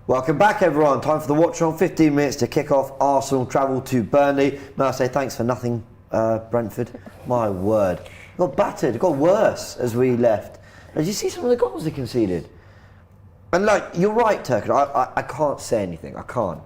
Welcome back, everyone. Time for the watch on. 15 minutes to kick off. Arsenal travel to Burnley. May I say thanks for nothing, Brentford. My word. Got battered. It got worse as we left. Did you see some of the goals they conceded? And like, you're right, Turkish. I can't say anything. I can't.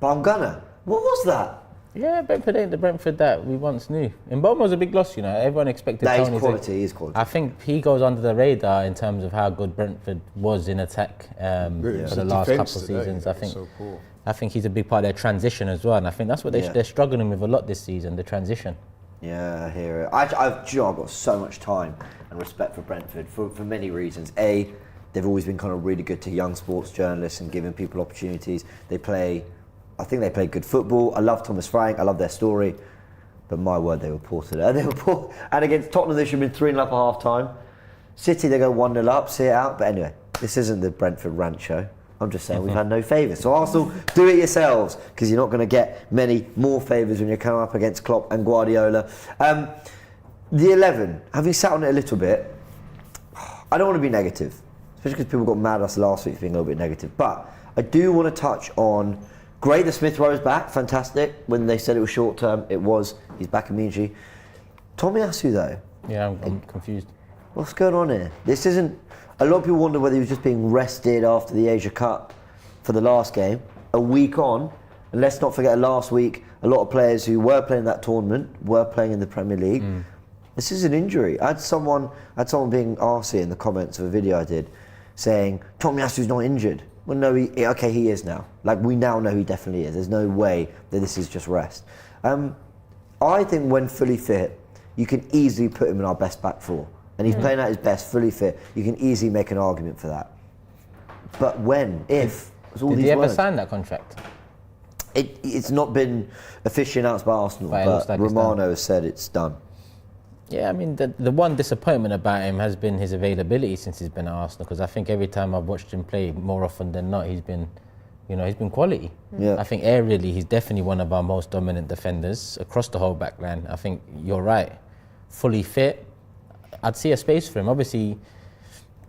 But I'm gonna. What was that? Yeah, Brentford ain't the Brentford that we once knew. And Mbeumo was a big loss, you know. Everyone expected That Tony's is quality. He is quality. I think he goes under the radar in terms of how good Brentford was in attack for the last couple of seasons. I think he's a big part of their transition as well, and I think that's what they're struggling with a lot this season, the transition. Yeah, I hear it. I've got so much time and respect for Brentford for many reasons. A, they've always been kind of really good to young sports journalists and giving people opportunities. I think they play good football. I love Thomas Frank. I love their story. But my word, they were poor today. They were poor. And against Tottenham, they should have been 3-0 up at half time. City, they go 1-0 up, see it out. But anyway, this isn't the Brentford rant show. I'm just saying we've had no favours. So Arsenal, do it yourselves, because you're not going to get many more favours when you're coming up against Klopp and Guardiola. The 11, having sat on it a little bit, I don't want to be negative, especially because people got mad at us last week for being a little bit negative. But I do want to touch on, great that Smith Rowe's back, fantastic. When they said it was short term, it was. He's back immediately. Tomiyasu though. Yeah, I'm confused. What's going on here? This isn't. A lot of people wonder whether he was just being rested after the Asia Cup for the last game. A week on, and let's not forget last week, a lot of players who were playing that tournament were playing in the Premier League. This is an injury. I had someone being arsey in the comments of a video I did, saying Tomiyasu's not injured. Well, no, he is now. Like, we now know he definitely is. There's no way that this is just rest. I think when fully fit, you can easily put him in our best back four. And he's playing at his best, fully fit. You can easily make an argument for that. But when, if, did he ever sign that contract? It's not been officially announced by Arsenal, but like Romano has said it's done. Yeah, I mean, the one disappointment about him has been his availability since he's been at Arsenal, because I think every time I've watched him play, more often than not, he's been quality. Yeah. I think aerially, he's definitely one of our most dominant defenders across the whole back line. I think you're right. Fully fit, I'd see a space for him. Obviously,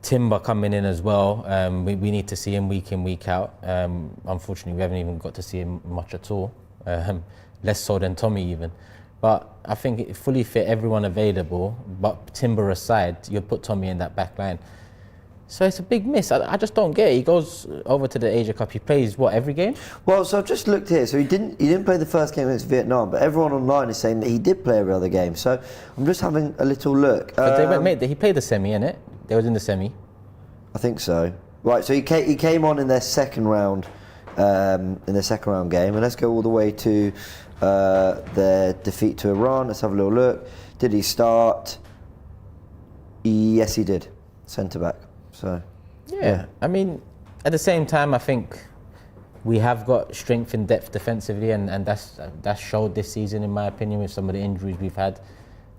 Timber coming in as well. We need to see him week in, week out. Unfortunately, we haven't even got to see him much at all. Less so than Tommy even. But I think fully fit, everyone available, but Timber aside, you put Tommy in that back line. So it's a big miss. I just don't get it. He goes over to the Asia Cup. He plays, what, every game? Well, so I've just looked here. So he didn't play the first game against Vietnam, but everyone online is saying that he did play every other game. So I'm just having a little look. He played the semi, innit? They was in the semi. I think so. Right, so he came on in their second round game. And let's go all the way to their defeat to Iran. Let's have a little look. Did he start? Yes, he did. Centre back. So, yeah, I mean, at the same time, I think we have got strength and depth defensively, and that's showed this season, in my opinion, with some of the injuries we've had.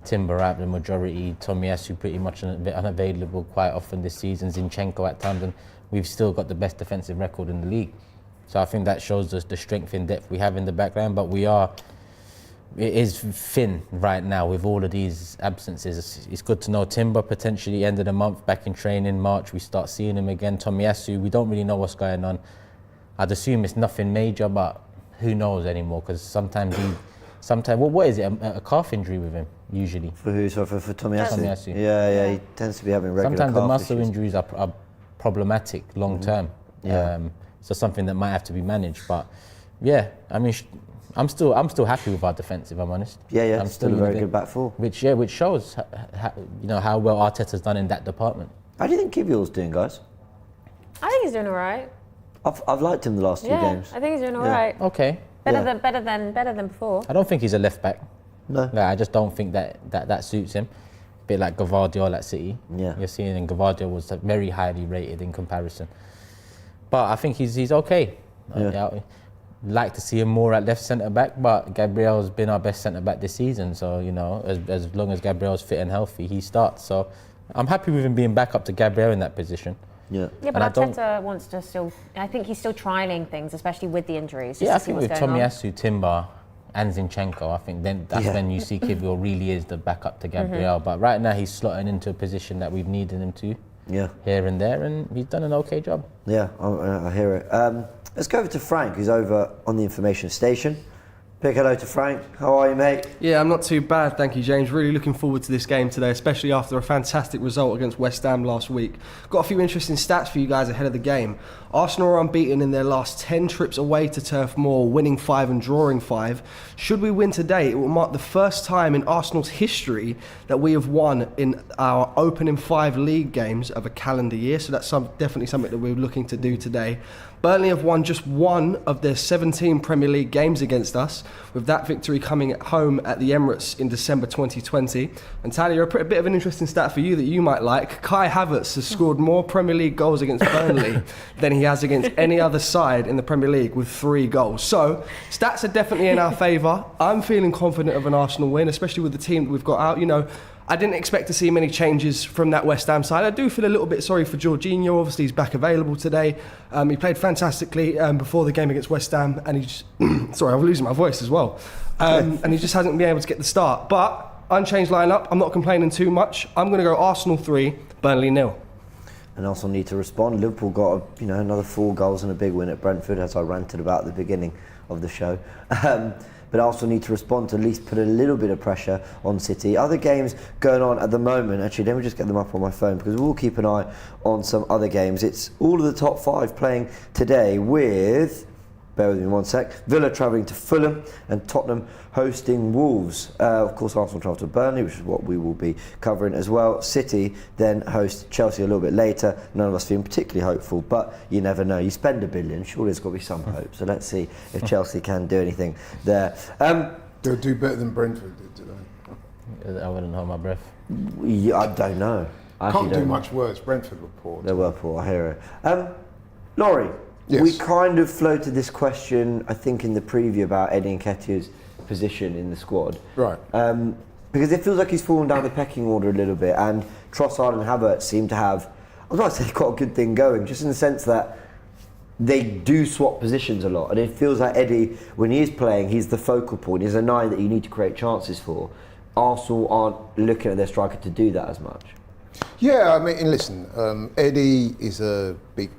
Timber out the majority, Tomiyasu pretty much unavailable quite often this season, Zinchenko at times, and we've still got the best defensive record in the league. So I think that shows us the strength and depth we have in the backline, but it is thin right now with all of these absences. It's good to know Timber potentially end of the month, back in training, March, we start seeing him again. Tomiyasu, we don't really know what's going on. I'd assume it's nothing major, but who knows anymore, because sometimes what is it, a calf injury with him, usually? For who? So for Tomiyasu? Tomiyasu. Yeah, he tends to be having regular sometimes calf the muscle issues. injuries are problematic long term. So something that might have to be managed. But yeah, I mean, I'm still happy with our defence, if I'm honest. Yeah, I'm still a very good back four. Which shows how well Arteta's done in that department. How do you think Kivior's doing, guys? I think he's doing all right. I've liked him the last two games. I think he's doing all right. Okay. Better than before. I don't think he's a left back. No. I just don't think that suits him. A bit like Gvardiol at City. Yeah. You're seeing, and Gvardiol was very highly rated in comparison. But I think he's okay. Yeah. Like to see him more at left centre back, but Gabriel's been our best centre back this season. So as long as Gabriel's fit and healthy, he starts. So I'm happy with him being back up to Gabriel in that position. Yeah, but Arteta wants to still. I think he's still trialling things, especially with the injuries. I think with Tomiyasu, Timber, and Zinchenko, I think that's when you see Kivior really is the backup to Gabriel. But right now he's slotting into a position that we've needed him to. here and there, and he's done an okay job. Yeah, I hear it. Let's go over to Frank, who's over on the information station. Big hello to Frank. How are you, mate? Yeah, I'm not too bad, thank you, James. Really looking forward to this game today, especially after a fantastic result against West Ham last week. Got a few interesting stats for you guys ahead of the game. Arsenal are unbeaten in their last 10 trips away to Turf Moor, winning 5 and drawing 5. Should we win today, it will mark the first time in Arsenal's history that we have won in our opening 5 league games of a calendar year, so that's definitely something that we're looking to do today. Burnley have won just 1 of their 17 Premier League games against us, with that victory coming at home at the Emirates in December 2020. And Talia, a bit of an interesting stat for you that you might like. Kai Havertz has scored more Premier League goals against Burnley than he has against any other side in the Premier League, with 3 goals. So, stats are definitely in our favour. I'm feeling confident of an Arsenal win, especially with the team that we've got out. You know, I didn't expect to see many changes from that West Ham side. I do feel a little bit sorry for Jorginho. Obviously, he's back available today. He played fantastically before the game against West Ham, and he just... sorry, I'm losing my voice as well. And he just hasn't been able to get the start. But, unchanged lineup, I'm not complaining too much. I'm going to go Arsenal 3, Burnley 0. And also need to respond. Liverpool got another 4 goals and a big win at Brentford, as I ranted about at the beginning of the show. But also need to respond to at least put a little bit of pressure on City. Other games going on at the moment, actually, let me just get them up on my phone, because we'll keep an eye on some other games. It's all of the top 5 playing today with, bear with me 1 sec, Villa travelling to Fulham and Tottenham hosting Wolves. Of course, Arsenal travel to Burnley, which is what we will be covering as well. City then host Chelsea a little bit later. None of us feeling particularly hopeful, but you never know. You spend $1 billion, surely there's got to be some hope. So let's see if Chelsea can do anything there. They'll do better than Brentford did today. I wouldn't hold my breath. Yeah, I don't know. Can't do much worse. Brentford were poor. They were poor, I hear it. Laurie, yes. We kind of floated this question, I think, in the preview about Eddie Nketiah's position in the squad. Right. Because it feels like he's fallen down the pecking order a little bit, and Trossard and Havertz seem to have, I was about to say, quite a good thing going, just in the sense that they do swap positions a lot, and it feels like Eddie, when he is playing, he's the focal point. He's a 9 that you need to create chances for. Arsenal aren't looking at their striker to do that as much. Yeah, I mean, listen, Eddie is a big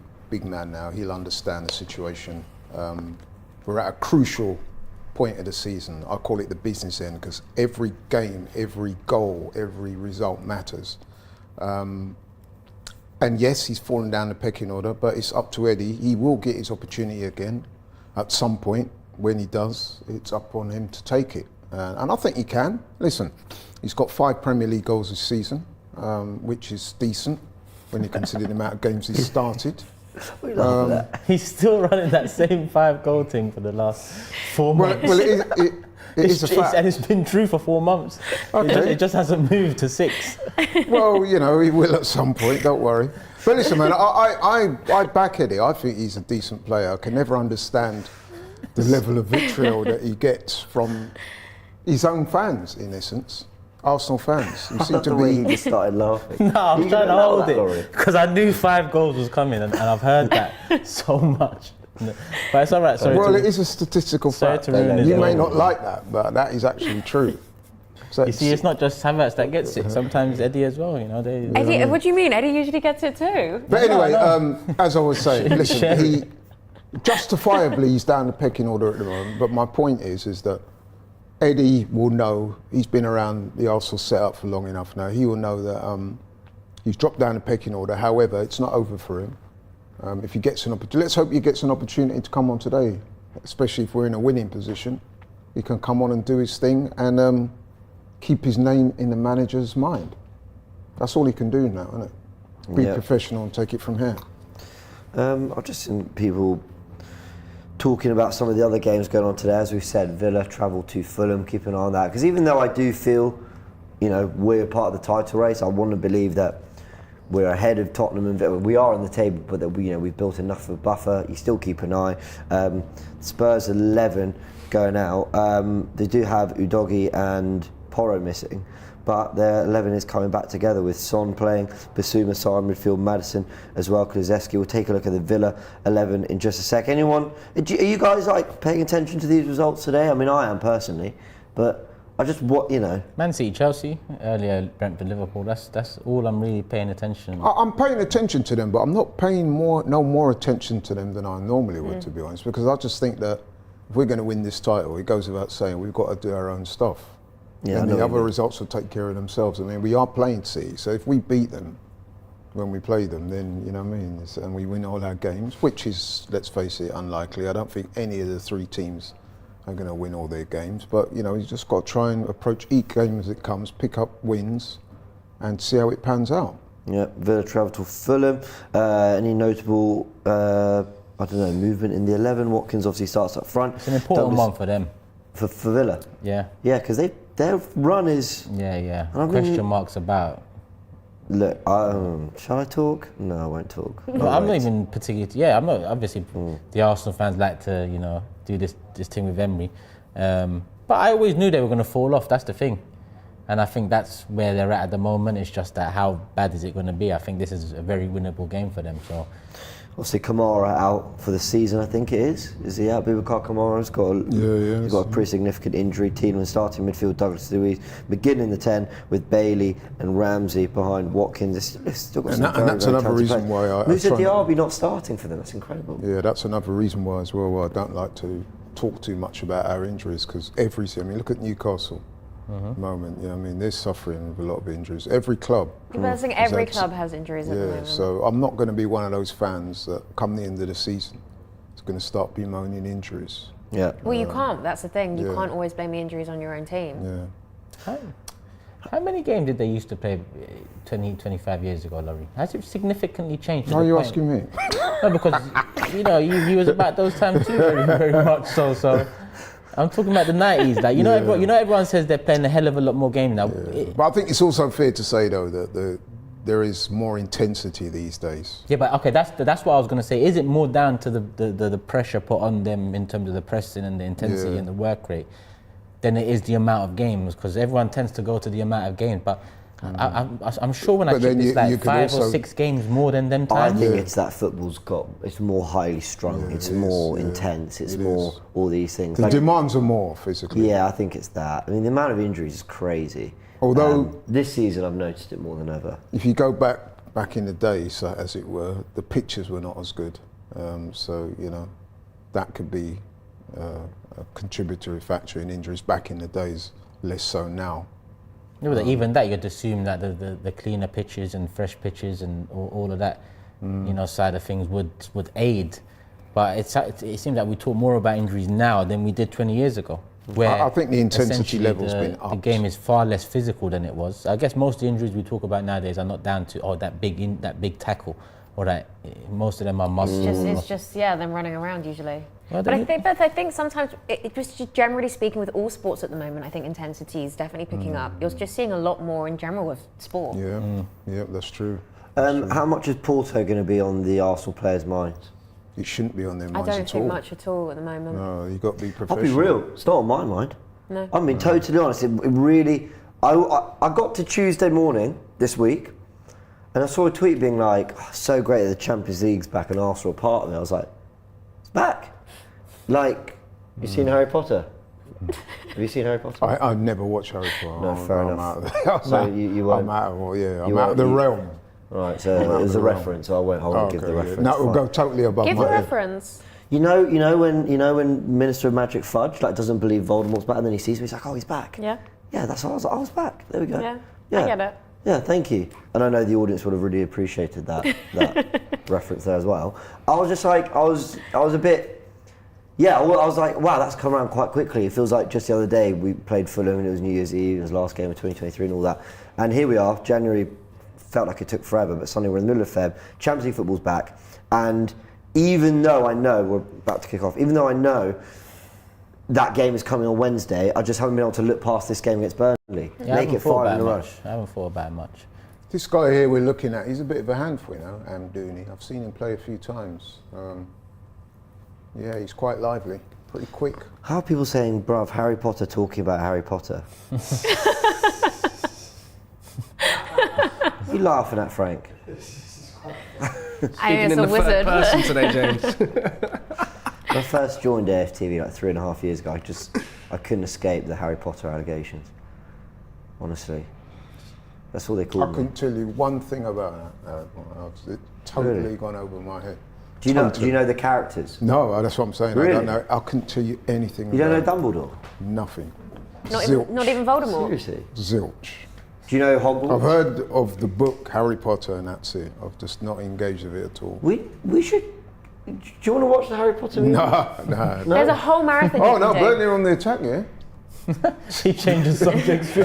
man now. He'll understand the situation. We're at a crucial point of the season. I call it the business end, because every game, every goal, every result matters. And yes, he's fallen down the pecking order, but it's up to Eddie. He will get his opportunity again at some point. When he does, it's up on him to take it. And I think he can. Listen, he's got 5 Premier League goals this season, which is decent when you consider the amount of games he's started. We love that. He's still running that same 5-goal thing for the last 4 months. Well, it is a fact. And it's been true for 4 months. Okay. It just hasn't moved to 6. Well, you know, he will at some point, don't worry. But listen, man, I back Eddie. I think he's a decent player. I can never understand the level of vitriol that he gets from his own fans, in essence. Arsenal fans. You seem to He be... just started laughing. No, I'm trying to hold Laurie? it because I knew 5 goals was coming, and I've heard that so much. But it's all right. Sorry. Well, it is a statistical fact. to ruin his You may own. not like that, but that is actually true. So You see, it's not just Havertz that gets it. Sometimes Eddie as well. You know, Eddie, what do you mean? Eddie usually gets it too. But anyway, No. as I was saying, listen, Share he justifiably he's down the pecking order at the moment. But my point is that Eddie will know. He's been around the Arsenal setup for long enough now. He will know that he's dropped down the pecking order. However, it's not over for him. If he gets an opportunity, let's hope he gets an opportunity to come on today. Especially if we're in a winning position, he can come on and do his thing and keep his name in the manager's mind. That's all he can do now, isn't it? Be professional and take it from here. I've just seen people talking about some of the other games going on today. As we've said, Villa travel to Fulham, keep an eye on that. Because even though I do feel, we're part of the title race, I want to believe that we're ahead of Tottenham and Villa. We are on the table, but that we've built enough of a buffer. You still keep an eye. Spurs 11 going out. They do have Udogie and Porro missing, but their 11 is coming back together with Son playing, Basuma, Sarr midfield, Maddison as well, Kulusevski. We'll take a look at the Villa 11 in just a sec. Are you guys paying attention to these results today? I mean, I am personally, but Man City, Chelsea, earlier Brentford, Liverpool. That's all I'm really paying attention. I'm paying attention to them, but I'm not paying no more attention to them than I normally would, to be honest, because I just think that if we're going to win this title, it goes without saying we've got to do our own stuff. Yeah, and the other results will take care of themselves. I mean, we are playing City, so if we beat them when we play them, then, you know what I mean, and we win all our games, which is, let's face it, unlikely. I don't think any of the three teams are going to win all their games, but you just got to try and approach each game as it comes, pick up wins and see how it pans out. Yeah, Villa travel to Fulham. Any notable movement in the 11? Watkins obviously starts up front. It's an important one for them. For Villa? Yeah. Yeah, because their run is... Yeah. Question marks about. Look, shall I talk? No, I won't talk. I'm not even particularly... Yeah, I'm not... Obviously, the Arsenal fans like to, do this thing with Emery. But I always knew they were going to fall off. That's the thing. And I think that's where they're at the moment. It's just that how bad is it going to be? I think this is a very winnable game for them. So, obviously, Kamara out for the season, I think it is. Is he out? Boubacar Kamara's he's got a pretty significant injury. Tielemans starting midfield, Douglas Luiz. McGinn in the 10 with Bailey and Ramsey behind Watkins. It's still got that's another reason why Musa Diaby not starting for them. That's incredible. Yeah, that's another reason why as well. I don't like to talk too much about our injuries because look at Newcastle. Moment, they're suffering with a lot of injuries. Every club. But I think every club has injuries at the moment. So I'm not going to be one of those fans that come the end of the season is going to start bemoaning injuries. Yeah. Well, you can't. That's the thing. You can't always blame the injuries on your own team. Yeah. How many games did they used to play 20, 25 years ago, Laurie? Has it significantly changed? Why are you asking me? No, because you was about those times too, very, very much so. So I'm talking about the 90s. Like everyone says they're playing a hell of a lot more games now. Yeah. But I think it's also fair to say though that there is more intensity these days. Yeah, but okay, that's what I was going to say. Is it more down to the pressure put on them in terms of the pressing and the intensity and the work rate than it is the amount of games? Because everyone tends to go to the amount of games, but I'm sure when I check it's like 5 or 6 games more than them times. I think it's that it's more highly strung, it's more intense, it's more all these things. The demands are more physically. Yeah, I think it's that. I mean, the amount of injuries is crazy. Although this season I've noticed it more than ever. If you go back in the days, as it were, the pitches were not as good. So, that could be a contributory factor in injuries back in the days, less so now. Yeah, but even that, you'd assume that the cleaner pitches and fresh pitches and all of that, side of things would aid. But it seems like we talk more about injuries now than we did 20 years ago. Where I think the intensity level's been upped. The game is far less physical than it was. I guess most of the injuries we talk about nowadays are not down to that big tackle, or that most of them are muscle. It's just them running around usually. Well, but I think sometimes, it just generally speaking with all sports at the moment, I think intensity is definitely picking up. You're just seeing a lot more in general with sport. Yeah, that's true. How much is Porto going to be on the Arsenal players' minds? It shouldn't be on their minds at all. I don't think much at all at the moment. No, you've got to be professional. I'll be real, it's not on my mind. No. I mean, totally honest, it really... I got to Tuesday morning this week, and I saw a tweet being like, so great that the Champions League's back and Arsenal are part of it. I was like, it's back. Like, you seen Harry Potter? Have you seen Harry Potter? I've never watched Harry Potter. No, fair enough. I'm out of the realm. Right, so it was a reference, so I won't give the reference. No, we'll go totally above my head. Give the reference. You know when Minister of Magic Fudge doesn't believe Voldemort's back, and then he sees me, he's like, oh, he's back. Yeah. Yeah, that's what I was like, I was back. There we go. Yeah. I get it. Yeah, thank you. And I know the audience would have really appreciated that reference there as well. I was just like, I was a bit. Yeah, I was like, wow, that's come around quite quickly. It feels like just the other day we played Fulham and it was New Year's Eve, it was the last game of 2023 and all that. And here we are, January felt like it took forever, but suddenly we're in the middle of Feb, Champions League football's back. And even though I know we're about to kick off, even though I know that game is coming on Wednesday, I just haven't been able to look past this game against Burnley. Make it 5 in a rush. I haven't thought about it much. This guy here we're looking at, he's a bit of a handful, Amdouni. I've seen him play a few times. Yeah, he's quite lively, pretty quick. How are people saying, bruv, Harry Potter talking about Harry Potter? What are you laughing at, Frank? I am a wizard. Third person today, James. When I first joined AFTV like 3.5 years ago, I couldn't escape the Harry Potter allegations. Honestly. That's all they called me. I couldn't tell you one thing about that. It's totally gone over my head. Do you know the characters? No, that's what I'm saying. Really? I don't know. I couldn't tell you anything. You don't know about Dumbledore? Nothing. Not Zilch. even Voldemort. Seriously? Zilch. Do you know Hogwarts? I've heard of the book Harry Potter and that's it. I've just not engaged with it at all. We should. Do you want to watch the Harry Potter movie? No. There's a whole marathon. Oh you no, can do. Burnley on the attack, yeah? He changes subjects. You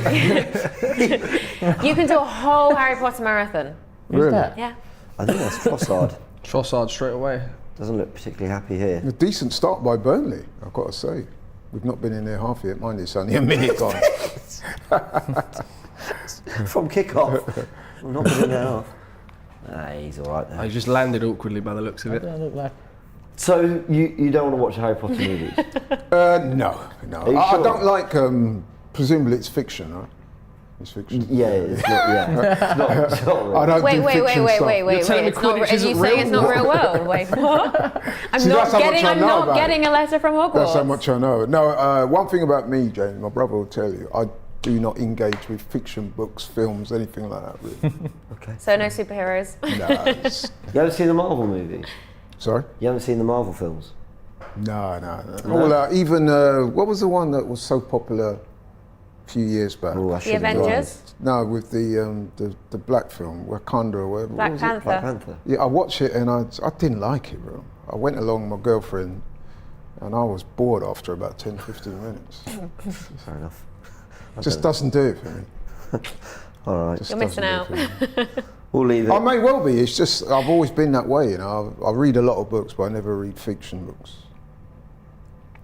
can do a whole Harry Potter marathon. Who's Really? that? Yeah. I think that's Trossard. Trossard straight away. Doesn't look particularly happy here. A decent start by Burnley, I've got to say. We've not been in there half yet. Mind, it's only a minute gone. From kick-off. We're not going to half. Nah, he's all right I there. just landed awkwardly by the looks of What it. do I look like? So you don't want to watch the Harry Potter movies? No. you I sure? don't like, presumably it's fiction, right? It's fiction. Yeah, it's not. Yeah, it's not real. I don't Wait, do wait, fiction wait, stuff. wait, wait, You're telling me It's not. Quidditch Are you isn't saying real? it's not real world? Wait, what? I'm See, that's not how much getting. I I'm know not about getting it. a letter from Hogwarts. That's how much I know. No, one thing about me, James, my brother will tell you, I do not engage with fiction, books, films, anything like that, really. Okay. So no superheroes. No, You haven't seen the Marvel movies? sorry? You haven't seen the Marvel films? No. Well, even, what was the one that was so popular a few years back? Oh, I The should have gone. Avengers. No, with the black film, Wakanda or whatever. Black what was Panther. Black Panther. Yeah, I watched it and I didn't like it, bro. I went along with my girlfriend and I was bored after about 10, 15 minutes. Fair enough. Just doesn't do it for me. All right. Just You're missing doesn't do it for me. We'll leave it. I may well be. It's just I've always been that way. You know, I read a lot of books, but I never read fiction books.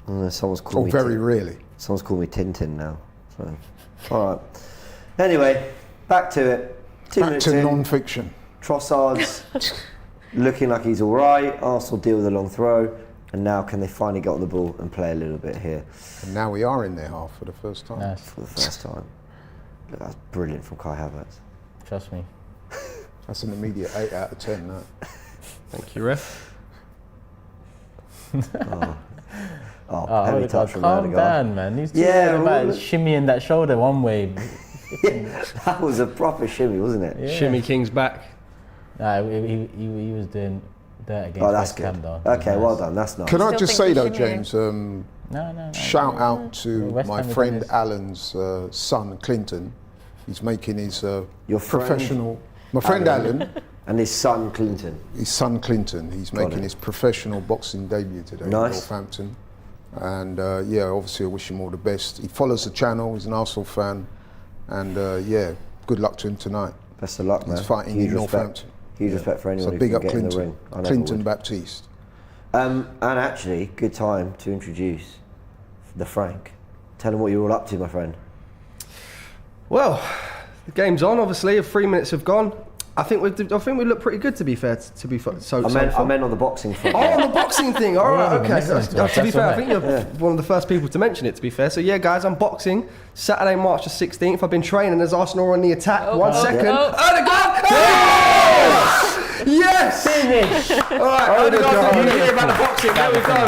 Someone's Or called me. very rarely. Someone's called me Tintin now. So, all right. Anyway, back to it. 2 Back minutes to in. non-fiction. Trossard's looking like he's all right. Arsenal deal with a long throw, and now can they finally get on the ball and play a little bit here And now we are in their half for the first time. Nice. for the first time? Look, that's brilliant from Kai Havertz. Trust me. That's an immediate 8 out of 10. That. Thank you, ref. Oh, Oh, heavy Odegaard, touch from calm Odegaard. down, man. He's too Yeah, worried about well, shimmying that shoulder one way. That was a proper shimmy, wasn't it? Yeah. Shimmy King's back. Nah, he was doing dirt against Oh, that's West Ham good. though. Okay, Nice. well done. That's nice. Can I Still just think say though, we should James? No. Shout out to West my Ham is friend nice. Alan's son, Clinton. He's making his Your friend professional. My friend Alan, And his son Clinton. his son Clinton, he's Got making it. his professional boxing debut today in Nice. Northampton. And yeah, obviously I wish him all the best. He follows the channel, he's an Arsenal fan. And yeah, good luck to him tonight. Best of luck, man. He's fighting Huge in respect. Northampton. Huge respect for anyone So who big can up get in the Clinton. ring. I never Clinton would. Baptiste. And actually, good time to introduce the Frank. Tell him what you're all up to, my friend. Well, the game's on. Obviously, 3 minutes have gone. I think we look pretty good, to be fair. I meant on the boxing front. Oh, on the boxing thing. All right, Yeah, okay. listening to us, To be that's fair, all I think you're one of the first people to mention it, to be fair. So, yeah, guys, I'm boxing. Saturday, March the 16th. I've been training as Arsenal on the attack. 1 second. Odegaard! Yes! Finish! All right, Odegaard, you hear about the boxing. There we go.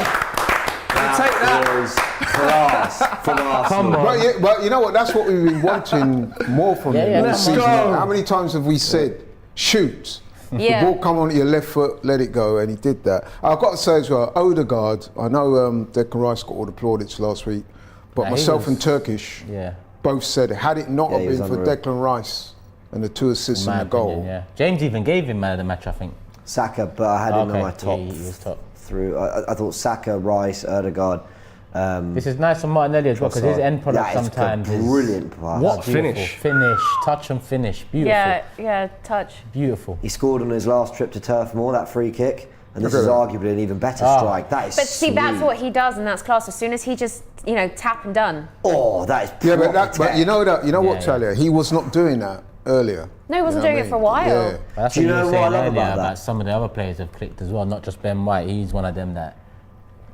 Take that. Was class from Arsenal. Come on. Well, you know what? That's what we've been wanting more from him all let's season. go. How many times have we said, shoot? Yeah. The ball come onto your left foot, let it go, and he did that. I've got to say as well, Odegaard, I know Declan Rice got all the plaudits last week, but Nah, he myself was- and Turkish Yeah. both said it. Had it not Yeah, have he was been for unreal. Declan Rice and the 2 assists My and the goal, opinion, yeah. James even gave him man of the match, I think. Saka, but I had him Okay, on my top. yeah, he was top. Through. I thought Saka, Rice, Odegaard. This is nice from Martinelli as well because his end product Yeah, it's sometimes is brilliant pass. What beautiful. finish? Finish, touch and finish, beautiful, Yeah, touch. beautiful. He scored on his last trip to Turf Moor, that free kick, and this Look is at arguably an even better strike. That is But see, that's sweet. what he does, and that's class. As soon as he just, tap and done. Oh, that is yeah, proper but you know that. You know Yeah, what, yeah. Talia? He was not doing that earlier. No, he wasn't You know doing what it for a I mean? while. Yeah. That's Do you what know were what I saying love earlier about that? some of the other players have clicked as well, not just Ben White. He's one of them that.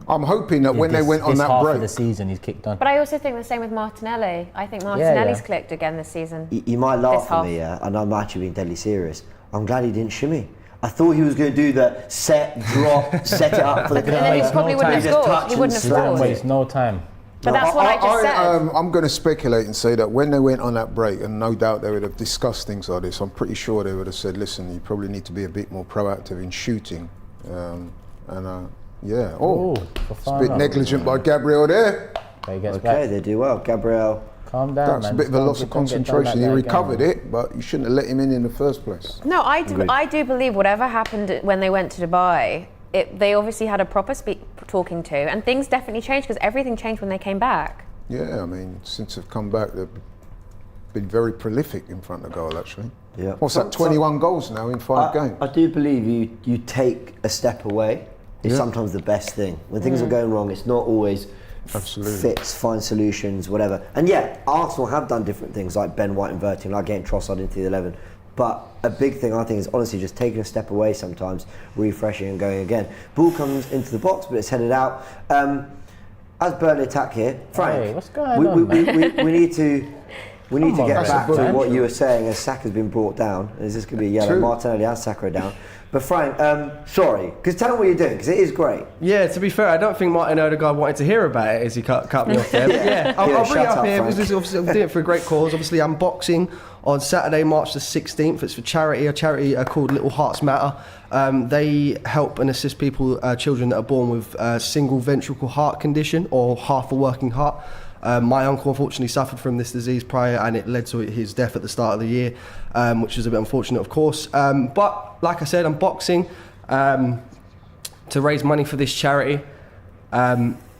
I'm hoping that when they went on this that half break, of the season, he's kicked on. But I also think the same with Martinelli. I think Yeah, Martinelli's yeah. clicked again this season. You might laugh This at half. me, yeah, and I'm actually being deadly serious. I'm glad he didn't shimmy. I thought he was going to do the set, drop, set it up for the And then he curve. probably wouldn't have He just scored. touched He wouldn't have and Didn't scored. waste no time. But that's what I just said. I'm going to speculate and say that when they went on that break, and no doubt they would have discussed things like this, I'm pretty sure they would have said, listen, you probably need to be a bit more proactive in shooting. Yeah. Oh, it's a bit negligent by Gabriel there. But he gets Okay, back. they do well. Gabriel. Calm down, That's man. a bit of a loss of Don't get done concentration. like He that recovered again. it, but you shouldn't have let him in the first place. No, I do believe whatever happened when they went to Dubai, they obviously had a proper talking to, and things definitely changed because everything changed when they came back. Yeah, I mean, since they've come back, they've been very prolific in front of goal, actually. Yeah. What's that, 21 goals now in 5 games? I do believe you take a step away is sometimes the best thing. When things are going wrong, it's not always fix, find solutions, whatever. And yeah, Arsenal have done different things like Ben White inverting, like getting Trossard into the 11. But a big thing I think is honestly just taking a step away sometimes, refreshing and going again. Ball comes into the box, but it's headed out. As Burnley attack here, Frank, Hey, what's going on, we need to get That's back a to bully. what you were saying as Saka's been brought down. Is this going to be yellow? True. Martinelli and Saka are down. But Frank, sorry, because tell them what you're doing, because it is great. Yeah, to be fair, I don't think Martin Odegaard wanted to hear about it as he cut me off there. But yeah, I'll bring it shut up up, here. Frank. This is obviously, I'm doing it for a great cause. Obviously, I'm boxing on Saturday, March the 16th. It's for a charity called Little Hearts Matter. They help and assist people, children that are born with single ventricle heart condition or half a working heart. My uncle unfortunately suffered from this disease prior, and it led to his death at the start of the year, which is a bit unfortunate, of course. But like I said, I'm boxing to raise money for this charity.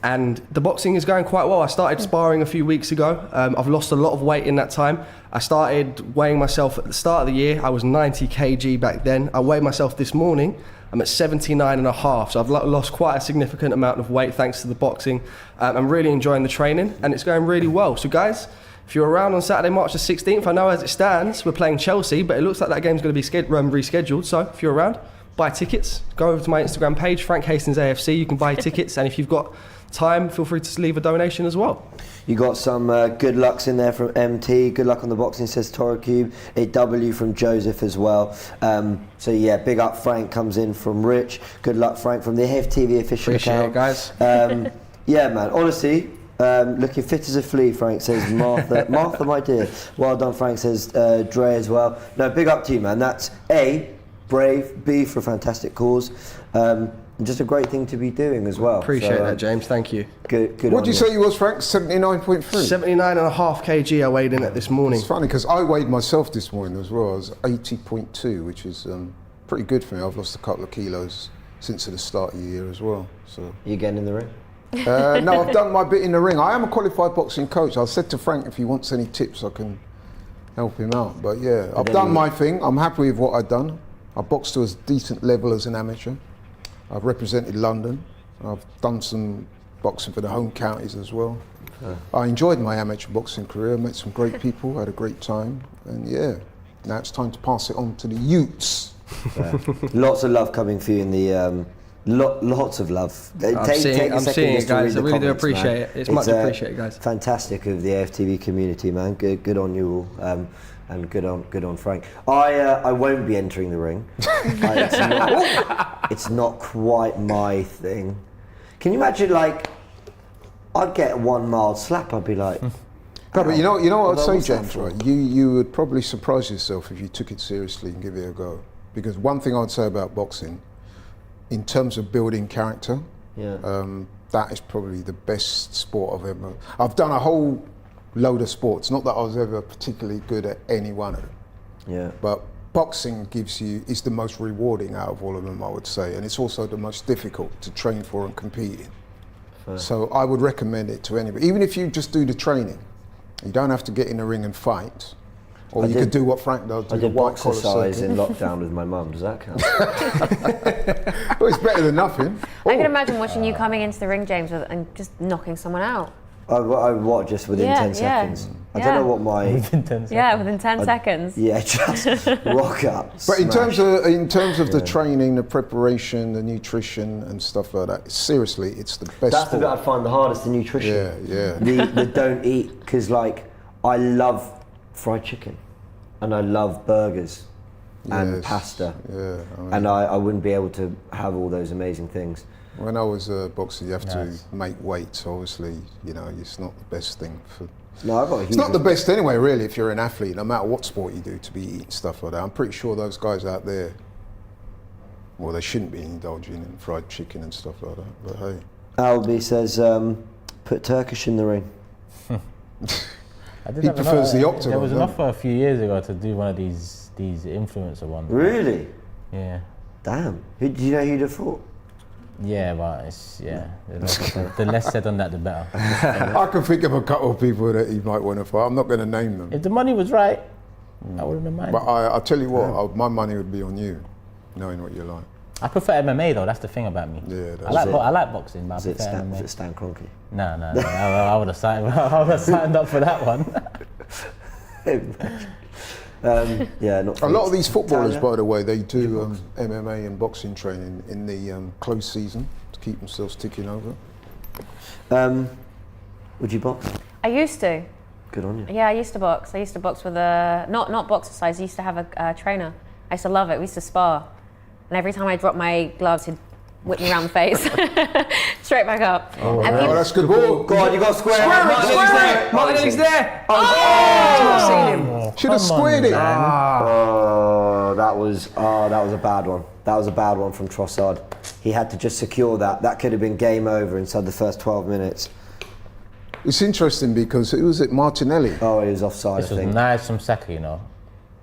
And the boxing is going quite well. I started sparring a few weeks ago. I've lost a lot of weight in that time. I started weighing myself at the start of the year. I was 90 kg back then. I weighed myself this morning. I'm at 79.5, so I've lost quite a significant amount of weight thanks to the boxing. I'm really enjoying the training, and it's going really well. So guys, if you're around on Saturday, March the 16th, I know as it stands, we're playing Chelsea, but it looks like that game's going to be rescheduled. So if you're around, buy tickets. Go over to my Instagram page, Frank Hastings AFC. You can buy tickets, and if you've got time, feel free to leave a donation as well. You got some good lucks in there from MT. Good luck on the boxing, says Toro Cube. A W from Joseph as well. So yeah, big up Frank comes in from Rich. Good luck, Frank, from the AFTV official Appreciate account. it, guys. Yeah, man. Honestly, looking fit as a flea, Frank says. Martha, Martha, my dear. Well done, Frank says. Dre as well. No, big up to you, man. That's A, brave. B, for a fantastic cause. Just a great thing to be doing as well. Appreciate that, James. Thank you. Good What on did you say you was, Frank? 79.3? 79.5 kg I weighed in at this morning. It's funny because I weighed myself this morning as well. I was 80.2, which is pretty good for me. I've lost a couple of kilos since the start of the year as well. So You getting in the ring? no, I've done my bit in the ring. I am a qualified boxing coach. I said to Frank if he wants any tips, I can help him out. But yeah, I've done my thing. I'm happy with what I've done. I boxed to a decent level as an amateur. I've represented London. I've done some boxing for the home counties as well. I enjoyed my amateur boxing career, met some great people, had a great time, and yeah, now it's time to pass it on to the youths. Lots of love coming for you in the lots of love. I'm seeing it, guys. I really do appreciate it. It's much appreciated, guys. Fantastic of the AFTV community, man. Good on you all. And good on Frank. I won't be entering the ring. It's not quite my thing. Can you imagine, like, I'd get a 1 mild slap, I'd be like... No, but you know what I'd say, what's that James, for? right? You would probably surprise yourself if you took it seriously and give it a go. Because one thing I'd say about boxing, in terms of building character, that is probably the best sport I've ever... I've done a whole load of sports, not that I was ever particularly good at any one of them. Yeah. But boxing is the most rewarding out of all of them, I would say, and it's also the most difficult to train for and compete in. So I would recommend it to anybody, even if you just do the training. You don't have to get in the ring and fight, or you could do what Frank does. I did boxercise in lockdown with my mum. Does that count? Well, it's better than nothing. I can imagine watching you coming into the ring, James, and just knocking someone out. I what, just within 10 seconds? I don't know what my... Within 10 seconds. Yeah, within 10 seconds. Yeah, just rock up. But in smash. terms of the training, the preparation, the nutrition and stuff like that, seriously, it's the best That's the sport. bit I find the hardest, the nutrition. Yeah. The don't eat, because like, I love fried chicken and I love burgers. and Yes, pasta. Yeah, I mean, And I wouldn't be able to have all those amazing things. when I was a boxer, you have Nice. to make weight. So obviously, you know, it's not the best thing for. No, I've got a huge It's not the best anyway, really, if you're an athlete, no matter what sport you do, to be eating stuff like that. I'm pretty sure those guys out there, well, they shouldn't be indulging in fried chicken and stuff like that. But hey, Albie says, put Turkish in the ring. I did He have prefers the There octagon, was an don't offer a few years ago to do one of these influencer ones. Really? Yeah. Damn. Who do you know who'd have fought? Yeah, but it's the less said on that, the better. I can think of a couple of people that he might want to fight. I'm not going to name them. If the money was right, I wouldn't have minded. But I'll tell you what, my money would be on you, knowing what you like. I prefer MMA though. That's the thing about me. Yeah, that's I like boxing, but Was I it prefer Stan, was MMA. it Stan Kroenke? No. I would have signed. I would have signed up for that one. Yeah, not A lot of these footballers, Italia. by the way, they do MMA and boxing training in the close season to keep themselves ticking over. Would you box? I used to. Good on you. Yeah, I used to box. I used to box with not boxercise. I used to have a trainer. I used to love it. We used to spar, and every time I dropped my gloves, he'd whip me around the face, straight back up. Oh, And people- that's good ball. Go on, you got to square it. Martinelli's there. Should have squared it. Oh, that was a bad one. That was a bad one from Trossard. He had to just secure that. That could have been game over inside the first 12 minutes. It's interesting because it was at Martinelli. Oh, he was offside, This I was think. nice from Saka, you know.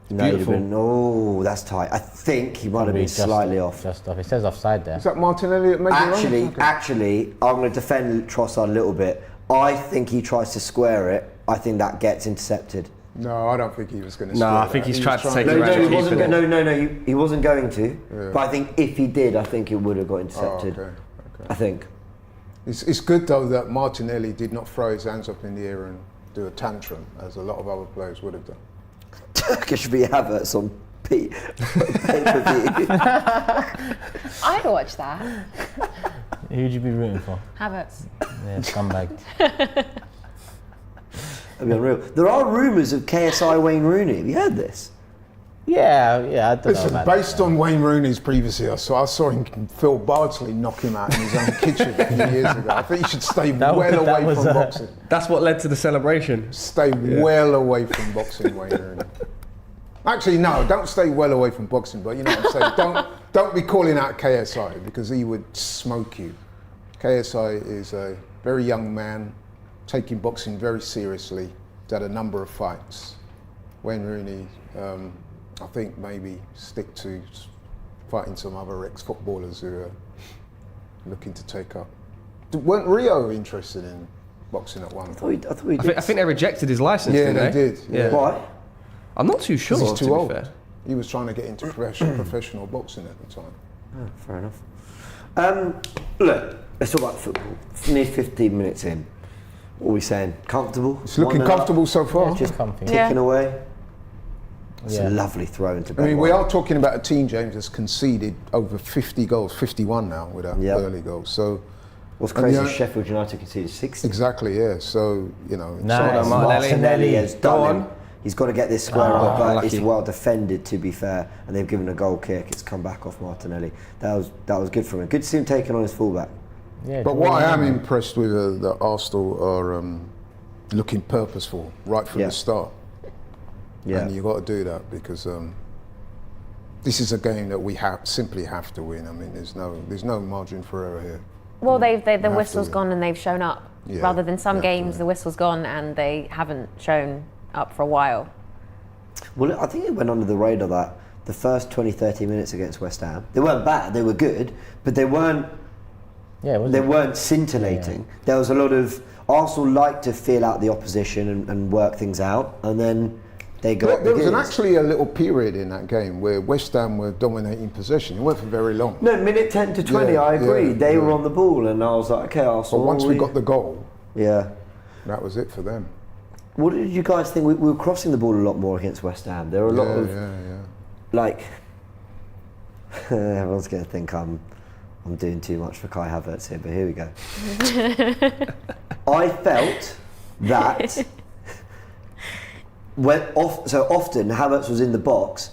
No, he'd have beautiful. been, oh, that's tight. I think he might have been Just slightly off. Just off. It says offside there. Is that Martinelli that made it wrong? Actually, I'm going to defend Trossard a little bit. I think he tries to square it. I think that gets intercepted. No, I don't think he was going to No, square I think that. he's He tried was to trying take it around. He wasn't. keeping it. No, he wasn't going to. Yeah. But I think if he did, I think it would have got Oh, intercepted. okay. I think. It's good though that Martinelli did not throw his hands up in the air and do a tantrum, as a lot of other players would have done. Turkish v Havertz on pay-per-view. I'd watch that. Who'd you be rooting for? Havertz. Yeah, scumbag. That'd be unreal. There are rumours of KSI Wayne Rooney. Have you heard this? Yeah, I don't know Listen, about based on Wayne Rooney's previous year, so I saw him, Phil Bardsley knock him out in his own kitchen a few years ago. I think he should stay That away was, from boxing. That's what led to the celebration. Stay well away from boxing, Wayne Rooney. Actually, no, don't stay well away from boxing, but you know what I'm saying? Don't be calling out KSI because he would smoke you. KSI is a very young man, taking boxing very seriously. He's had a number of fights. Wayne Rooney, I think maybe stick to fighting some other ex-footballers who are looking to take up. Weren't Rio interested in boxing at one point? I thought he did. I think they rejected his license, Yeah, didn't they they? did. Yeah. Why? I'm not too sure, He's to too be old. fair. He was trying to get into professional boxing at the time. Oh, fair enough. Look, let's talk about football. Near 15 minutes in. What are we saying? Comfortable? It's looking 1-0 comfortable so far. Yeah, just comfy. Yeah. ticking away. It's Yeah. a lovely throw into I mean, Ben we White. are talking about a team, James, that's conceded over 50 goals, 51 now without Yep. early goals. So What's crazy And is Sheffield United conceded 60. exactly, yeah. So you know, Nice. so Well Martinelli. Martinelli has Go done on. him. He's got to get this square Oh, up, but lucky. it's well defended, to be fair. And they've given a goal kick. It's come back off Martinelli. That was good from him. Good to see him taking on his fullback. Yeah, But what I am impressed with that Arsenal are looking purposeful right from Yeah. the start. Yeah. And you've got to do that because this is a game that we simply have to win. I mean, there's no margin for error here. Well, the to whistle's win. gone and they've shown up. Yeah, Rather than some you have to games, win. the whistle's gone and they haven't shown up for a while. Well, I think it went under the radar that the first 20, 30 minutes against West Ham, they weren't bad, they were good, but they weren't scintillating. There was a lot of, Arsenal like to feel out the opposition and work things out, and then they got There the was gears. actually a little period in that game where West Ham were dominating possession. It weren't for very long. No, minute 10 to 20, Yeah, I agree. yeah, they yeah. were on the ball, and I was like, okay, But Arsenal. once we got the goal, Yeah. that was it for them. What did you guys think? We were crossing the ball a lot more against West Ham. There were a lot of, like, everyone's going to think I'm doing too much for Kai Havertz here, but here we go. I felt that so often Havertz was in the box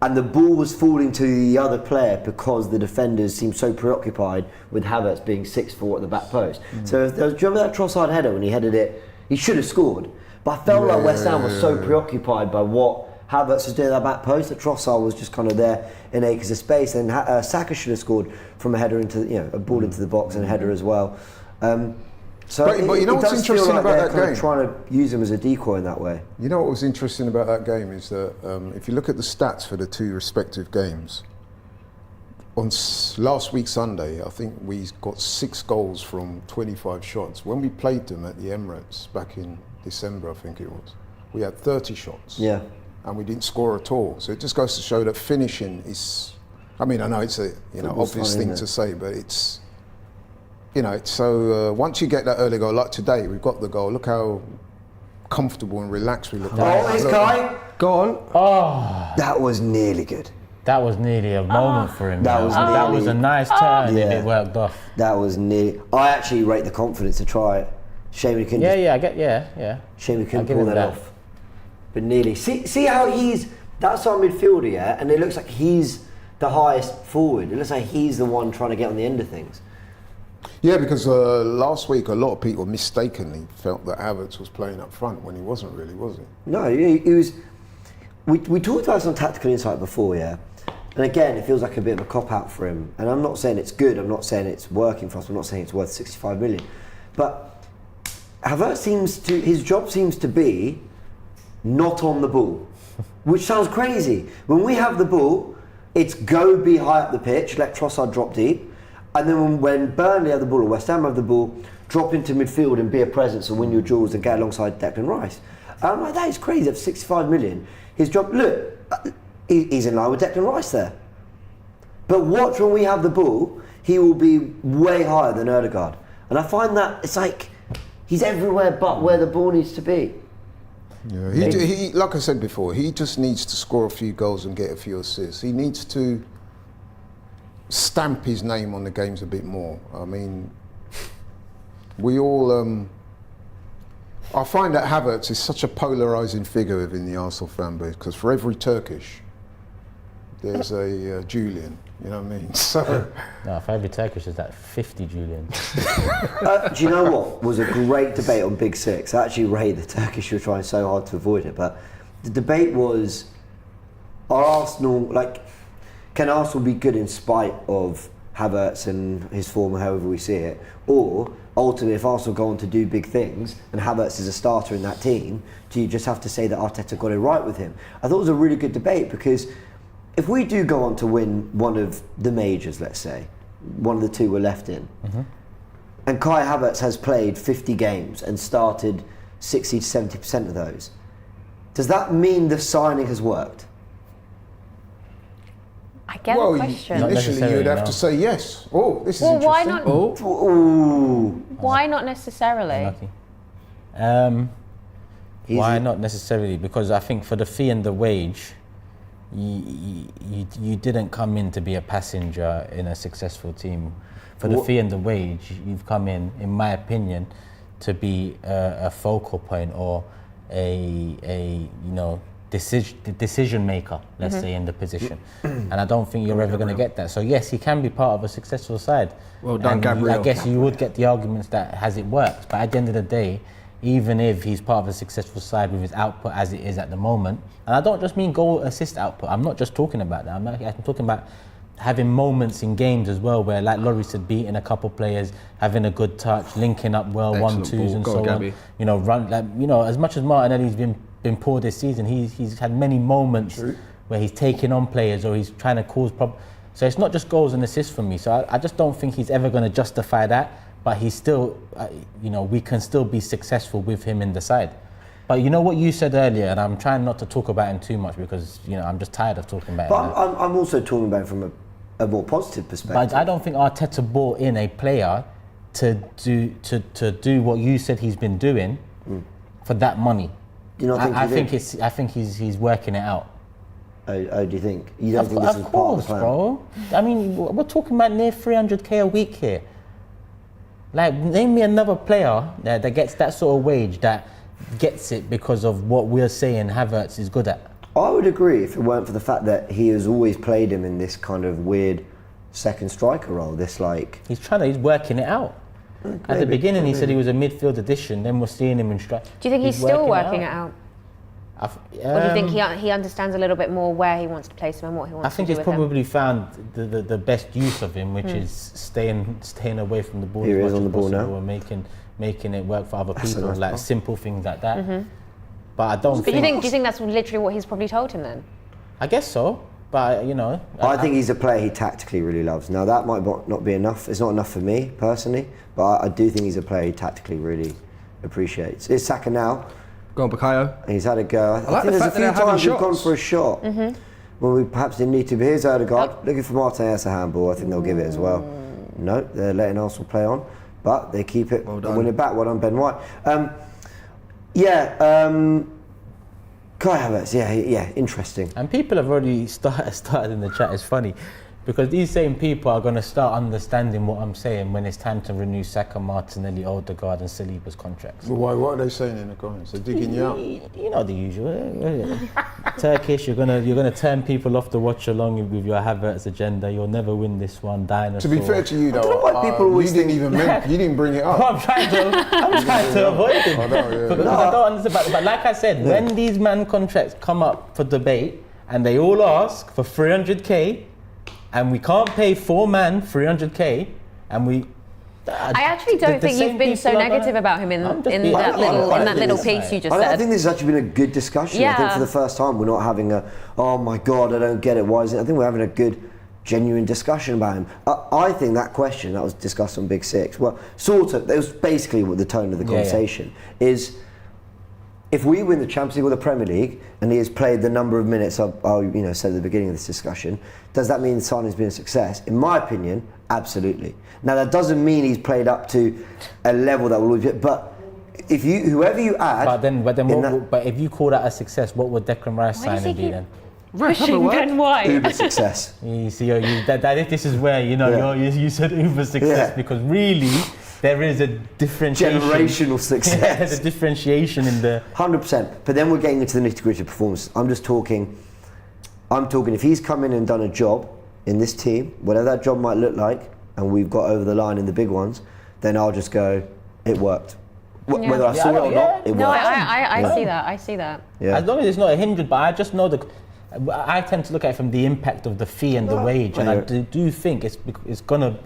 and the ball was falling to the other player because the defenders seemed so preoccupied with Havertz being 6'4" at the back post. So do you remember that Trossard header when he headed it? He should have scored, but I felt like West Ham was so preoccupied by what Havertz was doing at that back post that Trossard was just kind of there in acres of space. And Saka should have scored from a header into a ball into the box and a header as well. But you know what's interesting about that game? Trying to use him as a decoy in that way. You know what was interesting about that game is that if you look at the stats for the two respective games, on last week Sunday, I think we got 6 goals from 25 shots. When we played them at the Emirates back in December, I think it was, we had 30 shots. Yeah. And we didn't score at all. So it just goes to show that finishing is, I mean, I know it's a obvious thing to say, but it's, so once you get that early goal, like today, we've got the goal. Look how comfortable and relaxed we look. It's Kai. Go on. Oh, that was nearly good. That was nearly a moment for him. That was a nice turn if it worked off. That was nearly. I actually rate the confidence to try it. Shame we couldn't. Shame we couldn't pull that off. But nearly. See how that's our midfielder, yeah? And it looks like he's the highest forward. It looks like he's the one trying to get on the end of things. Yeah, because last week a lot of people mistakenly felt that Havertz was playing up front when he wasn't really, was he? No, he was. We talked about some tactical insight before, yeah? And again, it feels like a bit of a cop-out for him. And I'm not saying it's good, I'm not saying it's working for us, I'm not saying it's worth 65 million. But Havertz his job seems to be not on the ball, which sounds crazy. When we have the ball, it's go be high up the pitch, let Trossard drop deep, and then when Burnley have the ball or West Ham have the ball, drop into midfield and be a presence and win your duels and get alongside Declan Rice. And I'm like, that is crazy. At 65 million, his job, look, he's in line with Declan Rice there. But watch when we have the ball, he will be way higher than Odegaard. And I find that it's like he's everywhere but where the ball needs to be. Yeah, he like I said before, he just needs to score a few goals and get a few assists. He needs to stamp his name on the games a bit more. I mean, we all. I find that Havertz is such a polarising figure within the Arsenal fan base because for every Turkish, there's a Julian. You know what I mean? So. No, for every Turkish, there's like 50 Julian. Do you know what was a great debate on Big Six? I actually rate the Turkish were trying so hard to avoid it, but the debate was: are Arsenal can Arsenal be good in spite of Havertz and his form, however we see it, or ultimately, if Arsenal go on to do big things and Havertz is a starter in that team, do you just have to say that Arteta got it right with him? I thought it was a really good debate because if we do go on to win one of the majors, let's say, one of the two we're left in, and Kai Havertz has played 50 games and started 60 to 70% of those, does that mean the signing has worked? I get the question. Initially, you'd have to say yes. Oh, this is interesting. Why not? Why not necessarily? Why not necessarily? Because I think for the fee and the wage, you didn't come in to be a passenger in a successful team. For the fee and the wage, you've come in my opinion, to be a focal point or a decision maker, let's say, in the position. And I don't think you're ever going to get that. So yes, he can be part of a successful side. Well done, Gabriel. I guess you would get the arguments that has it worked, but at the end of the day, even if he's part of a successful side with his output as it is at the moment, and I don't just mean goal assist output, I'm not just talking about that, I'm talking about having moments in games as well where, like Laurie said, beating a couple players, having a good touch, linking up well, excellent 1-2s and so Gabby. on. As much as Martinelli's been poor this season, he's had many moments where he's taking on players or he's trying to cause problems. So it's not just goals and assists for me. So I just don't think he's ever going to justify that. But he's still, we can still be successful with him in the side. But you know what you said earlier, and I'm trying not to talk about him too much because I'm just tired of talking about him. But I'm also talking about it from a more positive perspective. But I don't think Arteta brought in a player to do what you said he's been doing for that money. Do you not think I think he's working it out. Oh, do you think? You don't think this is part of the plan? Bro. I mean, we're talking about near 300k a week here. Like, name me another player that gets that sort of wage that gets it because of what we're saying Havertz is good at. I would agree if it weren't for the fact that he has always played him in this kind of weird second striker role. He's working it out. At the beginning, he said he was a midfield addition. Then we're seeing him in strike. Do you think he's still working it out? Or do you think he understands a little bit more where he wants to place him and what he wants to do with him? I think he's probably found the best use of him, which is staying away from the ball Here as much much on as the ball possible now. and making it work for other people, nice like pass. simple things like that. But I don't Do you think... think that's literally what he's probably told him then? I guess so, but I think he's a player he tactically really loves. Now that might not be enough. It's not enough for me personally, but I do think he's a player he tactically really appreciates. It's Saka now. Go on, Bukayo. He's had a go. I like think the there's a fact that few they're having times we've gone shots. for a shot when we perhaps didn't need to. But here's Odegaard looking for Martin as a handball. I think they'll give it as well. No, they're letting Arsenal play on, but they keep it and win it back. Well done, Ben White. Kai Havertz, yeah, interesting. And people have already started in the chat. It's funny because these same people are going to start understanding what I'm saying when it's time to renew Saka, Martinelli, Odegaard, and Saliba's contracts. Well, why? What are they saying in the comments? They're digging you out. You know the usual. Turkish, you're gonna turn people off to watch along with your Havertz agenda. You'll never win this one, dinosaur. To be fair to you, though, don't know why people always you didn't bring it up. I'm trying to avoid it. I know, yeah. Because I don't understand. But like I said, when these man contracts come up for debate and they all ask for 300k, and we can't pay 4 man 300k, and we. I actually don't think you've been so negative about him in that little piece you just said. I think this has actually been a good discussion. I think for the first time we're not having a, oh my God, I don't get it, why is it? I think we're having a good, genuine discussion about him. I think that question that was discussed on Big Six, well, sort of, that was basically what the tone of the conversation is. If we win the Champions League or the Premier League, and he has played the number of minutes I said at the beginning of this discussion, does that mean Sane's been a success? In my opinion, absolutely. Now that doesn't mean he's played up to a level that will always be, but if whoever you add, but if you call that a success, what would Declan Rice signing be then? Pushing Ben White. Uber success. You see, this is where you said uber success because really. There is a differentiation. Generational success. There's a differentiation in the... 100%. But then we're getting into the nitty-gritty performance. I'm talking if he's come in and done a job in this team, whatever that job might look like, and we've got over the line in the big ones, then I'll just go, it worked. Whether I saw it or not, it worked. I see that. Yeah. As long as it's not a hindrance, but I just know I tend to look at it from the impact of the fee and the wage, and I do think it's going to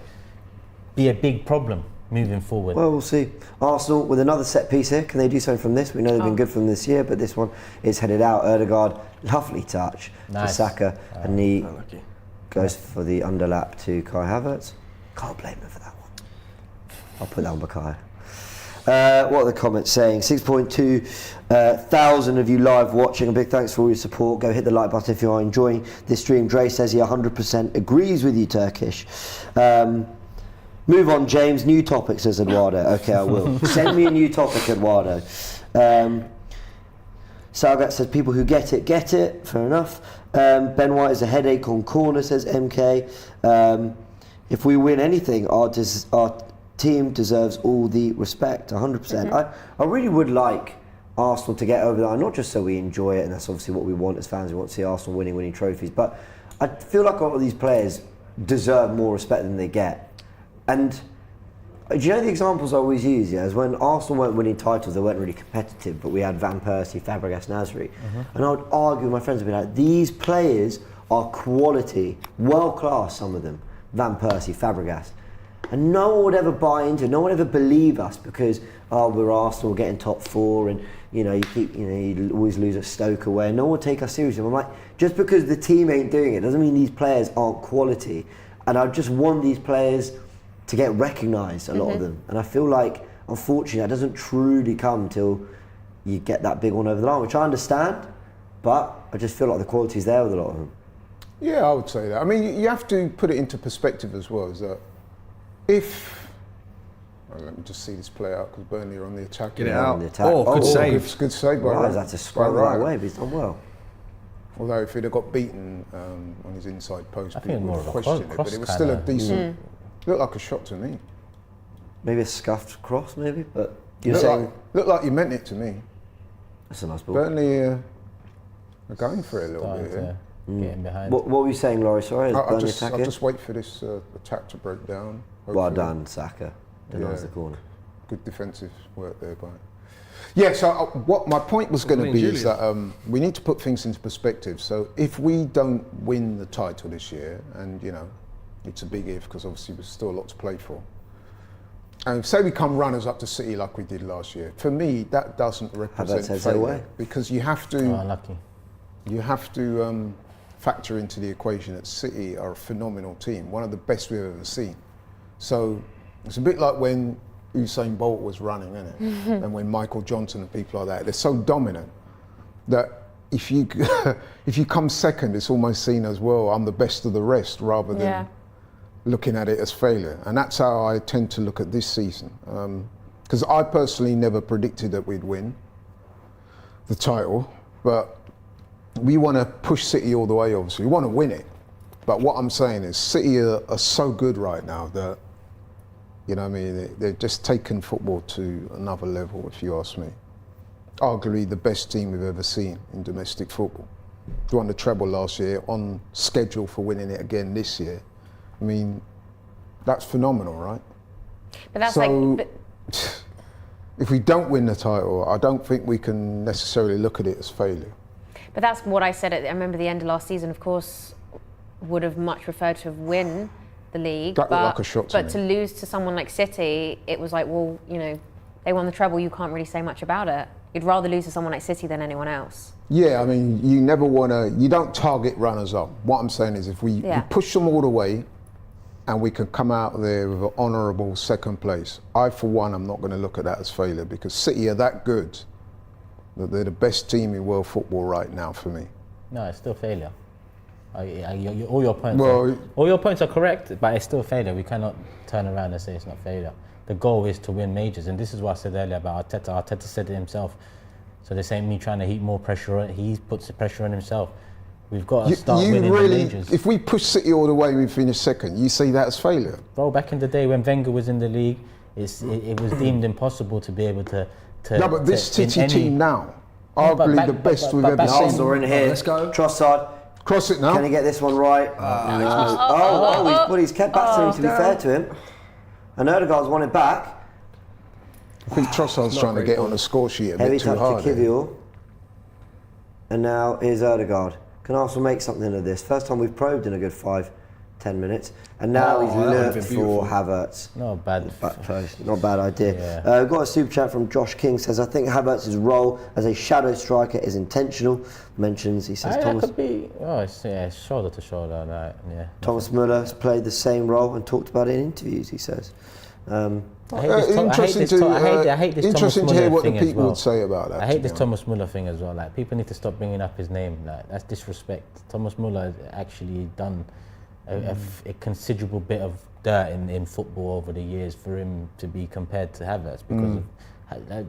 be a big problem moving forward. Well, we'll see. Arsenal with another set piece here. Can they do something from this? We know they've been good from this year, but this one is headed out. Odegaard, lovely touch to Saka, and he goes for the underlap to Kai Havertz. Can't blame him for that one. I'll put that on Bukayo. What are the comments saying? 6.2 thousand of you live watching. A big thanks for all your support. Go hit the like button if you are enjoying this stream. Dre says he 100% agrees with you, Turkish. Move on, James. New topic, says Eduardo. Okay, I will. Send me a new topic, Eduardo. Sagat says people who get it. Fair enough. Ben White is a headache on corner, says MK. If we win anything, our team deserves all the respect, 100%. I really would like Arsenal to get over the line, not just so we enjoy it, and that's obviously what we want as fans. We want to see Arsenal winning trophies. But I feel like a lot of these players deserve more respect than they get. And do you know the examples I always use? Yeah, is when Arsenal weren't winning titles, they weren't really competitive, but we had Van Persie, Fabregas, Nasri. And I would argue with my friends, I'd be like, these players are quality, world class, some of them. Van Persie, Fabregas. And no one would ever buy into it, no one would ever believe us because, we're Arsenal, we're getting top 4, and you always lose at Stoke away, and no one would take us seriously. I'm like, just because the team ain't doing it doesn't mean these players aren't quality. And I just want these players to get recognised, a lot of them. And I feel like, unfortunately, that doesn't truly come till you get that big one over the line, which I understand, but I just feel like the quality's there with a lot of them. Yeah, I would say that. I mean, you have to put it into perspective as well, is that if... let me just see this play out, because Burnley are on the attack. Get it out. Good save. Good save by Right. That's a scrum right away, but he's done well. Although if he'd have got beaten on his inside post, I think people more would of a question it, but it was still a decent... Looked like a shot to me. Maybe a scuffed cross, maybe, but Looked like you meant it to me. That's a nice ball. Burnley We're going for it a little bit here. Getting behind. What were you saying, Laurie? Sorry, I'll just wait for this attack to break down. Well done, Saka. Denies the corner. Good defensive work there by. Yeah, so what my point was going to be is that we need to put things into perspective. So if we don't win the title this year, and you know, it's a big if because obviously there's still a lot to play for. And say we come runners up to City like we did last year. For me, that doesn't represent failure because you have to. Oh, unlucky. You have to factor into the equation that City are a phenomenal team, one of the best we've ever seen. So it's a bit like when Usain Bolt was running, isn't it? And when Michael Johnson and people like that, they're so dominant that if you if you come second, it's almost seen as, well, I'm the best of the rest, rather than looking at it as failure. And that's how I tend to look at this season. Because I personally never predicted that we'd win the title, but we want to push City all the way, obviously. We want to win it. But what I'm saying is City are so good right now that, you know what I mean, they've just taken football to another level, if you ask me. Arguably the best team we've ever seen in domestic football. They won the treble last year, on schedule for winning it again this year. I mean, that's phenomenal, right? But that's if we don't win the title, I don't think we can necessarily look at it as failure. But that's what I said I remember the end of last season, of course, would have much preferred to have win the league. That looked like a shot to me. To lose to someone like City, it was like, well, you know, they won the treble, you can't really say much about it. You'd rather lose to someone like City than anyone else. Yeah, I mean, you never want to, you don't target runners up. What I'm saying is if we push them all the way and we can come out there with an honourable second place, I, for one, I'm not going to look at that as failure because City are that good that they're the best team in world football right now for me. No, it's still failure. All your points are correct, but it's still failure. We cannot turn around and say it's not failure. The goal is to win majors, and this is what I said earlier about Arteta. Arteta said it himself. So this ain't me trying to heap more pressure on. He puts the pressure on himself. We've got to start winning the majors. If we push City all the way and we finish second, you see that as failure? Bro, back in the day when Wenger was in the league, it was deemed impossible to be able to. No, but this City team now, arguably the best we've ever seen. We're in here. Let's go. Trossard. Cross it now. Can he get this one right? He's kept back to be fair to him. And Odegaard's won it back. I think Trossard's trying to get on the score sheet a Heavy bit too hard. Heavy touch to Kivior. And now here's Odegaard. Can Arsenal make something of this? First time we've probed in a good 5-10 minutes. And now he's lurked for Havertz. Not bad. Not bad idea. We've got a super chat from Josh King. Says, I think Havertz's role as a shadow striker is intentional. Mentions, he says, Thomas. Could be, it's shoulder to shoulder. Right? Yeah. Thomas Müller has played the same role and talked about it in interviews, he says. Interesting to hear what the people would say about that. I hate this Thomas Müller thing as well. Like, people need to stop bringing up his name. Like, that's disrespect. Thomas Müller has actually done a considerable bit of dirt in football over the years for him to be compared to Havertz because of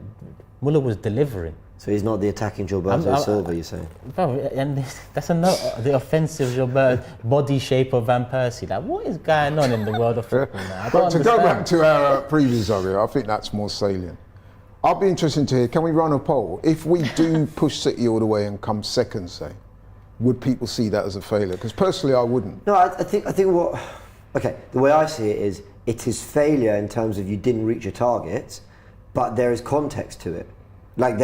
Müller was delivering. So he's not the attacking Gilberto Silva, you're saying? Bro, and that's the offensive Gilberto body shape of Van Persie. Like, what is going on in the world of football now? But to go back to our previous argument, I think that's more salient. I'll be interested to hear, can we run a poll? If we do push City all the way and come second, say, would people see that as a failure? Because personally, I wouldn't. No, I think the way I see it is failure in terms of you didn't reach your target, but there is context to it. Like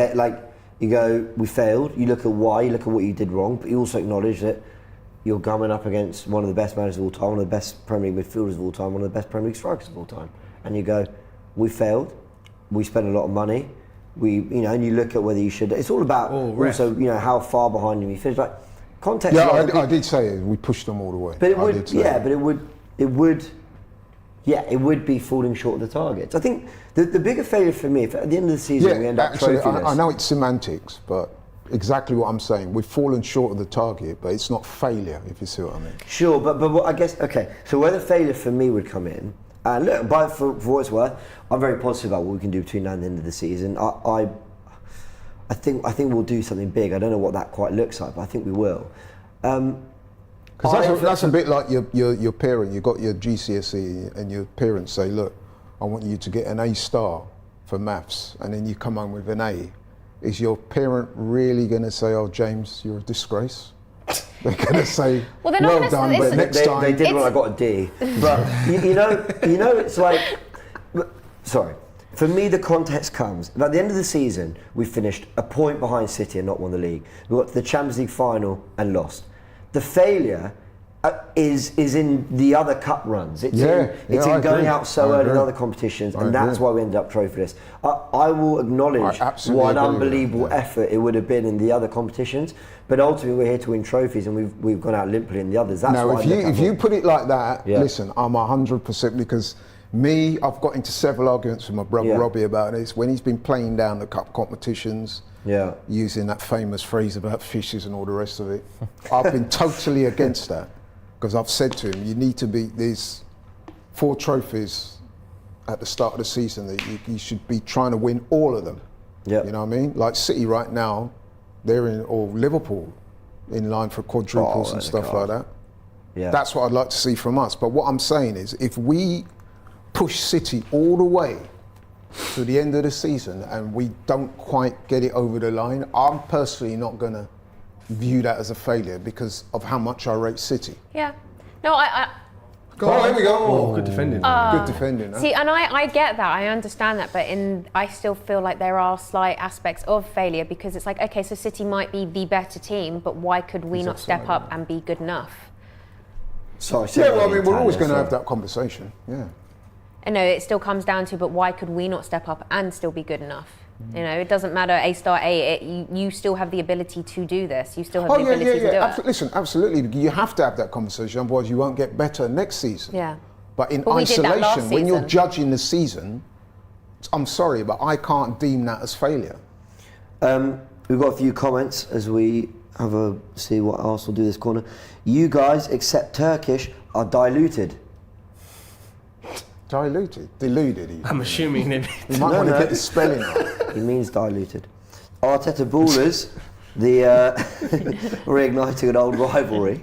you go, we failed. You look at why. You look at what you did wrong, but you also acknowledge that you're coming up against one of the best managers of all time, one of the best Premier League midfielders of all time, one of the best Premier League strikers of all time, and you go, we failed. We spent a lot of money. And you look at whether you should. It's all about also, how far behind you finish. Like context. Yeah, I did say we pushed them all the way. But it would be falling short of the targets. I think the bigger failure for me, if at the end of the season we end up trophyless. I know it's semantics, but exactly what I'm saying. We've fallen short of the target, but it's not failure, if you see what I mean. Sure, but I guess, okay, so where the failure for me would come in, and look, for what it's worth, I'm very positive about what we can do between now and the end of the season. I think we'll do something big. I don't know what that quite looks like, but I think we will. Because that's a bit like your parent. You got your GCSE and your parents say, look, I want you to get an A star for maths, and then you come home with an A, is your parent really going to say, "Oh, James, you're a disgrace"? They're going to say, well, they're not "Well done, but next time." They did when I got a D. But you know, it's like, sorry. For me, the context comes at the end of the season. We finished a point behind City and not won the league. We got to the Champions League final and lost. The failure is in the other cup runs. It's in going out so early in other competitions, and that's why we ended up trophyless. I will acknowledge what an unbelievable effort it would have been in the other competitions, but ultimately we're here to win trophies, and we've gone out limply in the others. That's now, why if you put it like that, listen, I'm 100%, because I've got into several arguments with my brother Robbie about this when he's been playing down the cup competitions. Using that famous phrase about fishes and all the rest of it. I've been totally against that, because I've said to him, you need to be, there's 4 trophies at the start of the season that you should be trying to win all of them. You know what I mean? Like City right now, or Liverpool in line for quadruples and stuff like that. That's what I'd like to see from us. But what I'm saying is, if we push City all the way to the end of the season and we don't quite get it over the line, I'm personally not going to view that as a failure because of how much I rate City. Yeah. No, I here we go. Oh, good defending. Good defending. See, and I get that, I understand that, but I still feel like there are slight aspects of failure, because it's like, okay, so City might be the better team, but why could we not step up and be good enough? Sorry. Well, I mean, we're always going to have that conversation. And no, it still comes down to, but why could we not step up and still be good enough? You know, it doesn't matter you still have the ability to do this. You still have the ability to do it. Listen, absolutely. You have to have that conversation, otherwise you won't get better next season. Yeah. But in isolation, when you're judging the season, I'm sorry, but I can't deem that as failure. We've got a few comments as we see what Arsenal do this corner. You guys, except Turkish, are diluted. Deluded. I'm assuming that you might want to get the spelling right. He means diluted. Arteta Ballers, the reigniting an old rivalry.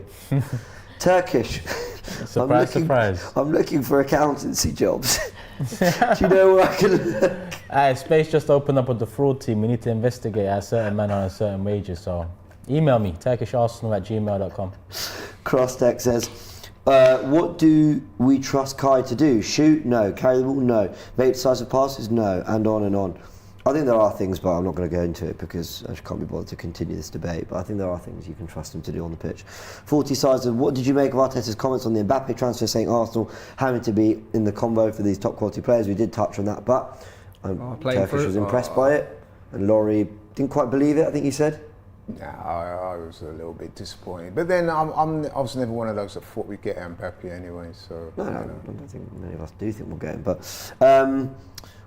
Turkish. Surprise. I'm looking for accountancy jobs. Do you know where I can look? Space just opened up with the fraud team. We need to investigate a certain man on a certain wages. So email me, turkisharsenal@gmail.com. Crosstech says, what do we trust Kai to do? Shoot? No. Carry the ball? No. Make decisive passes? No. And on and on. I think there are things, but I'm not going to go into it because I just can't be bothered to continue this debate. But I think there are things you can trust him to do on the pitch. 40 sides of what did you make of Arteta's comments on the Mbappe transfer, saying Arsenal having to be in the combo for these top quality players? We did touch on that, but Turkish was impressed by it, and Laurie didn't quite believe it, I think he said. Yeah, I was a little bit disappointed. But then I was never one of those that thought we'd get Mbappe anyway. So no, I don't think many of us do think we'll get him. But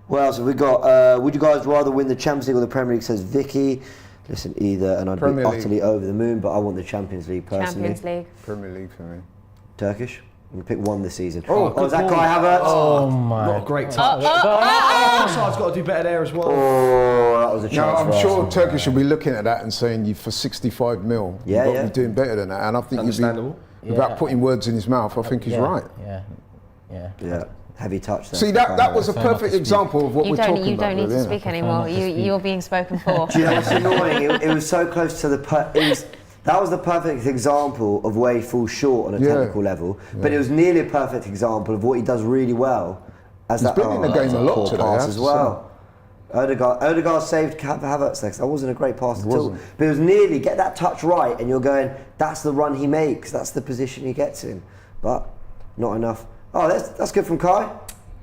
what else have we got? Would you guys rather win the Champions League or the Premier League? Says Vicky. Listen, either, and I'd be utterly over the moon, but I want the Champions League personally. Champions League. Premier League for me. Turkish. You can pick one this season. Oh, is that Kai Havertz? Oh my! Not a great touch. Trossard's got to do better there as well. Oh, that was a chance. No, I'm for sure Arsenal. Turkish will be looking at that and saying, "You for 65 mil, you've got to be doing better than that." And I think understandable. Without putting words in his mouth, I think he's right. Yeah. Heavy touch there. See, that was a perfect example of what we're talking about. You don't need to speak anymore. You're being spoken for. Do you know what's annoying? It was so close to that was the perfect example of where he falls short on a technical level, but it was nearly a perfect example of what he does really well. He's been in the game a lot today, pass as well. Odegaard saved Havertz next. That wasn't a great pass at all, but it was nearly get that touch right, and you're going, that's the run he makes, that's the position he gets in, but not enough. Oh, that's good from Kai.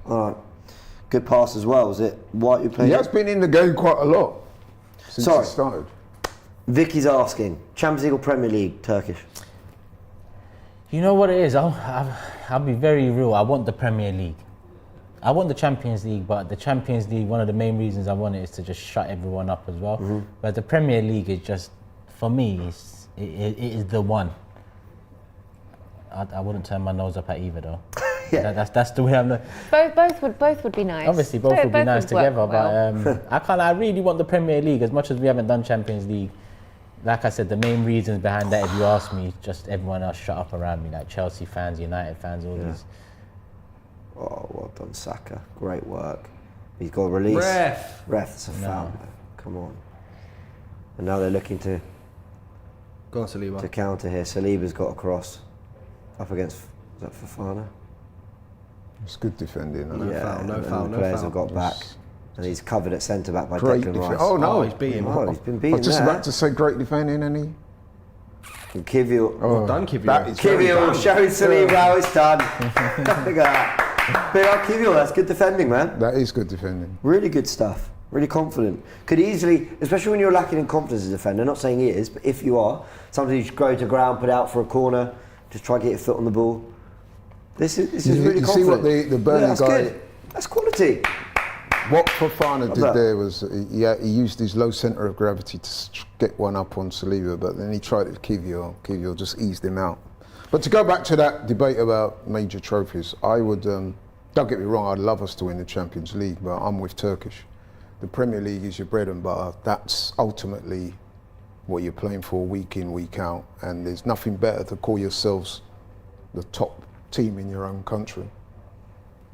All right, good pass as well. Was it White who played? He has been in the game quite a lot since he started. Vicky's asking, Champions League or Premier League, Turkish? You know what it is? I'll be very real. I want the Premier League. I want the Champions League, but the Champions League, one of the main reasons I want it is to just shut everyone up as well. Mm-hmm. But the Premier League is just, for me, it is the one. I wouldn't turn my nose up at either though. Yeah. That's the way I'm. Both would be nice. Obviously, both would be nice together, but I really want the Premier League as much as we haven't done Champions League. Like I said, the main reasons behind that, if you ask me, just everyone else shut up around me, like Chelsea fans, United fans, all these. Oh, well done, Saka. Great work. He's got a release. Ref, it's a foul. Come on. And now they're looking to Go on, Saliba. counter here. Saliba's got a cross up against, is that Fofana? It's good defending. No foul, no and foul, the no players foul. have got back. And he's covered at centre back by Great Declan defending. Rice. Oh no, he's beaten. Oh, he's been I beaten was just there. about to say great defending, and he. And Kivior. Well done, Kivior. That is very Kivior good. showing Saliba how it's done. Look at that. Big up Kivior, that's good defending, man. That is good defending. Really good stuff. Really confident. Could easily, especially when you're lacking in confidence as a defender, not saying he is, but if you are, sometimes you just go to ground, put out for a corner, just try to get your foot on the ball. This is really You confident. see what the Burnley that's guy. good. That's quality. What Fofana What's did that? there was he used his low centre of gravity to get one up on Saliba, but then he tried it with Kivior. Kivior just eased him out. But to go back to that debate about major trophies, I would, don't get me wrong, I'd love us to win the Champions League, but I'm with Turkish. The Premier League is your bread and butter. That's ultimately what you're playing for week in, week out, and there's nothing better to call yourselves the top team in your own country.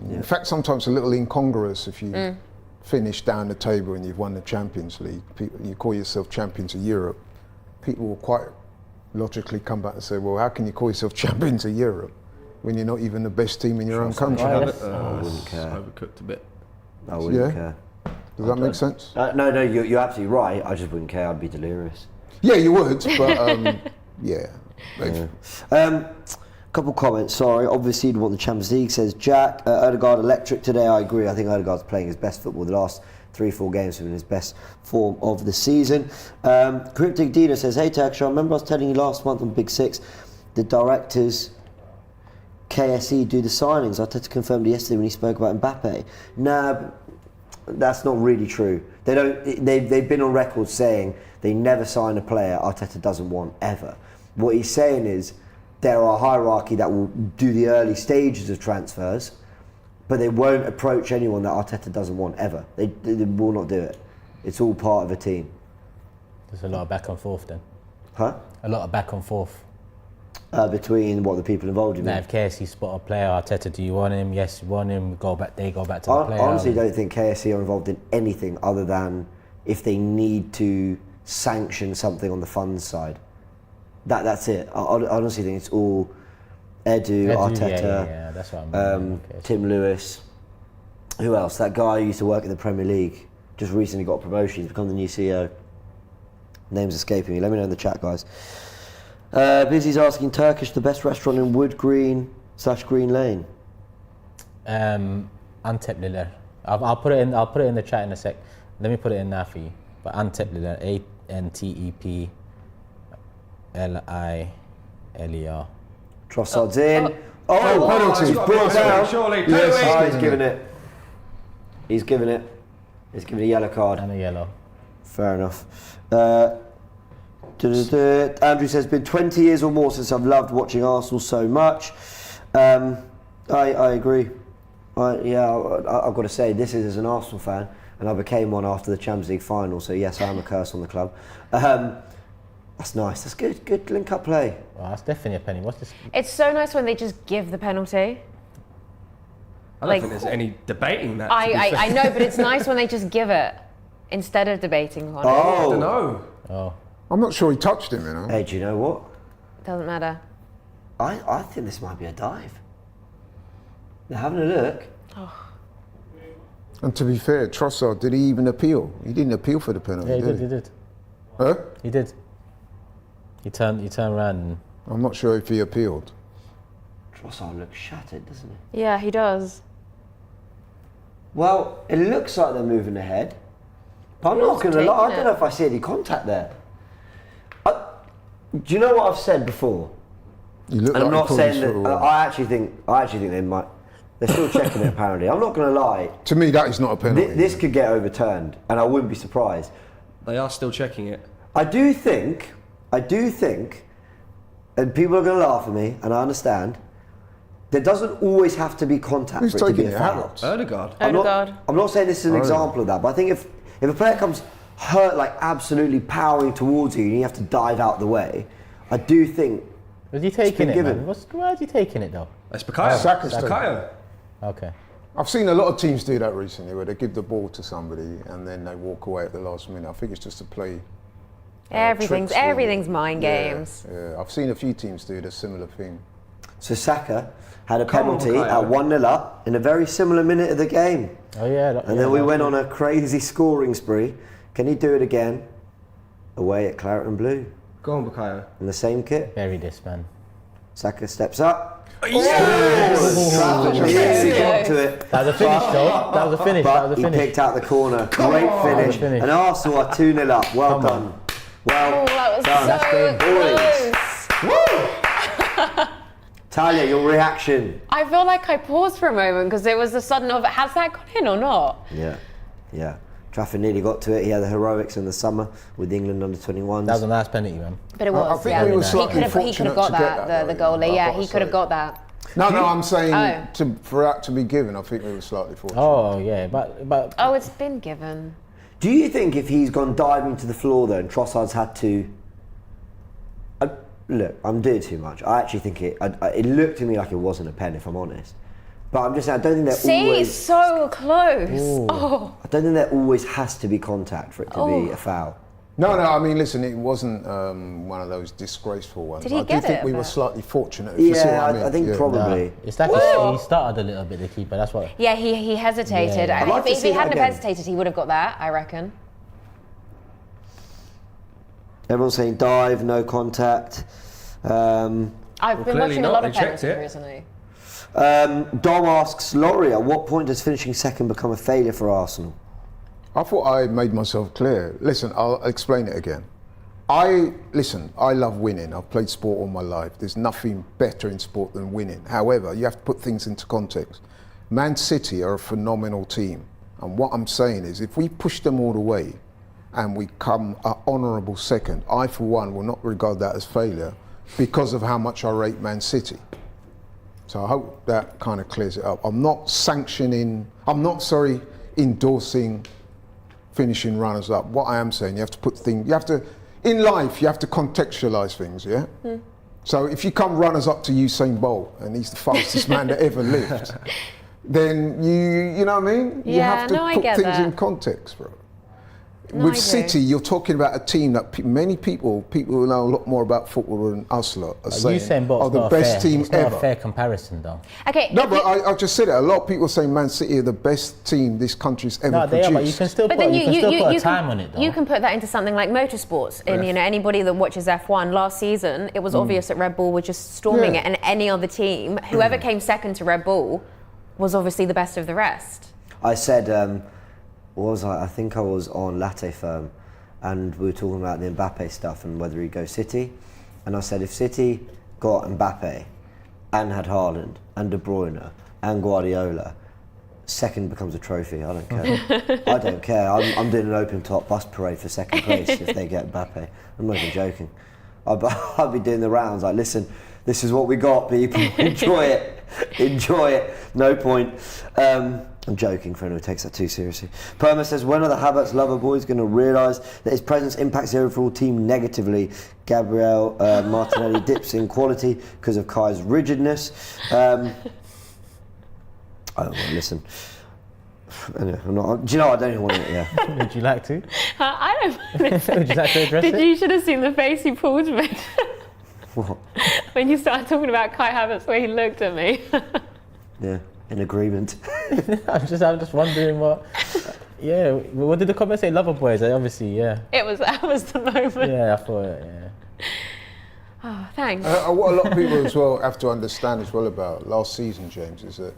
In fact, sometimes a little incongruous if you finish down the table and you've won the Champions League. You call yourself champions of Europe. People will quite logically come back and say, well, how can you call yourself champions of Europe when you're not even the best team in your own country? I wouldn't care. Overcooked a bit. I wouldn't Yeah. care. Does that make sense? No, you're absolutely right. I just wouldn't care. I'd be delirious. Yeah, you would, but yeah. Couple comments, sorry. Obviously, you'd want the Champions League, says Jack. Odegaard electric today, I agree. I think Odegaard's playing his best football the last 3-4 games, in his best form of the season. Cryptic Dina says, hey Turkish, I remember I was telling you last month on Big Six, the directors, KSE, do the signings. I had to confirm it yesterday when he spoke about Mbappe. Nah, that's not really true. They don't. They've been on record saying they never sign a player Arteta doesn't want ever. What he's saying is, there are a hierarchy that will do the early stages of transfers, but they won't approach anyone that Arteta doesn't want ever. They will not do it. It's all part of a team. There's a lot of back and forth then. Huh? A lot of back and forth. Between what the people involved in. Now, if KSC spot a player, Arteta, do you want him? Yes, you want him. They go back to the I player. honestly don't think KSC are involved in anything other than if they need to sanction something on the funds side. That's it. I honestly think it's all Edu, Arteta, yeah, that's what I mean. Okay, Tim Lewis. Who else? That guy who used to work in the Premier League just recently got a promotion. He's become the new CEO. Name's escaping me. Let me know in the chat, guys. Busy's asking, Turkish, the best restaurant in Wood Green / Green Lane. Antep'liler. I'll put it in. I'll put it in the chat in a sec. Let me put it in now for you. But Antep'liler, ANTEPLILER. Trossard's in. penalty. He's brought down. Surely, Yes, He's given it. He's given it. He's given a yellow card. And a yellow. Fair enough. Andrew says, been 20 years or more since I've loved watching Arsenal so much. I agree. I've got to say, this is as an Arsenal fan, and I became one after the Champions League final, so yes, I am a curse on the club. That's nice. That's good link-up play. Well, that's definitely a penny. What's this? It's so nice when they just give the penalty. I don't think there's any debating that. I know, but it's nice when they just give it instead of debating on it. I don't know. Oh. I'm not sure he touched him, you know. Hey, do you know what? Doesn't matter. I think this might be a dive. They're having a look. And to be fair, Trossard, did he even appeal? He didn't appeal for the penalty, Yeah, did he did. Huh? He did. He turned around and... I'm not sure if he appealed. Trossard looks shattered, doesn't he? Yeah, he does. Well, it looks like they're moving ahead. But I'm not going to lie, I don't know if I see any contact there. Do you know what I've said before? You look And I'm like not he saying pulled his that. foot away. I actually think they might. They're still checking it apparently. I'm not going to lie. To me, that is not a penalty. This could get overturned, and I wouldn't be surprised. They are still checking it. I do think, and people are going to laugh at me, and I understand. There doesn't always have to be contact Who's for it to be taking a it? foul. Havertz? Odegaard. I'm not saying this is an example of that, but I think if a player comes hurt, like absolutely powering towards you, and you have to dive out the way, I do think. Was he taking it, given. man? Why is he taking it, though? It's Bukayo. Saka's Bukayo. Okay. I've seen a lot of teams do that recently, where they give the ball to somebody and then they walk away at the last minute. I think it's just to play Everything's mind games. Yeah, I've seen a few teams do the similar thing. So Saka had a penalty at 1-0 up in a very similar minute of the game. Oh yeah. And then we went on a crazy scoring spree. Can he do it again? Away at Claret and Blue. Go on, Bukayo. In the same kit. Bury this, man. Saka steps up. Oh, Yes, he got to it. That was a finish, though. That was a finish. But he picked out the corner. Great finish. And Arsenal are 2-0 up. Well done. Well That was so close. Talia, your reaction? I feel like I paused for a moment because it was the sudden of, has that gone in or not? Yeah. Trafford nearly got to it. He had the heroics in the summer with England under-21s. That was a nice penalty, man. But it was, I think we were slightly he could have got that, the goalie. Yeah, he could have got that. No, I'm saying for that to be given, I think we were slightly fortunate. Oh, yeah, but... Oh, it's been given. Do you think if he's gone diving to the floor though and Trossard's had to... look, I'm doing too much. I actually think it looked to me like it wasn't a pen, if I'm honest. But I'm just saying, I don't think there always... See, so close. Ooh. Oh. I don't think there always has to be contact for it to be a foul. No, I mean, listen, it wasn't one of those disgraceful ones. Did he I get do think it, we were but- slightly fortunate. If you see what I mean. I think probably. It's like he started a little bit, the keeper, that's what... Yeah, he hesitated. Yeah. I I'd like mean, to if see he that hadn't have again. hesitated, he would have got that, I reckon. Everyone's saying dive, no contact. I've been watching a lot of penalties recently. Dom asks, Laurie, at what point does finishing second become a failure for Arsenal? I thought I made myself clear. Listen, I'll explain it again. I love winning. I've played sport all my life. There's nothing better in sport than winning. However, you have to put things into context. Man City are a phenomenal team. And what I'm saying is, if we push them all the way and we come an honourable second, I, for one, will not regard that as failure because of how much I rate Man City. So I hope that kind of clears it up. I'm not endorsing finishing runners up. What I am saying, in life, you have to contextualise things, yeah? So if you come runners up to Usain Bolt and he's the fastest man that ever lived, then you know what I mean? You have to put things in context, bro. With City, you're talking about a team that many people who know a lot more about football than us lot are saying are the best team it's ever. Not a fair comparison, though. Okay. No, but I just said it. A lot of people say Man City are the best team this country's ever No, they produced. are, but you can still put a time on it, though. You can put that into something like motorsports. And anybody that watches F1 last season, it was obvious that Red Bull were just storming it, and any other team, whoever came second to Red Bull, was obviously the best of the rest. I said, I think I was on Latte Firm and we were talking about the Mbappe stuff and whether he'd go City. And I said, if City got Mbappe and had Haaland and De Bruyne and Guardiola, second becomes a trophy. I don't care. I don't care. I'm doing an open top bus parade for second place if they get Mbappe. I'm not even joking. I'll be doing the rounds like, listen, this is what we got, people. Enjoy it. Enjoy it. No point. I'm joking for anyone who takes that too seriously. Perma says, when are the Havertz lover boys going to realise that his presence impacts the overall team negatively? Gabriel Martinelli dips in quality because of Kai's rigidness. I don't want to listen. Anyway, do you know, I don't even want to, yeah. Would you like to? I don't know. Would you like to address it? You should have seen the face he pulled me. What? When you started talking about Kai Havertz, where he looked at me. Yeah, in agreement. I'm just wondering what... Yeah, what did the comment say? Lover boys, obviously, yeah. That was the moment. Yeah, I thought it, yeah. Oh, thanks. What a lot of people as well have to understand as well about last season, James, is that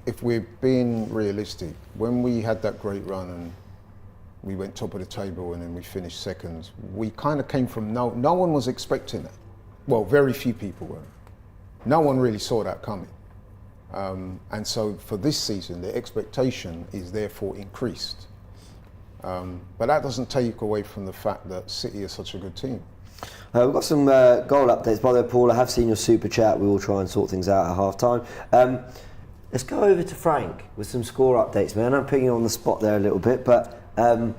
if we're being realistic, when we had that great run and we went top of the table and then we finished seconds, we kind of came from no one was expecting that. Well, very few people were. No one really saw that coming. And so for this season, the expectation is therefore increased. But that doesn't take away from the fact that City is such a good team. We've got some goal updates. By the way, Paul, I have seen your super chat. We will try and sort things out at half time. Let's go over to Frank with some score updates, man. I'm putting you on the spot there a little bit, but and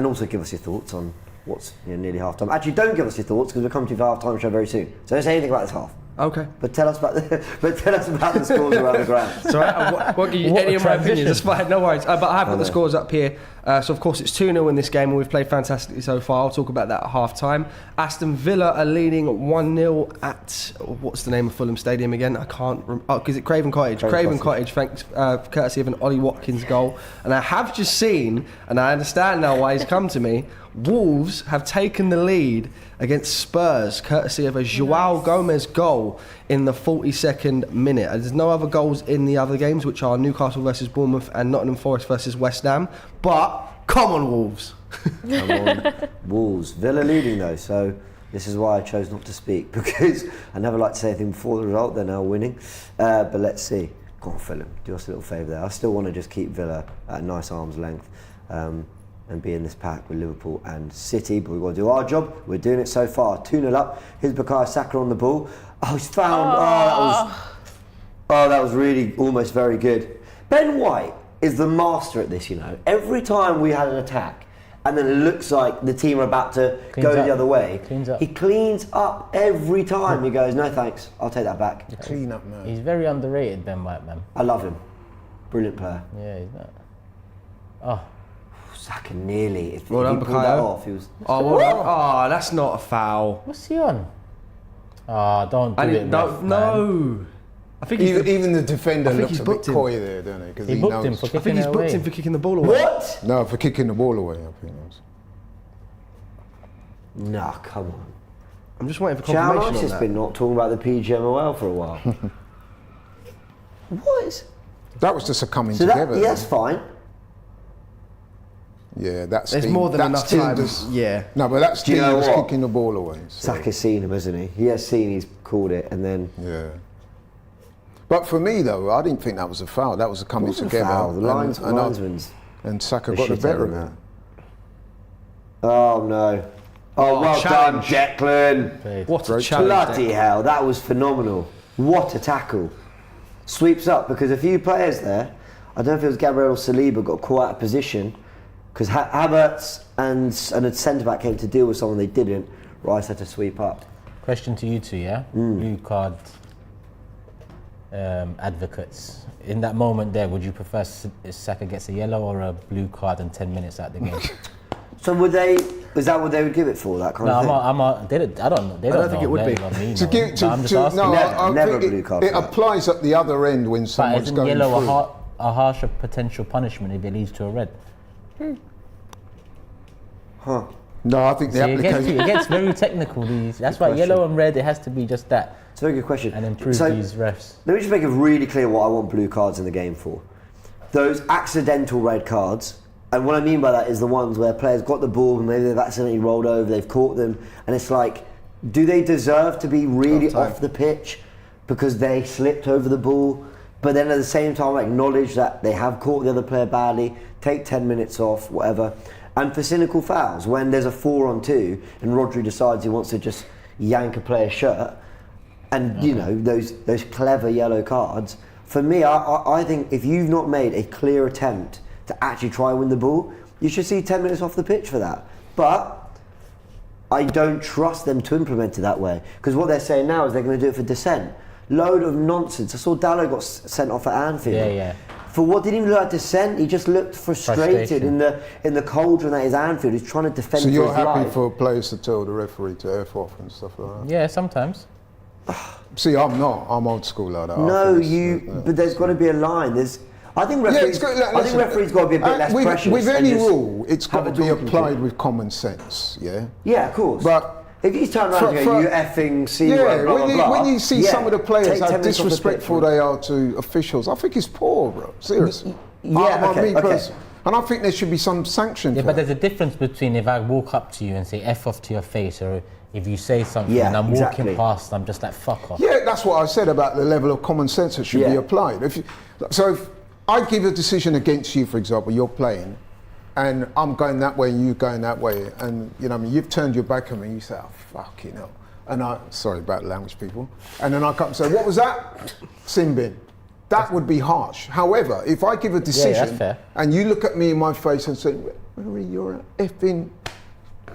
also give us your thoughts on what's nearly half time. Actually, don't give us your thoughts because we're coming to you for half time show very soon. So don't say anything about this half. Okay. But tell us about the scores around the ground. So I won't give you What any a of my opinions, transition. that's fine, no worries. But I have got the scores up here. So of course it's 2-0 in this game and we've played fantastically so far. I'll talk about that at half time. Aston Villa are leading 1-0 at, what's the name of Fulham Stadium again? I can't remember. Oh, because it's Craven Cottage. Craven Cottage, thanks, courtesy of an Ollie Watkins goal. And I have just seen, and I understand now why he's come to me, Wolves have taken the lead against Spurs, courtesy of a Joao Gomez goal in the 42nd minute. There's no other goals in the other games, which are Newcastle versus Bournemouth and Nottingham Forest versus West Ham. But come on, Wolves. Come on, Wolves. Villa leading though, so this is why I chose not to speak, because I never like to say anything before the result. They're now winning, but let's see. Go on, Fulham, do us a little favour there. I still want to just keep Villa at a nice arm's length. And be in this pack with Liverpool and City, but we've got to do our job. We're doing it so far. 2-0 up. Here's Bukayo Saka on the ball. Oh, he's found. That was really almost very good. Ben White is the master at this, you know. Every time we had an attack, and then it looks like the team are about to go the other way, he cleans up every time. He goes, no thanks, I'll take that back. Clean up, man. He's very underrated, Ben White, man. I love him. Brilliant player. Yeah, he's not. Oh. Saka nearly. If he Well done, pulled that Bukayo. off, he was. Oh, that's not a foul. What's he on? Oh, don't do it, ref, man. No. I think Even the defender I think looks he's a booked bit him. coy there, don't he? Because He booked him for I think kicking he's it booked away. him for kicking the ball away. What? No, for kicking the ball away, I think it was. Nah, come on. I'm just waiting for Chow confirmation Nice on has that. been not talking about the PGMOL for a while. What? That was just a coming So together. that's fine. Yeah, that's There's more than enough time. Yeah. No, but that's Do you Steve know was what? kicking the ball away. So, Saka's seen him, hasn't he? He has seen he's called it, and then yeah. But for me, though, I didn't think that was a foul. That was a coming wasn't a together. foul. The linesman's and Saka the got the shit better out of of it. that. Oh no! Oh, well challenge. done, Declan. What a Great challenge. Bloody hell, that was phenomenal. What a tackle! Sweeps up because a few players there. I don't know if it was Gabriel or Saliba got caught out of position because Havertz and a centre back came to deal with someone they didn't. Rice had to sweep up. Question to you two, yeah? Blue card advocates. In that moment there, would you prefer Saka gets a yellow or a blue card and 10 minutes out the game? So would they? Is that what they would give it for? That kind No, of thing? I don't know. They don't think know. it would be. They don't mean To no. give, No, to, I'm just to, asking. no, Never- I never think blue card it for that. applies at the other end when But someone's isn't going yellow through. a harsher potential punishment if it leads to a red? Huh. No, I think the See, application. it gets very technical. That's why question. yellow and red, it has to be just that. It's a very good question. And improve So, these refs. let me just make it really clear what I want blue cards in the game for. Those accidental red cards, and what I mean by that is the ones where players got the ball and maybe they've accidentally rolled over, they've caught them, and it's like, do they deserve to be really off the pitch because they slipped over the ball, but then at the same time acknowledge that they have caught the other player badly, take 10 minutes off, whatever. And for cynical fouls, when there's a 4-on-2 and Rodri decides he wants to just yank a player's shirt, and you know, those clever yellow cards, for me, I think if you've not made a clear attempt to actually try and win the ball, you should see 10 minutes off the pitch for that. But I don't trust them to implement it that way, because what they're saying now is they're going to do it for dissent. Load of nonsense. I saw Dallo got sent off at Anfield. Yeah. For what didn't even look like dissent, he just looked frustrated in the cauldron that is Anfield. He's trying to defend So for you're his happy life. for players to tell the referee to F off and stuff like that? Yeah, sometimes. See, I'm not. I'm old school like that. No, but there's got to be a line. I think referees. I think referees got to be a bit less precious. With and any just rule, it's got to have a be talking applied to. with common sense. Yeah. Yeah, of course. But if you turn around and go, you effing C word, yeah, blah, blah, blah. when you see some of the players take 10 how minutes off the disrespectful pitch. they are to officials, I think it's poor, bro. Seriously. Yeah, okay. And I think there should be some sanction Yeah, for but that. there's a difference between if I walk up to you and say F off to your face, or if you say something Yeah, and I'm exactly. walking past, I'm just like, fuck off. Yeah, that's what I said about the level of common sense that should be Yeah. applied. So if I give a decision against you, for example, you're playing, and I'm going that way and you going that way, and you know, you've turned your back on me, you say, oh, fuck, you know. And sorry about language, people. And then I come and say, what was that? Sin bin. That would be harsh. However, if I give a decision that's fair. and you look at me in my face and say, Marie, you're an effing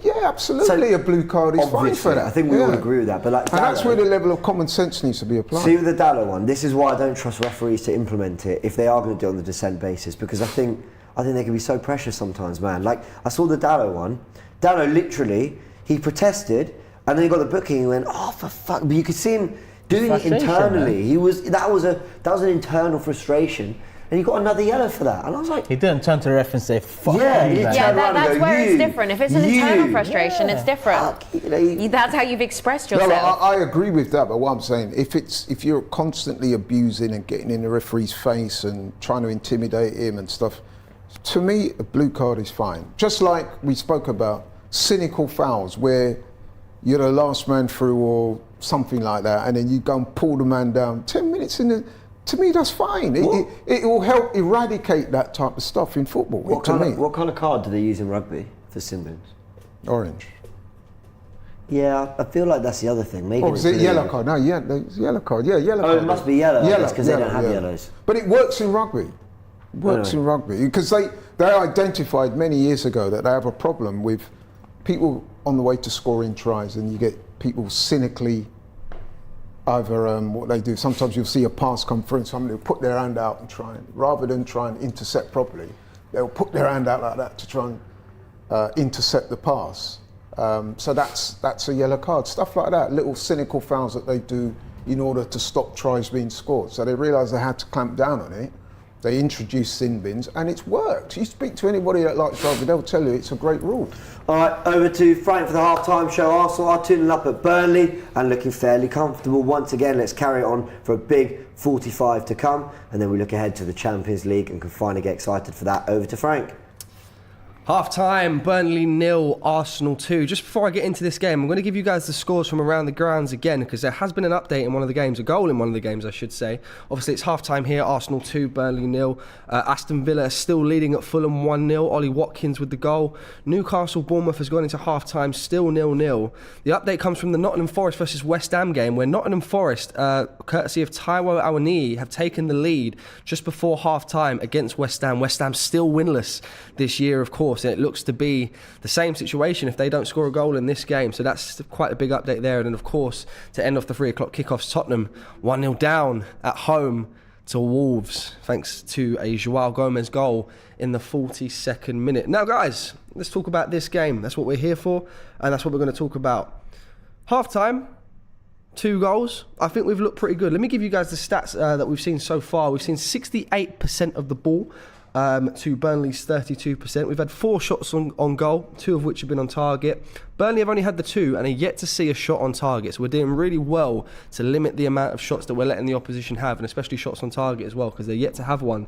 Yeah, absolutely. A blue card is fine Obviously, for that. I think we all agree with that. But like, and that's Dallo- where the level of common sense needs to be applied. See with the Dallo one, this is why I don't trust referees to implement it if they are going to do it on the dissent basis, because I think they can be so precious sometimes, man. Like, I saw the Dallo one. Dallo literally, he protested, and then he got the booking. And he went, "Oh, for fuck!" But you could see him doing it internally. Man. That was an internal frustration, and he got another yellow for that. And I was like, he didn't turn to the ref and say, "Fuck." Yeah, you, he man." Yeah, turned around and that's go, where "You, it's different. If it's an you." internal frustration, it's different. Fuck, you know, That's how you've expressed No, yourself. I agree with that, but what I'm saying, if you're constantly abusing and getting in the referee's face and trying to intimidate him and stuff, to me, a blue card is fine. Just like we spoke about cynical fouls where you're the last man through or something like that, and then you go and pull the man down 10 minutes in the... To me, that's fine. It will help eradicate that type of stuff in football. what kind of card do they use in rugby for sin bins? Orange. Yeah, I feel like that's the other thing. Maybe Oh, is it yellow card? No, yeah, it's yellow card. Yeah, yellow card. Oh, it must be yellow, because they don't have yeah. yellows. But it works in rugby. It works in rugby because they identified many years ago that they have a problem with people on the way to scoring tries, and you get people cynically either what they do. Sometimes you'll see a pass come through and somebody will put their hand out and try and, rather than try and intercept properly, they'll put their hand out like that to try and intercept the pass. So that's a yellow card. Stuff like that, little cynical fouls that they do in order to stop tries being scored. So they realised they had to clamp down on it. They introduced sin bins, and it's worked. You speak to anybody that likes rugby, they'll tell you it's a great rule. All right, over to Frank for the half-time show. Arsenal are 2-0 up at Burnley and looking fairly comfortable once again. Let's carry it on for a big 45 to come, and then we look ahead to the Champions League and can finally get excited for that. Over to Frank. Half-time, Burnley 0, Arsenal 2. Just before I get into this game, I'm going to give you guys the scores from around the grounds again, because there has been an update in one of the games, a goal in one of the games, I should say. Obviously, it's half-time here, Arsenal 2, Burnley 0. Aston Villa are still leading at Fulham 1-0. Ollie Watkins with the goal. Newcastle Bournemouth has gone into half-time, still 0-0. The update comes from the Nottingham Forest versus West Ham game, where Nottingham Forest, courtesy of Taiwo Awoniyi, have taken the lead just before half-time against West Ham. West Ham still winless this year, of course. And it looks to be the same situation if they don't score a goal in this game. So that's quite a big update there. And then, of course, to end off the 3 o'clock kickoffs, Tottenham 1-0 down at home to Wolves, thanks to a Joao Gomez goal in the 42nd minute. Now, guys, let's talk about this game. That's what we're here for, and that's what we're going to talk about. Half-time, 2 goals. I think we've looked pretty good. Let me give you guys the stats that we've seen so far. We've seen 68% of the ball to Burnley's 32%. We've had 4 shots on goal, 2 of which have been on target. Burnley have only had the 2 and are yet to see a shot on target. So we're doing really well to limit the amount of shots that we're letting the opposition have, and especially shots on target as well, because they're yet to have one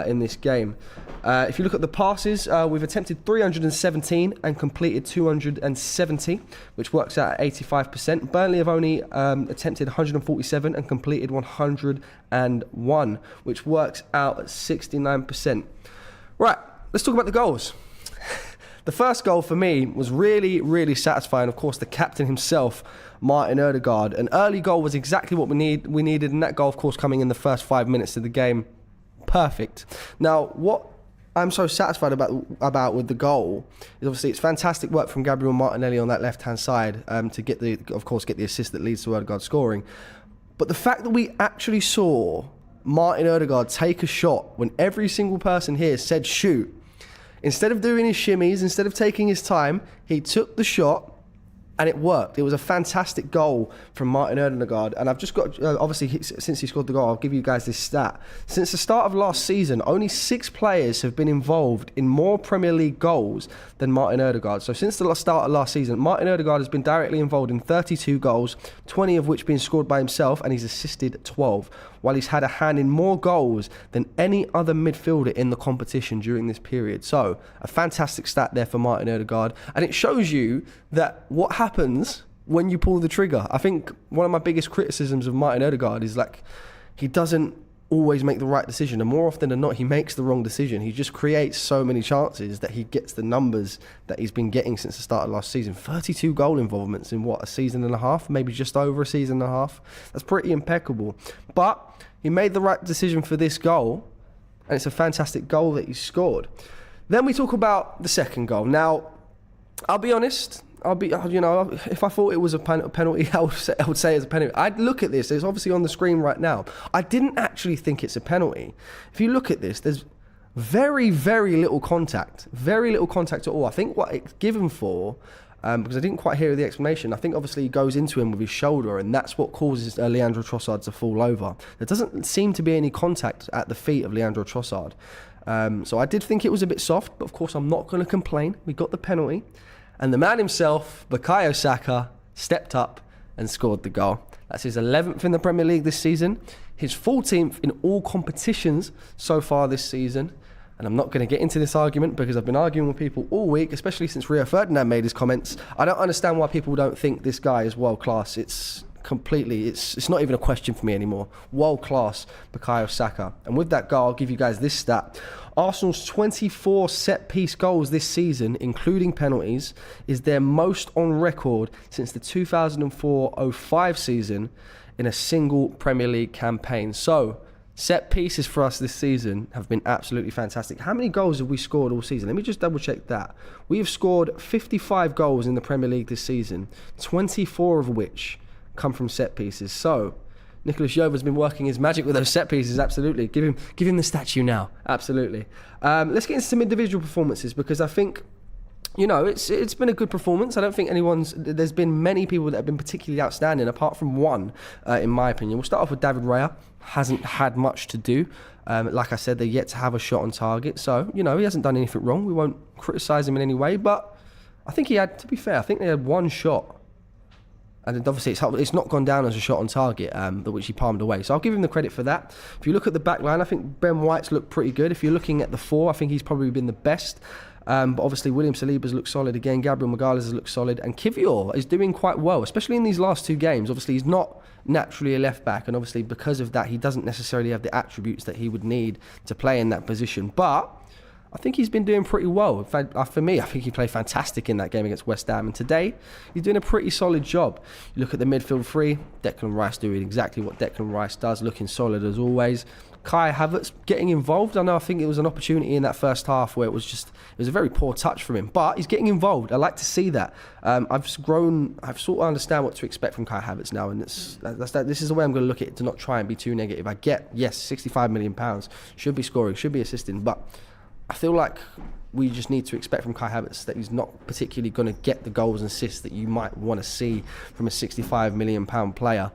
in this game. If you look at the passes, we've attempted 317 and completed 270, which works out at 85%. Burnley have only attempted 147 and completed 101, which works out at 69%. Right, let's talk about the goals. The first goal for me was really, really satisfying. Of course, the captain himself, Martin Odegaard. An early goal was exactly what we needed, and that goal, of course, coming in the first 5 minutes of the game. Perfect. Now, what I'm so satisfied about with the goal is obviously it's fantastic work from Gabriel Martinelli on that left-hand side to get the assist that leads to Odegaard scoring. But the fact that we actually saw Martin Odegaard take a shot when every single person here said shoot, instead of doing his shimmies, instead of taking his time, he took the shot and it worked. It was a fantastic goal from Martin Odegaard. And I've just got, obviously, since he scored the goal, I'll give you guys this stat. Since the start of last season, only 6 players have been involved in more Premier League goals than Martin Odegaard. So since the start of last season, Martin Odegaard has been directly involved in 32 goals, 20 of which being scored by himself, and he's assisted 12, while he's had a hand in more goals than any other midfielder in the competition during this period. So a fantastic stat there for Martin Odegaard. And it shows you that what happens when you pull the trigger. I think one of my biggest criticisms of Martin Odegaard is like he doesn't always make the right decision, and more often than not he makes the wrong decision. He just creates so many chances that he gets the numbers that he's been getting since the start of last season. 32 goal involvements in a season and a half, maybe just over a season and a half. That's pretty impeccable. But he made the right decision for this goal, and it's a fantastic goal that he scored. Then we talk about the second goal. Now, I'll be honest. If I thought it was a penalty, I would say it's a penalty. I'd look at this. It's obviously on the screen right now. I didn't actually think it's a penalty. If you look at this, there's very, very little contact. Very little contact at all. I think what it's given for, because I didn't quite hear the explanation, I think obviously he goes into him with his shoulder, and that's what causes Leandro Trossard to fall over. There doesn't seem to be any contact at the feet of Leandro Trossard. So I did think it was a bit soft, but of course I'm not going to complain. We got the penalty. And the man himself, Bukayo Saka, stepped up and scored the goal. That's his 11th in the Premier League this season, his 14th in all competitions so far this season. And I'm not going to get into this argument because I've been arguing with people all week, especially since Rio Ferdinand made his comments. I don't understand why people don't think this guy is world class. It's not even a question for me anymore. World class Bukayo Saka. And with that goal, I'll give you guys this stat. Arsenal's 24 set-piece goals this season, including penalties, is their most on record since the 2004-05 season in a single Premier League campaign. So, set pieces for us this season have been absolutely fantastic. How many goals have we scored all season? Let me just double check that. We have scored 55 goals in the Premier League this season, 24 of which come from set pieces. So Nicholas Jover's been working his magic with those set pieces. Absolutely, give him the statue now. Absolutely. Let's get into some individual performances, because I think, it's been a good performance. I don't think there's been many people that have been particularly outstanding, apart from one, in my opinion. We'll start off with David Raya. Hasn't had much to do. Like I said, they're yet to have a shot on target. So, he hasn't done anything wrong. We won't criticise him in any way. But I think to be fair, I think they had one shot. And obviously it's not gone down as a shot on target, which he palmed away. So I'll give him the credit for that. If you look at the back line, I think Ben White's looked pretty good. If you're looking at the four, I think he's probably been the best. But obviously William Saliba's looked solid again. Gabriel Magalhaes has looked solid. And Kivior is doing quite well, especially in these last two games. Obviously he's not naturally a left back, and obviously because of that he doesn't necessarily have the attributes that he would need to play in that position. But I think he's been doing pretty well. In fact, for me, I think he played fantastic in that game against West Ham. And today, he's doing a pretty solid job. You look at the midfield three, Declan Rice doing exactly what Declan Rice does, looking solid as always. Kai Havertz getting involved. I think it was an opportunity in that first half where it was a very poor touch from him. But he's getting involved. I like to see that. I've sort of understand what to expect from Kai Havertz now. And this is the way I'm going to look at it, to not try and be too negative. I get, yes, £65 million, should be scoring, should be assisting, but I feel like we just need to expect from Kai Havertz that he's not particularly going to get the goals and assists that you might want to see from a £65 million player.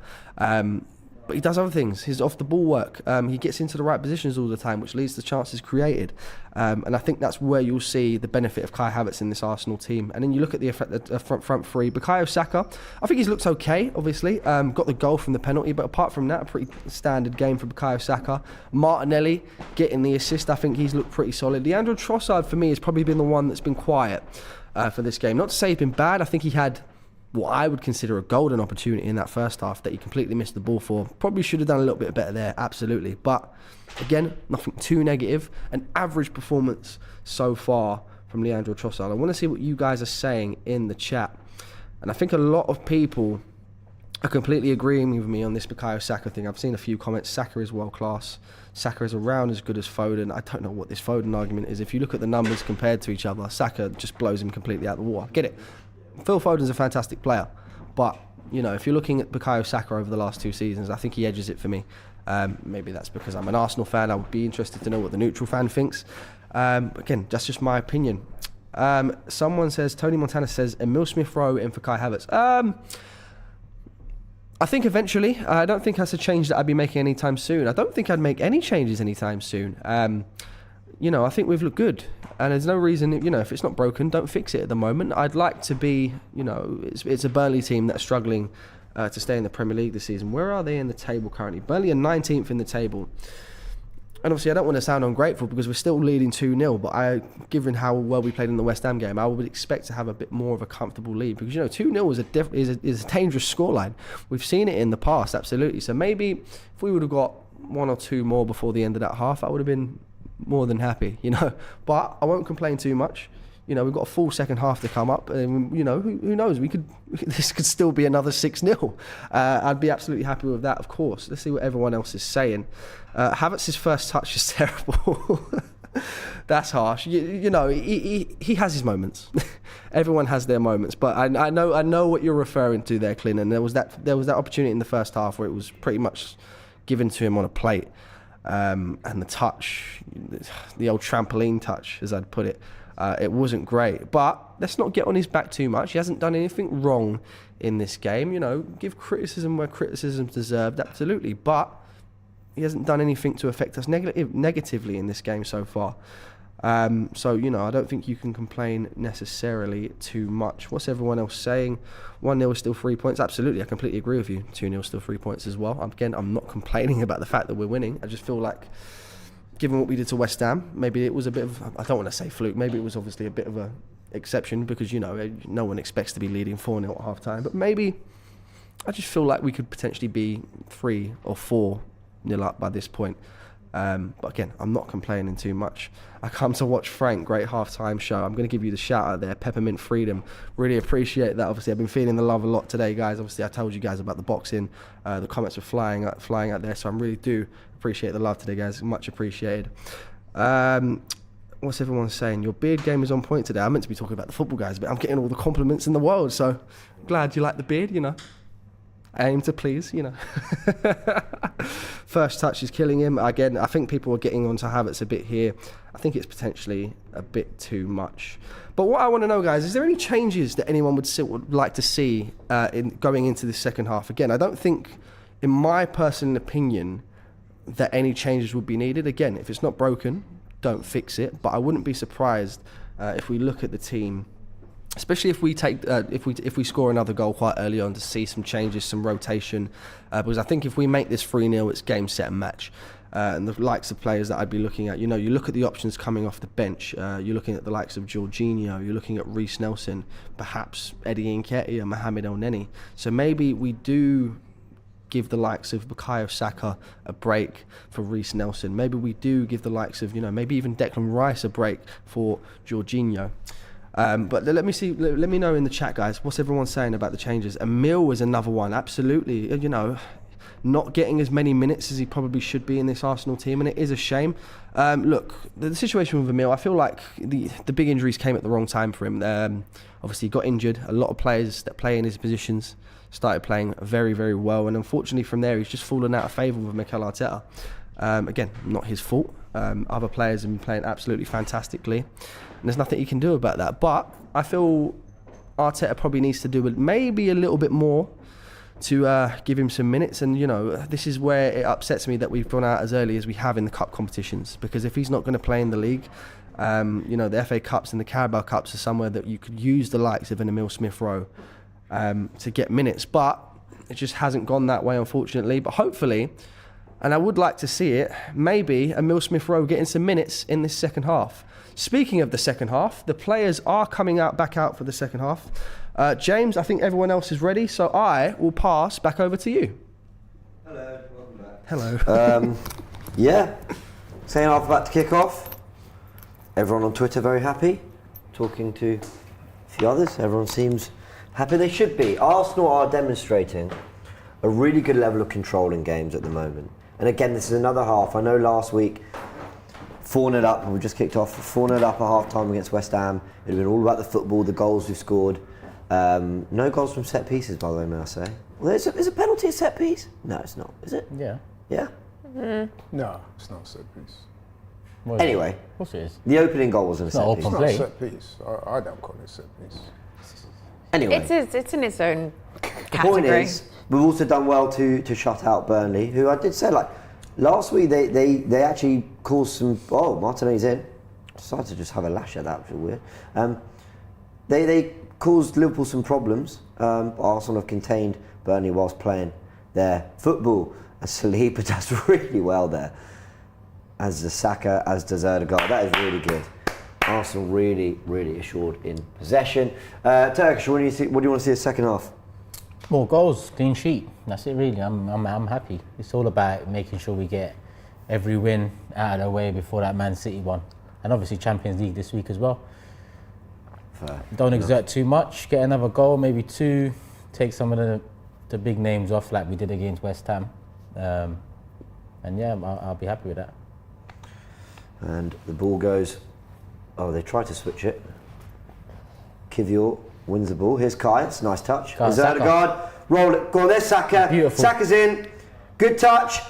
But he does other things. His off-the-ball work. He gets into the right positions all the time, which leads to chances created. And I think that's where you'll see the benefit of Kai Havertz in this Arsenal team. And then you look at the front three. Bukayo Saka, I think he's looked okay, obviously. Got the goal from the penalty, but apart from that, a pretty standard game for Bukayo Saka. Martinelli getting the assist. I think he's looked pretty solid. Leandro Trossard, for me, has probably been the one that's been quiet for this game. Not to say he's been bad. I think he had what I would consider a golden opportunity in that first half that he completely missed the ball for. Probably should have done a little bit better there, absolutely. But again, nothing too negative. An average performance so far from Leandro Trossard. I want to see what you guys are saying in the chat. And I think a lot of people are completely agreeing with me on this Bukayo Saka thing. I've seen a few comments. Saka is world class. Saka is around as good as Foden. I don't know what this Foden argument is. If you look at the numbers compared to each other, Saka just blows him completely out of the water. Get it. Phil Foden's a fantastic player, but if you're looking at Bukayo Saka over the last two seasons, I think he edges it for me. Maybe that's because I'm an Arsenal fan. I would be interested to know what the neutral fan thinks. Again, that's just my opinion. Someone says, Tony Montana says, Emile Smith-Rowe in for Kai Havertz. I think eventually. I don't think that's a change that I'd be making anytime soon. I don't think I'd make any changes anytime soon. I think we've looked good. And there's no reason, if it's not broken, don't fix it at the moment. I'd like to be, it's a Burnley team that's struggling to stay in the Premier League this season. Where are they in the table currently? Burnley are 19th in the table. And obviously I don't want to sound ungrateful because we're still leading 2-0, but given how well we played in the West Ham game, I would expect to have a bit more of a comfortable lead because 2-0 is a dangerous scoreline. We've seen it in the past, absolutely. So maybe if we would have got one or two more before the end of that half, I would have been more than happy, But I won't complain too much. We've got a full second half to come up, and who knows? This could still be another 6-0. I'd be absolutely happy with that, of course. Let's see what everyone else is saying. Havertz's first touch is terrible. That's harsh. You know, he has his moments. Everyone has their moments, but I know what you're referring to there, Clint. And there was that opportunity in the first half where it was pretty much given to him on a plate, and the touch, the old trampoline touch, as I'd put it, it wasn't great. But let's not get on his back too much. He hasn't done anything wrong in this game. You know, give criticism where criticism's deserved, absolutely. But he hasn't done anything to affect us negatively in this game so far. So, you know, I don't think you can complain necessarily too much. What's everyone else saying? 1-0 is still 3 points. Absolutely, I completely agree with you. 2-0 is still 3 points as well. Again, I'm not complaining about the fact that we're winning. I just feel like, given what we did to West Ham, maybe it was a bit of, I don't want to say fluke, maybe it was obviously a bit of a exception because, you know, no one expects to be leading 4-0 at half-time. But maybe I just feel like we could potentially be 3 or 4-0 up by this point. But again, I'm not complaining too much. I come to watch Frank, great half-time show. I'm going to give you the shout out there, Peppermint Freedom. Really appreciate that. Obviously, I've been feeling the love a lot today, guys. Obviously, I told you guys about the boxing. The comments were flying out there, so I really do appreciate the love today, guys. Much appreciated. What's everyone saying? Your beard game is on point today. I meant to be talking about the football, guys, but I'm getting all the compliments in the world, so glad you like the beard, you know. Aim to please, you know. First touch is killing him. Again, I think people are getting onto Havertz a bit here. I think it's potentially a bit too much. But what I want to know, guys, is there any changes that anyone would like to see in going into the second half? Again, I don't think, in my personal opinion, that any changes would be needed. Again, if it's not broken, don't fix it. But I wouldn't be surprised if we look at the team, especially if we take if we score another goal quite early on, to see some changes, some rotation, because I think if we make this 3-0, it's game, set and match. And the likes of players that I'd be looking at, you know, you look at the options coming off the bench, you're looking at the likes of Jorginho, you're looking at Reece Nelson, perhaps Eddie Nketiah, Mohamed El Neni. So maybe we do give the likes of Bukayo Saka a break for Reece Nelson. Maybe we do give the likes of, you know, maybe even Declan Rice a break for Jorginho. But let me know in the chat, guys, what's everyone saying about the changes. Emil is another one, absolutely, you know, not getting as many minutes as he probably should be in this Arsenal team, and it is a shame. Look, the situation with Emil, I feel like the big injuries came at the wrong time for him. Obviously, he got injured. A lot of players that play in his positions started playing very, very well, and unfortunately from there, he's just fallen out of favour with Mikel Arteta. Again, not his fault. Other players have been playing absolutely fantastically, and there's nothing he can do about that. But I feel Arteta probably needs to do maybe a little bit more to give him some minutes. And, you know, this is where it upsets me that we've gone out as early as we have in the cup competitions, because if he's not going to play in the league, you know, the FA Cups and the Carabao Cups are somewhere that you could use the likes of an Emil Smith-Rowe to get minutes. But it just hasn't gone that way, unfortunately. But hopefully, and I would like to see it, maybe Emil Smith-Rowe getting some minutes in this second half. Speaking of the second half, the players are coming back out for the second half. James, I think everyone else is ready, so I will pass back over to you. Hello, welcome back. Hello. Yeah, second half about to kick off. Everyone on Twitter very happy. Talking to a few others, everyone seems happy. They should be. Arsenal are demonstrating a really good level of control in games at the moment. And again, this is another half. I know last week, 4-0 up, and we just kicked off 4-0 up at half-time against West Ham. It had been all about the football, the goals we've scored. No goals from set pieces, by the way, may I say. Well, is a penalty a set piece? No, it's not, is it? Yeah. Yeah? No, it's not a set piece. Well, Anyway, of course it is. the opening goal wasn't a set not piece. open It's play. not a set piece. I don't call it a set piece. Anyway, It's in its own the category. point is, we've also done well to shut out Burnley, who I did say, like, last week they actually caused some. Oh, Martinelli's in. Decided to just have a lash at that, which was weird. They caused Liverpool some problems. Arsenal have contained Burnley whilst playing their football. And Saliba does really well there. As does Saka, as does Odegaard. That is really good. Arsenal really, really assured in possession. Turkish, what do you want to see in the second half? More goals, clean sheet. That's it, really. I'm happy. It's all about making sure we get every win out of the way before that Man City one, and obviously Champions League this week as well. Fair. Don't exert too much. Get another goal, maybe 2. Take some of the big names off, like we did against West Ham. And yeah, I'll be happy with that. And the ball goes. Oh, they try to switch it. Kivior wins the ball. Here's Kai. It's a nice touch. Here's Odegaard. Roll it. Go on, there's Saka. Beautiful. Saka's in. Good touch.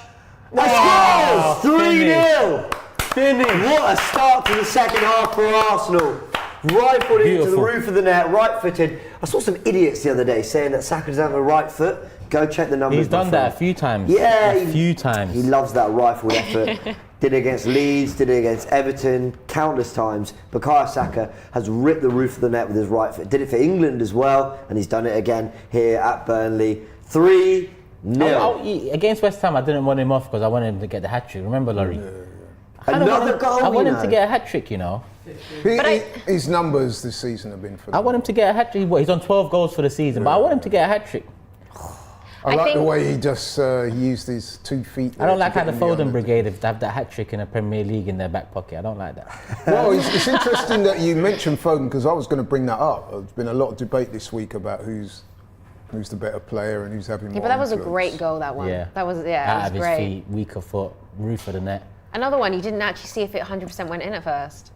Scores! 3-0. Finish. What a start to the second half for Arsenal. Rifled into the roof of the net, right-footed. I saw some idiots the other day saying that Saka doesn't have a right foot. Go check the numbers. He's done that a few times. Yeah, a few times. He loves that rifled effort. Did it against Leeds, did it against Everton, countless times. Bukayo Saka has ripped the roof of the net with his right foot. Did it for England as well, and he's done it again here at Burnley. 3-0. Against West Ham, I didn't want him off because I wanted him to get the hat-trick. Remember, Laurie? Another goal, I want him to get a hat-trick, you know. His numbers this season have been phenomenal. I want him to get a hat-trick. He's on 12 goals for the season, but I want him to get a hat-trick. I like the way he just used his 2 feet. I don't like how the Foden brigade have that hat-trick in a Premier League in their back pocket. I don't like that. Well, it's interesting that you mentioned Foden because I was going to bring that up. There's been a lot of debate this week about who's the better player and who's having more but that was a influence. great goal, that one. Yeah. That was, Out it was of his great. feet, weaker foot, roof of the net. Another one, you didn't actually see if it 100% went in at first.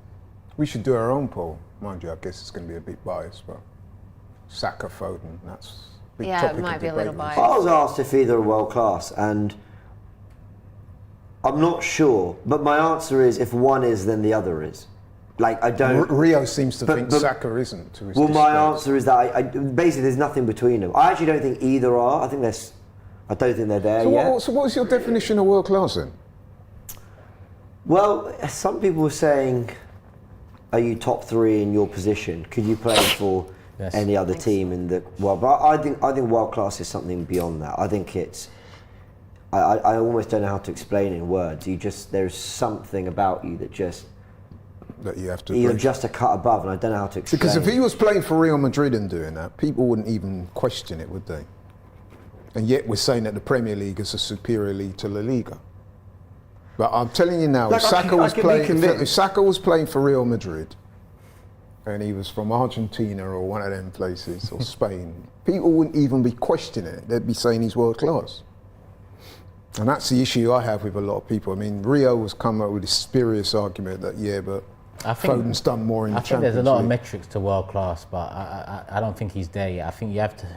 We should do our own poll. Mind you, I guess it's going to be a bit biased, but Saka, Foden, that's a big Yeah, topic it might of be a little debate. biased. I was asked if either are world class, and I'm not sure, but my answer is if one is, then the other is. Like, I don't. Rio seems to think Saka isn't. To his well, my disgrace. answer is that I basically there's nothing between them. I actually don't think either are. I don't think they're there yet. So what's your definition of world class then? Well, some people were saying, are you top 3 in your position? Could you play for any other team in the world? But I think world class is something beyond that. I think it's. I almost don't know how to explain in words. There's something about you that just. That you have to. You're just a cut above, and I don't know how to explain. Because if he was playing for Real Madrid and doing that, people wouldn't even question it, would they? And yet we're saying that the Premier League is a superior league to La Liga. But I'm telling you now, if Saka was playing for Real Madrid, and he was from Argentina or one of them places, or Spain, people wouldn't even be questioning it. They'd be saying he's world class. And that's the issue I have with a lot of people. I mean, Rio was come up with this spurious argument that, but Foden's done more in the Champions League. I think there's a lot of metrics to world class, but I don't think he's there yet. I think you have to.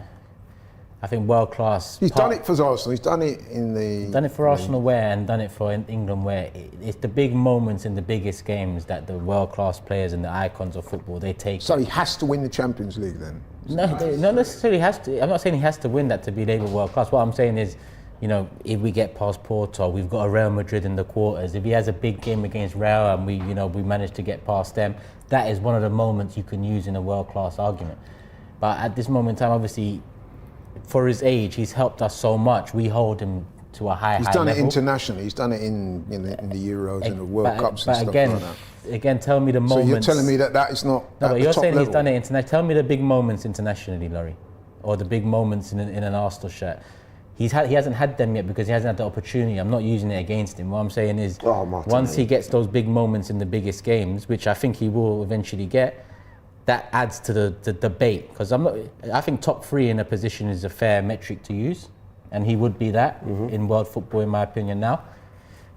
I think world class. He's done it for Arsenal. He's done it in the. Done it for Arsenal where, and done it for England where. It's the big moments in the biggest games that the world class players and the icons of football they take. So he has to win the Champions League then. No, not necessarily has to. I'm not saying he has to win that to be labelled world class. What I'm saying is, if we get past Porto, we've got a Real Madrid in the quarters. If he has a big game against Real and we manage to get past them, that is one of the moments you can use in a world-class argument. But at this moment in time, obviously, for his age, he's helped us so much. We hold him to a high level. He's done it internationally. He's done it in the Euros and the World Cups and stuff like that. Again, tell me the moments. So you're telling me that is not No, but you're saying level. he's done it internationally. Tell me the big moments internationally, Laurie, or the big moments in an Arsenal shirt. He hasn't had them yet because he hasn't had the opportunity. I'm not using it against him. What I'm saying is, once he gets those big moments in the biggest games, which I think he will eventually get, that adds to the debate. Because I think top 3 in a position is a fair metric to use, and he would be that in world football, in my opinion now.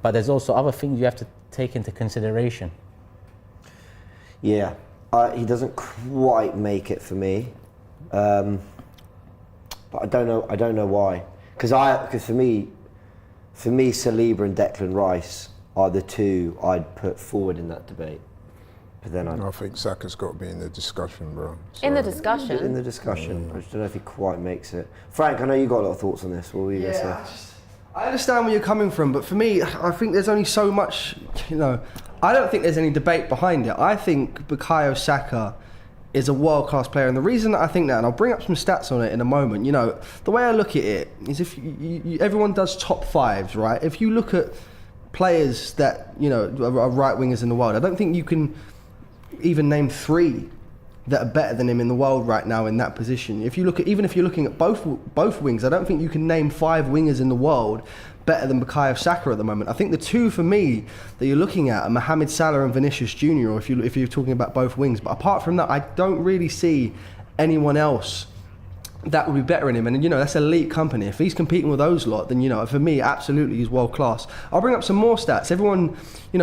But there's also other things you have to take into consideration. Yeah, he doesn't quite make it for me, but I don't know why. Because for me, Saliba and Declan Rice are the 2 I'd put forward in that debate. But then I think Saka's got to be in the discussion, bro. In the discussion? In the discussion. I just don't know if he quite makes it. Frank, I know you got a lot of thoughts on this. What were you going to say? I understand where you're coming from, but for me, I think there's only so much, I don't think there's any debate behind it. I think Bukayo Saka is a world-class player, and the reason that I think that, and I'll bring up some stats on it in a moment, the way I look at it is if everyone does top 5s, right? If you look at players that, are right wingers in the world, I don't think you can even name 3 that are better than him in the world right now in that position. If you're looking at both wings, I don't think you can name 5 wingers in the world better than Bukayo Saka at the moment. I think the 2 for me that you're looking at are Mohamed Salah and Vinicius Junior, or if you're talking about both wings. But apart from that, I don't really see anyone else that would be better in him. And, that's elite company. If he's competing with those lot, then, for me, absolutely he's world class. I'll bring up some more stats. Everyone,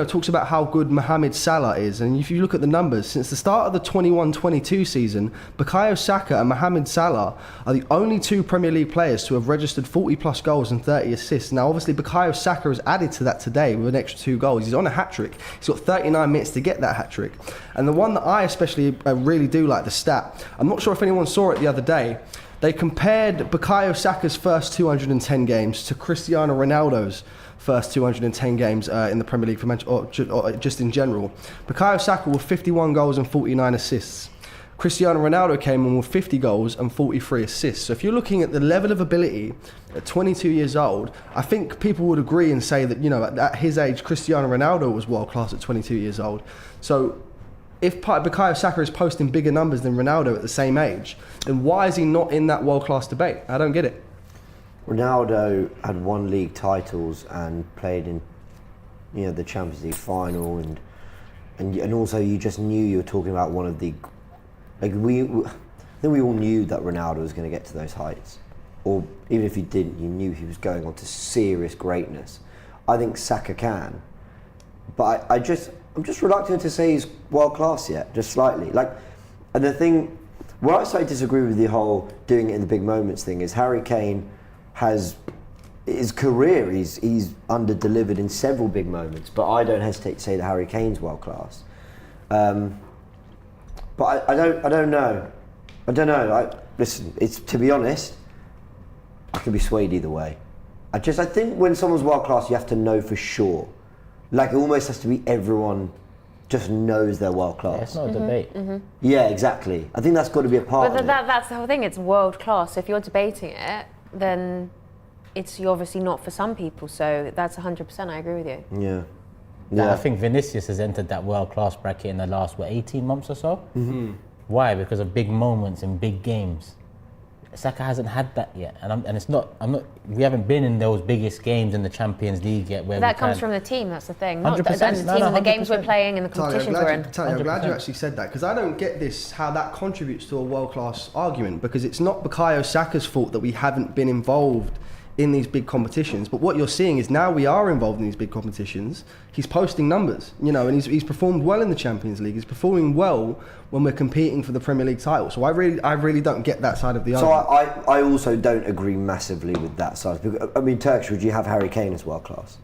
talks about how good Mohamed Salah is. And if you look at the numbers, since the start of the 21-22 season, Bukayo Saka and Mohamed Salah are the only two Premier League players to have registered 40-plus goals and 30 assists. Now, obviously, Bukayo Saka has added to that today with an extra 2 goals. He's on a hat-trick. He's got 39 minutes to get that hat-trick. And the one that I especially really do like, the stat, I'm not sure if anyone saw it the other day, they compared Bukayo Saka's first 210 games to Cristiano Ronaldo's first 210 games in the Premier League for or just in general. Bukayo Saka with 51 goals and 49 assists. Cristiano Ronaldo came in with 50 goals and 43 assists. So if you're looking at the level of ability at 22 years old, I think people would agree and say that, at his age, Cristiano Ronaldo was world class at 22 years old. So if Bukayo Saka is posting bigger numbers than Ronaldo at the same age, then why is he not in that world-class debate? I don't get it. Ronaldo had won league titles and played in, the Champions League final, and also you just knew you were talking about one of the, I think we all knew that Ronaldo was going to get to those heights, or even if he didn't, you knew he was going on to serious greatness. I think Saka can, but I'm just reluctant to say he's world class yet, just slightly. And the thing, where I slightly disagree with the whole doing it in the big moments thing is Harry Kane has his career, he's under-delivered in several big moments, but I don't hesitate to say that Harry Kane's world class. But I don't know. Listen, to be honest, I can be swayed either way. I think when someone's world class, you have to know for sure. It almost has to be everyone just knows they're world class. Yeah, it's not a debate. Mm-hmm. Yeah, exactly. I think that's got to be a part of it. That's the whole thing. It's world class. If you're debating it, then it's obviously not for some people. So that's 100%. I agree with you. Yeah. I think Vinicius has entered that world class bracket in the last 18 months or so. Mm-hmm. Why? Because of big moments in big games. Saka hasn't had that yet, we haven't been in those biggest games in the Champions League yet. That comes from the team, that's the thing. Not 100%. the team and the games we're playing and the competitions we're in. I'm glad you actually said that, because I don't get how that contributes to a world-class argument, because it's not Bukayo Saka's fault that we haven't been involved in these big competitions, but what you're seeing is now we are involved in these big competitions. He's posting numbers, and he's performed well in the Champions League. He's performing well when we're competing for the Premier League title. So I really don't get that side of the argument. So I also don't agree massively with that side. I mean, Turkish, would you have Harry Kane as world class?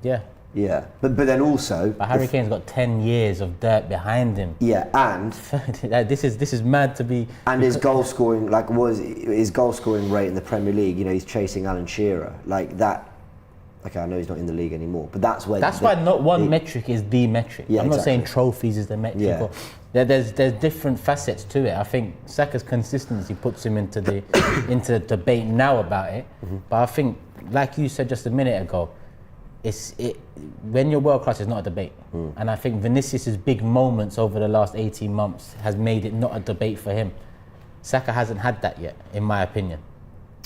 Yeah. Yeah, but then also. But Harry Kane's got 10 years of dirt behind him. Yeah, and this is mad to be. And his goal scoring, his goal scoring rate in the Premier League. He's chasing Alan Shearer that. Okay, I know he's not in the league anymore, but that's where. That's why not one metric is the metric. Yeah, I'm not exactly. saying trophies is the metric. Yeah. Or, there's different facets to it. I think Saka's consistency puts him into the debate now about it. Mm-hmm. But I think, like you said just a minute ago, when you're world class, it's not a debate. And I think Vinicius's big moments over the last 18 months has made it not a debate for him. Saka hasn't had that yet, in my opinion.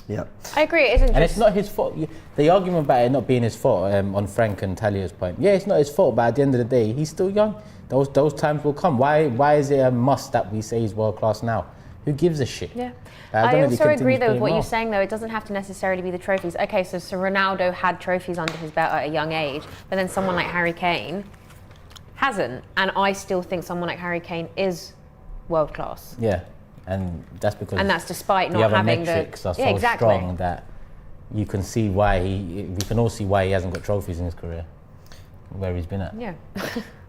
Yeah, I agree. It isn't, and it's not his fault. The argument about it not being his fault, on Frank and Talia's point, yeah, it's not his fault. But at the end of the day, he's still young. Those times will come. Why is it a must that we say he's world class now? Who gives a shit? Yeah. I also agree though with what you're saying though. It doesn't have to necessarily be the trophies. Okay, so Ronaldo had trophies under his belt at a young age, but then someone like Harry Kane hasn't, and I still think someone like Harry Kane is world class. Yeah, and that's because despite not the other having metrics are so exactly. strong that you can see why we can all see why he hasn't got trophies in his career, where he's been at. Yeah.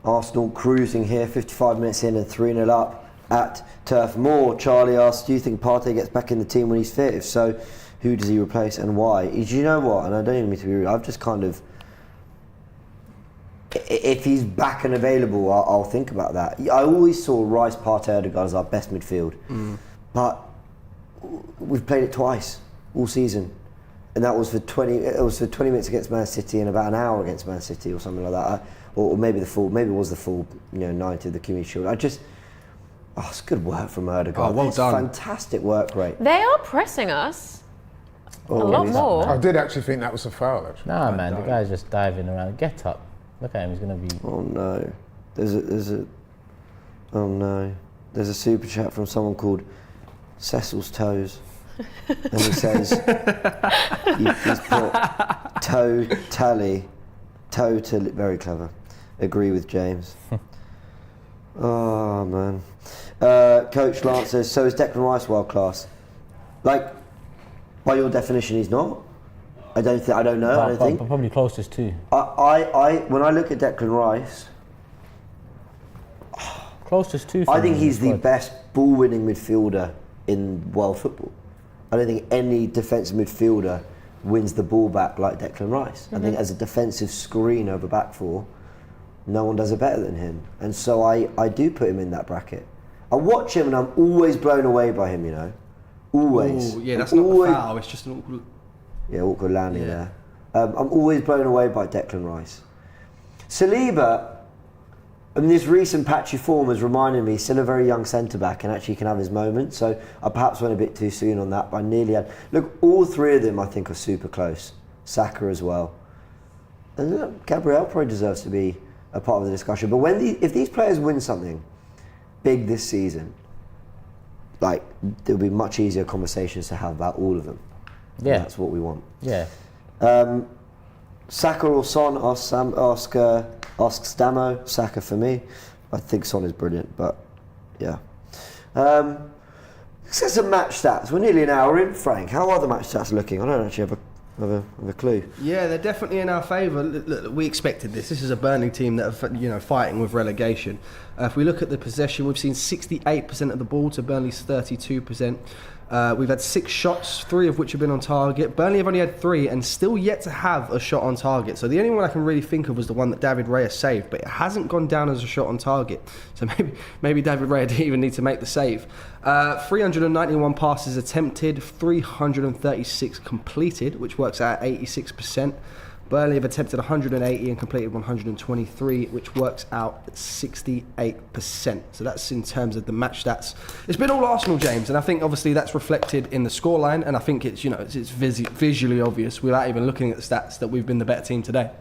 Arsenal cruising here, 55 minutes in and 3-0 up at Turf Moor. Charlie asks, do you think Partey gets back in the team when he's fit? If so, who does he replace and why? Do you know what? And I don't even mean to be rude. I've just kind of, if he's back and available, I'll think about that. I always saw Rice, Partey, Odegaard as our best midfield, but we've played it twice all season, and that was for 20. It was for 20 minutes against Man City and about an hour against Man City or something like that, or maybe Maybe it was the full, 90 of the Community Shield. It's good work from Odegaard. Oh, well done. Fantastic work rate. They are pressing us a lot more. I did actually think that was a foul, actually. Nah, man, the guy's just diving around. Get up. Look at him, he's going to be... Oh no. There's a super chat from someone called Cecil's Toes. And he says, he's put totally, very clever. Agree with James. Oh, man. Coach Lance says, so is Declan Rice world class? Like, by your definition, he's not. I don't think. But probably closest to. When I look at Declan Rice, Closest to. I think he's the best ball-winning midfielder in world football. I don't think any defensive midfielder wins the ball back like Declan Rice. I think as a defensive screen over back four, no one does it better than him. And so I do put him in that bracket. I watch him and I'm always blown away by him, you know. Always. Ooh, yeah, that's not a foul, it's just an awkward... Yeah, awkward landing there. I'm always blown away by Declan Rice. Saliba, and this recent patchy form has reminded me, still a very young centre-back and actually can have his moments. So I perhaps went a bit too soon on that, but I nearly had... Look, all three of them I think are super close. Saka as well. And look, Gabriel probably deserves to be a part of the discussion. But if these players win something big this season, like, there'll be much easier conversations to have about all of them. Yeah. And that's what we want. Yeah. Saka or Son, ask Stamo. Saka for me. I think Son is brilliant, but yeah. Let's get some match stats. We're nearly an hour in, Frank. How are the match stats looking? I don't actually have a clue. Yeah, they're definitely in our favour. Look, we expected this. This is a Burnley team that are, fighting with relegation. If we look at the possession, we've seen 68% of the ball to Burnley's 32%. We've had 6 shots, 3 of which have been on target. Burnley have only had 3 and still yet to have a shot on target. So the only one I can really think of was the one that David Raya saved, but it hasn't gone down as a shot on target. So maybe David Raya didn't even need to make the save. 391 passes attempted, 336 completed, which works out at 86%. Burnley have attempted 180 and completed 123, which works out at 68%. So that's in terms of the match stats. It's been all Arsenal, James, and I think obviously that's reflected in the scoreline, and I think it's visually obvious without even looking at the stats that we've been the better team today.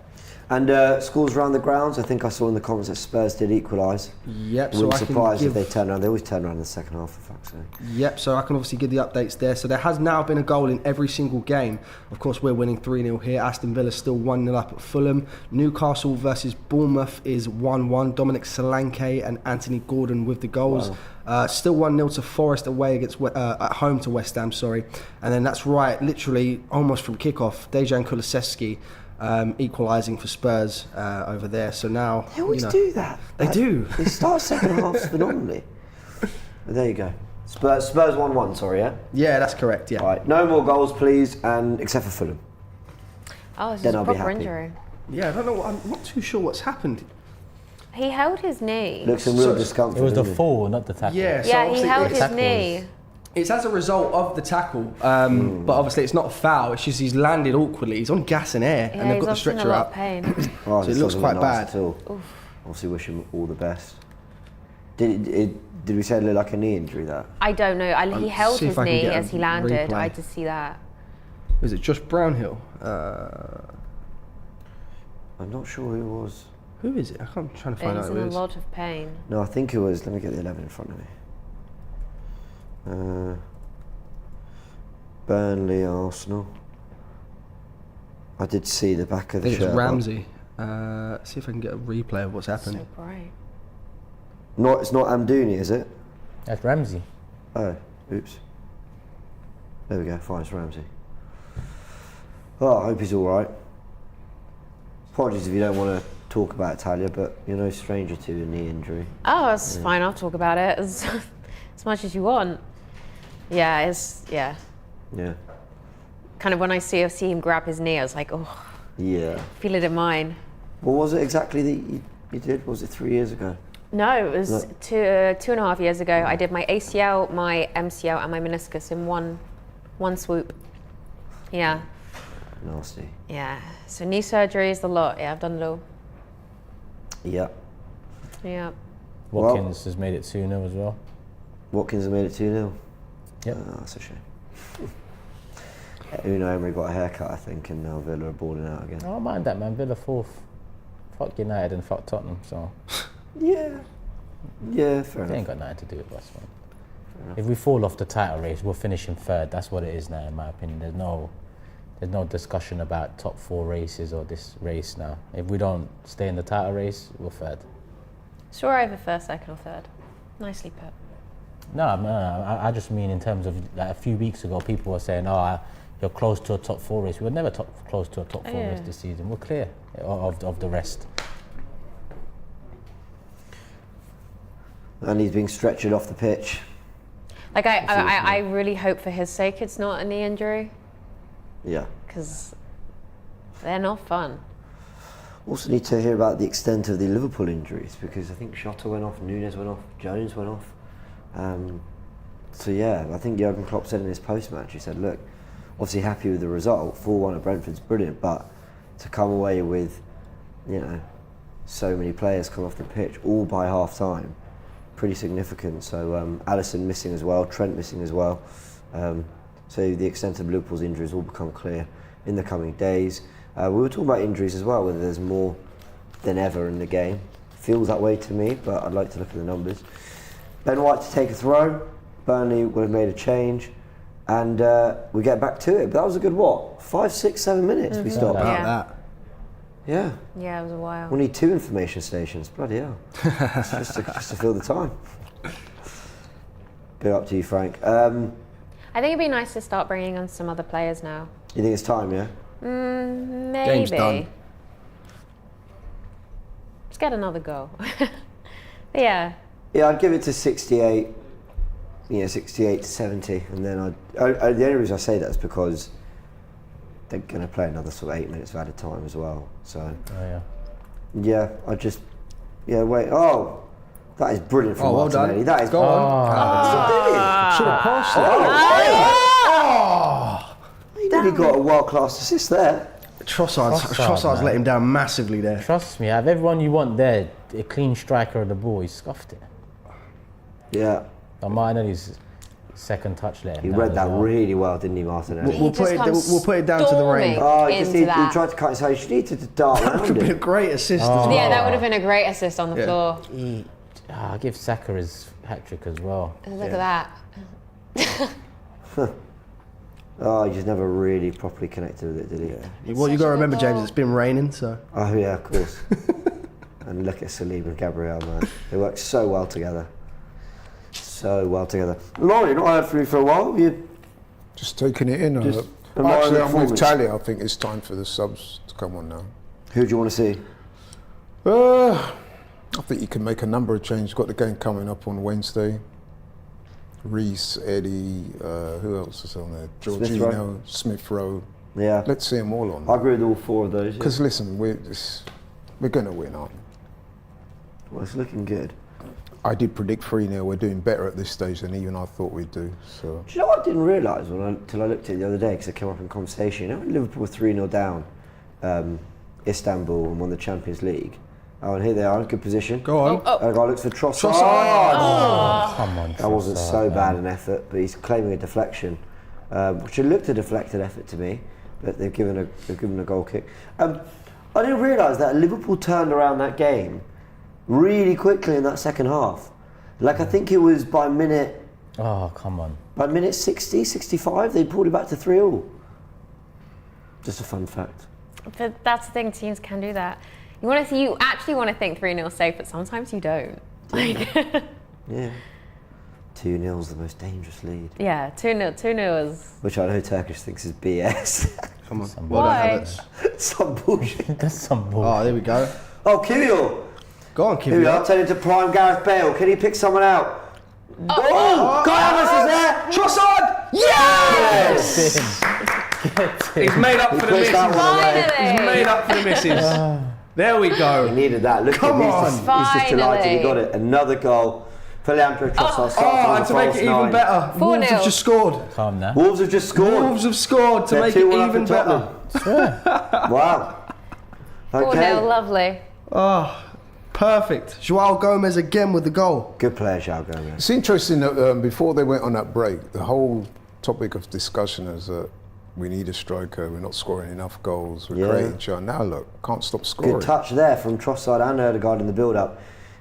And scores around the grounds, I think I saw in the comments that Spurs did equalise. Yep. I wouldn't be surprised if they turn around. They always turn around in the second half, for fuck's sake. Yep, so I can obviously give the updates there. So there has now been a goal in every single game. Of course, we're winning 3-0 here. Aston Villa still 1-0 up at Fulham. Newcastle versus Bournemouth is 1-1. Dominic Solanke and Anthony Gordon with the goals. Wow. Still 1-0 to Forest away against at home to West Ham, sorry. And then that's right, literally almost from kickoff, Dejan Kulusevski equalising for Spurs over there. So now they always do that. They do. They start second halves phenomenally. But there you go. Spurs 1-1. Sorry, yeah. Yeah, that's correct. Yeah. All right. No more goals, please, and except for Fulham. Oh, it's Then just I'll a be proper happy. injury. Yeah, I don't know. I'm not too sure what's happened. He held his knee. Looks in real discomfort. It was the doesn't he? fall, not the tackle. Yeah. So Yeah, he obviously held it's- his knee. It's as a result of the tackle, but obviously it's not a foul. It's just he's landed awkwardly. He's on gas and air, Yeah, and they've he's got the obviously in a stretcher lot out. of pain. Oh, So it this looks doesn't quite look nice bad. at all. Obviously, wish him all the best. Did we say it looked like a knee injury? That I don't know. He held see if his I can knee get a as he landed. replay. I just see that. Is it Josh Brownhill? I'm not sure who it was. Who is it? I'm trying to find out He's who in it a is. lot of pain. No, I think it was. Let me get the 11 in front of me. Burnley, Arsenal. I did see the back of I the think shirt. it's Ramsey. See if I can get a replay of what's happened. So bright. It's not Amdouni, is it? That's Ramsey. Oh, oops. There we go. Fine, it's Ramsey. Oh, I hope he's all right. Apologies if you don't want to talk about Italia, but you're no stranger to a knee injury. Oh, it's fine. I'll talk about it as much as you want. Yeah, Yeah. kind of when I see him grab his knee, I was like, oh, Yeah. feel it in mine. What was it exactly that you did? Was it 3 years ago? No, it was No. 2.5 years ago. I did my ACL, my MCL, and my meniscus in one swoop. Yeah. Nasty. Yeah. So knee surgery is a lot. Yeah, I've done it all. Yeah. Yeah. Watkins has made it 2-0 as well. Watkins have made it 2-0. Yep. Oh, that's a shame. Unai Emery got a haircut, I think, and now Villa are balling out again. I don't mind that, man. Villa 4th. Fuck United and fuck Tottenham, so Yeah. Yeah, fair they ain't enough. got nothing to do with us, man. If we fall off the title race, we're finishing third. That's what it is now, in my opinion. There's no discussion about top 4 races or this race now. If we don't stay in the title race, we're third. Sure, over first, second, or third. Nicely put. No, I just mean in terms of like, a few weeks ago, people were saying, you're close to a top 4 race. We were never close to a top 4 race this season. We're clear of the rest. And he's being stretchered off the pitch. Like, I really hope for his sake it's not a knee injury. Yeah. Because they're not fun. Also need to hear about the extent of the Liverpool injuries, because I think Shota went off, Nunes went off, Jones went off. So yeah, I think Jurgen Klopp said in his post-match, he said, look, obviously happy with the result, 4-1 at Brentford's brilliant, but to come away with, so many players come off the pitch, all by half-time, pretty significant. So Alisson missing as well, Trent missing as well. So the extent of Liverpool's injuries will become clear in the coming days. We were talking about injuries as well, whether there's more than ever in the game. Feels that way to me, but I'd like to look at the numbers. Ben White to take a throw. Burnley would have made a change, and we get back to it. But that was a good 5, 6, 7 minutes we stopped. About that. Yeah. Yeah, it was a while. We need 2 information stations. Bloody hell. just to fill the time. Go up to you, Frank. I think it'd be nice to start bringing on some other players now. You think it's time, yeah? Maybe. Game's done. Let's get another goal. But yeah. Yeah, I'd give it to 68. 68 to 70, and then the only reason I say that is because they're going to play another sort of 8 minutes of added time as well. So, yeah, wait. Oh, that is brilliant from Martinelli. That is. Go on. Should have passed it. He really got a world-class assist there. Trossard's let him down massively there. Trust me, out of everyone you want there, a clean striker of the ball, he scuffed it. Yeah. But Martinelli's second touch there. He read that really well, didn't he, Martinelli? We'll put it down to the rain. Oh, he tried to cut his head. He needed to dart around That would have been a it. great assist as well. Yeah, that would have been a great assist on the floor. I'll give Saka his hat-trick as well. Look at that. Oh, he just never really properly connected with it, did he? Yeah. Well, you got to remember, James, it's been raining, so. Oh yeah, of course. And look at Saliba and Gabriel, man. They work so well together. So well together. Laurie, not heard from you for a while. You Just taking it in. Just Actually, I'm with performance. Tally. I think it's time for the subs to come on now. Who do you want to see? I think you can make a number of changes. Got the game coming up on Wednesday. Reece, Eddie, who else is on there? Jorginho, Smith Rowe. Yeah. Let's see them all on. I agree with all 4 of those. Because listen, we're going to win, aren't we? Well, it's looking good. I did predict 3-0. We're doing better at this stage than even I thought we'd do. So. Do you know what I didn't realise until I looked at it the other day, because it came up in conversation? You know when Liverpool were 3-0 down, Istanbul, and won the Champions League? Oh, and here they are in good position. Go on. Odegaard looks for Trossard. Come on, That wasn't so bad an effort, but he's claiming a deflection, which it looked a deflected effort to me, but they've given a goal kick. I didn't realise that Liverpool turned around that game really quickly in that second half. Like, I think it was by minute... Oh, come on. By minute 60, 65, they pulled it back to 3-3. Just a fun fact. But that's the thing, teams can do that. You actually want to think 3-0 safe, but sometimes you don't. Like, Yeah. 2-0 is the most dangerous lead. yeah, 2-0 is... Which I know Turkish thinks is BS. Come on. Why? Some bullshit. That's some bull. Oh, there we go. Oh, Kivio. Go on, Here we are, Kivio. turning to prime Gareth Bale. Can he pick someone out? Oh! Havertz is there! Trossard! Yes! He's made up for the pushed that misses. one away. He's made up for the misses. There we He go. needed that. Look Come at him. on. He's just delighted he Finally. got it. Another goal for Leandro Trossard. Starts Oh, on and the to make false it even nine. better, 4-0. Wolves have just scored. Calm now. Wolves have just scored. Wolves have scored to They're make it 2-1 up even for Tottenham. better. Wow. 4-0, Okay. lovely. Oh, perfect. Joao Gomez again with the goal. Good player, João Gomez. It's interesting that before they went on that break, the whole topic of discussion is that we need a striker, we're not scoring enough goals, we're Yeah. creating shot. Now look, can't stop scoring. Good touch there from Trossard and Odegaard in the build-up.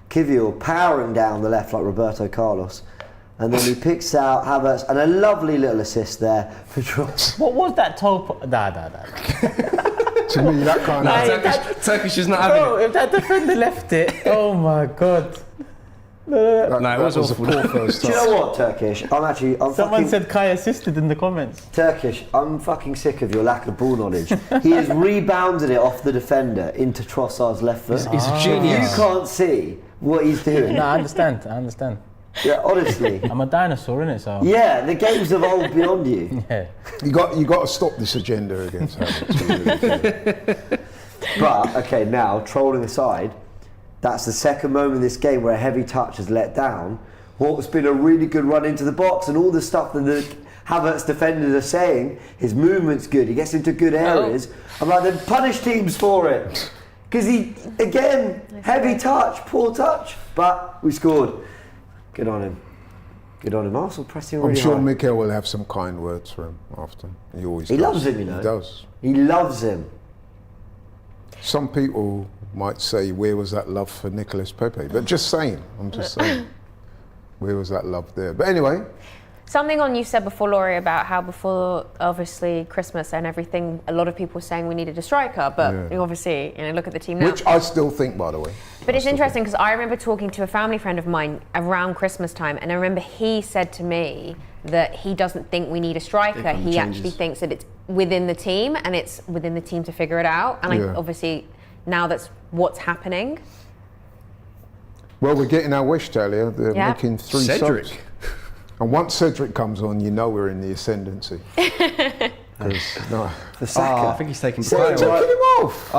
Kivior powering down the left like Roberto Carlos. And then he picks out Havertz, and a lovely little assist there for Trossard. What was that toe? Nah. To me, that kind of... Turkish is not having Bro, if that defender left it, oh my God. it was a awful. poor first Do you touch. know what, Turkish? Someone fucking... said Kai assisted in the comments. Turkish, I'm fucking sick of your lack of ball knowledge. He has rebounded it off the defender into Trossard's left foot. He's a You genius. can't see what he's doing. No, I understand. Yeah, honestly. I'm a dinosaur, innit? So Yeah, the game's evolved beyond you. yeah. You got to stop this agenda against Havertz. But, okay, now, trolling aside, that's the second moment in this game where a heavy touch has let down what's been a really good run into the box, and all the stuff that the Havertz defenders are saying. His movement's good, he gets into good areas. I'm like, then punish teams for it. Because he, again, heavy touch, poor touch, but we scored. Good on him. Arsenal pressing really I'm sure hard. Mikel will have some kind words for him after. He always He does. loves him, you know. He does. He loves him. Some people might say, where was that love for Nicolas Pepe? But just saying, I'm just saying. Where was that love there? But anyway, Something on you said before, Laurie, about how before, obviously, Christmas and everything, a lot of people were saying we needed a striker, but you obviously, look at the team now. which I still think, by the way. But it's interesting because I remember talking to a family friend of mine around Christmas time, and I remember he said to me that he doesn't think we need a striker. He actually thinks that it's within the team, and it's within the team to figure it out. And obviously, now that's what's happening. Well, we're getting our wish, Talia. They're Yeah. making 3 Cedric. subs. And once Cedric comes on, you know we're in the ascendancy. 'Cause, no. For Saka. I think he's taking Cedric, Kyle. Took him off.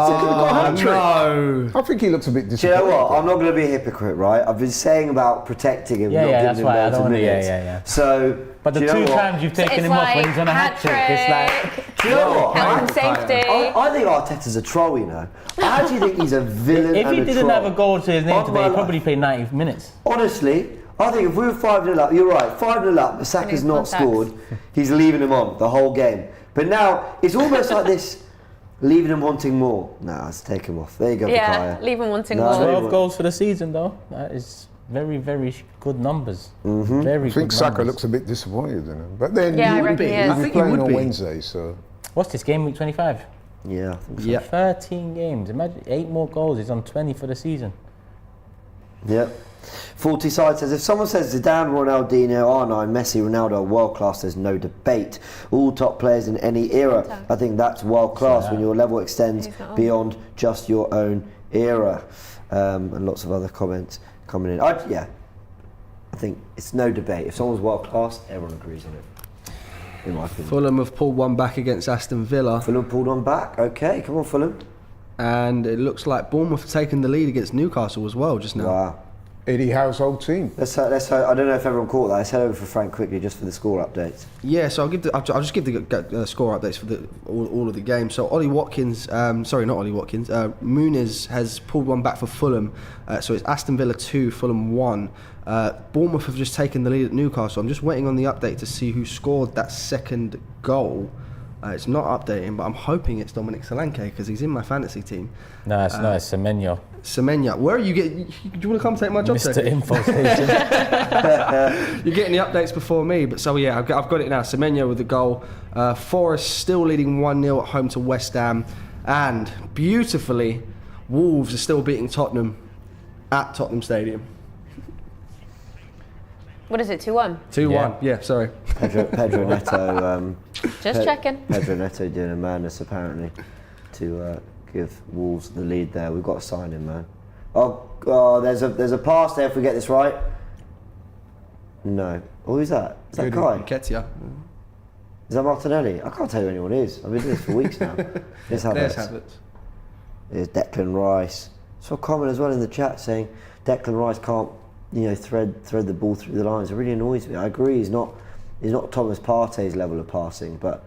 No. I think he looks a bit Do you disappointed. know what? I'm not going to be a hypocrite, right? I've been saying about protecting him, Yeah, not yeah, giving that's him why I loads don't of wanna- yeah, minutes. yeah. So, But the do you know two what? times you've taken it's him off when like he's on a hat trick, it's like. Do you know what? Health and safety. I think Arteta's a troll, you know. I actually think he's a villain If and he a didn't troll. have a goal to his name On today, my he'd life. probably play 90 minutes. Honestly, I think if we were 5-0 up, you're right, 5-0 up, but Saka's not contacts. scored, he's leaving him on the whole game. But now, it's almost like this, leaving him wanting more. Nah, let's take him off. There you go, Yeah, Bukayo. leave him wanting No. more. 12 goals for the season, though. That is very, very good numbers. Mm-hmm. Very I think good Saka numbers. looks a bit disappointed in him. But then Yeah, I he would reckon be. he is. He'll I be think he playing would on be. Wednesday, so... What's this game week 25? Yeah, I think so. Yeah. 13 games. Imagine 8 more goals. He's on 20 for the season. Yep. 40 side says, if someone says Zidane, Ronaldinho, R9, Messi, Ronaldo are world class, there's no debate. All top players in any era. I think that's world class when your level extends beyond just your own era. And lots of other comments coming in. I think it's no debate. If someone's world class, everyone agrees on it. In my opinion. Fulham have pulled one back against Aston Villa, Fulham pulled one back. Okay, come on, Fulham. and it looks like Bournemouth have taken the lead against Newcastle as well just now. Wow. Eddie Howe's whole team. Let's I don't know if everyone caught that. Let's head over for Frank quickly just for the score updates. Yeah, so I'll just give the score updates for all of the games. So not Ollie Watkins, Muniz has pulled one back for Fulham. So it's Aston Villa 2, Fulham 1. Bournemouth have just taken the lead at Newcastle. I'm just waiting on the update to see who scored that second goal. It's not updating, but I'm hoping it's Dominic Solanke because he's in my fantasy team. No, it's not. It's Semenyo. Semenya, where are you getting? Do you want to come take my job, Mr. Cedric? Info Station. You're getting the updates before me, but so yeah, I've got it now. Semenya with the goal. Forest still leading 1-0 at home to West Ham, and beautifully, Wolves are still beating Tottenham at Tottenham Stadium. What is it, 2-1? 2-1. Yeah, sorry. Pedro Neto. Just checking. Pedro Neto doing a madness apparently to give Wolves the lead there. We've got to sign him, man. Oh, there's a pass there if we get this right. No. Oh, who's that? Is that Kai? Ketia. Is that Martinelli? I can't tell you who anyone is. I've been doing this for weeks now. There's There's Havertz. Havertz. There's Declan Rice. So common as well in the chat saying Declan Rice can't, thread the ball through the lines. It really annoys me. I agree. He's not Thomas Partey's level of passing, but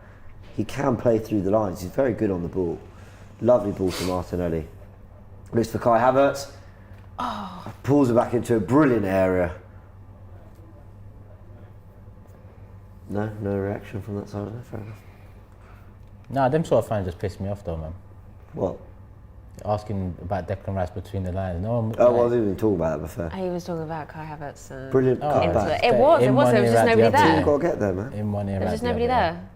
he can play through the lines. He's very good on the ball. Lovely ball to Martinelli. Looks for Kai Havertz. Pulls it back into a brilliant area. No reaction from that side of it. Fair enough. Nah, them sort of fans just piss me off though, man. What? Asking about Declan Rice between the lines. No one. Oh, well, I wasn't even talking about that before. He was talking about Kai Havertz and Brilliant cutback. It was. There was just nobody You've there. got to get there, man. In one ear. There was out just the nobody other, there.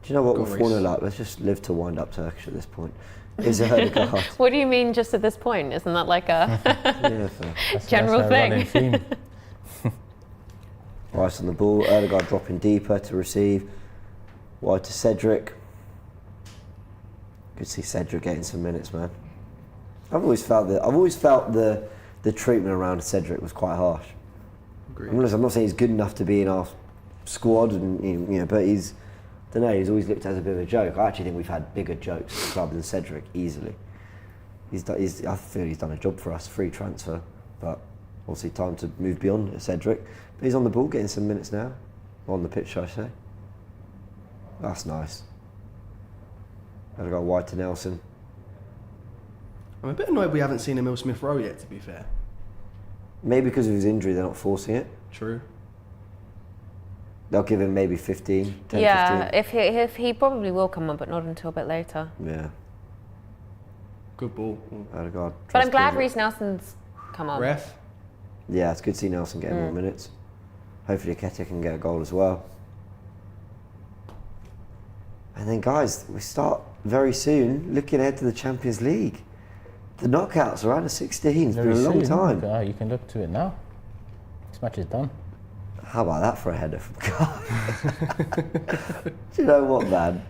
Do you know what? Go We're Reece. falling up. Let's just live to wind up Turkish at this point. Is it Odegaard? What do you mean just at this point? Isn't that like a Yeah, fair. general That's our running thing? theme. Rice on the ball. Odegaard dropping deeper to receive. Wide to Cedric. Good to see Cedric getting some minutes, man. I've always felt the treatment around Cedric was quite harsh. Agreed. I'm not saying he's good enough to be in our squad, and you know, but he's always looked at as a bit of a joke. I actually think we've had bigger jokes at the club than Cedric easily. I feel he's done a job for us, free transfer, but obviously time to move beyond Cedric. But he's on the ball, getting some minutes now, on the pitch, I say. That's nice. I've got wide to Nelson. I'm a bit annoyed we haven't seen Emil Smith Rowe yet, to be fair. Maybe because of his injury, they're not forcing it. True. They'll give him maybe 15, 10, Yeah, 15. if he probably will come on, but not until a bit later. Yeah, Good ball. Odegaard. But I'm glad trust Reece Nelson's come on. Ref. Yeah, it's good to see Nelson getting more minutes. Hopefully Ketia can get a goal as well. And then guys, we start very soon looking ahead to the Champions League. The knockouts are out of 16. It's been a long time. You can look to it now. This match is done. How about that for a header from Kai? Do you know what, man?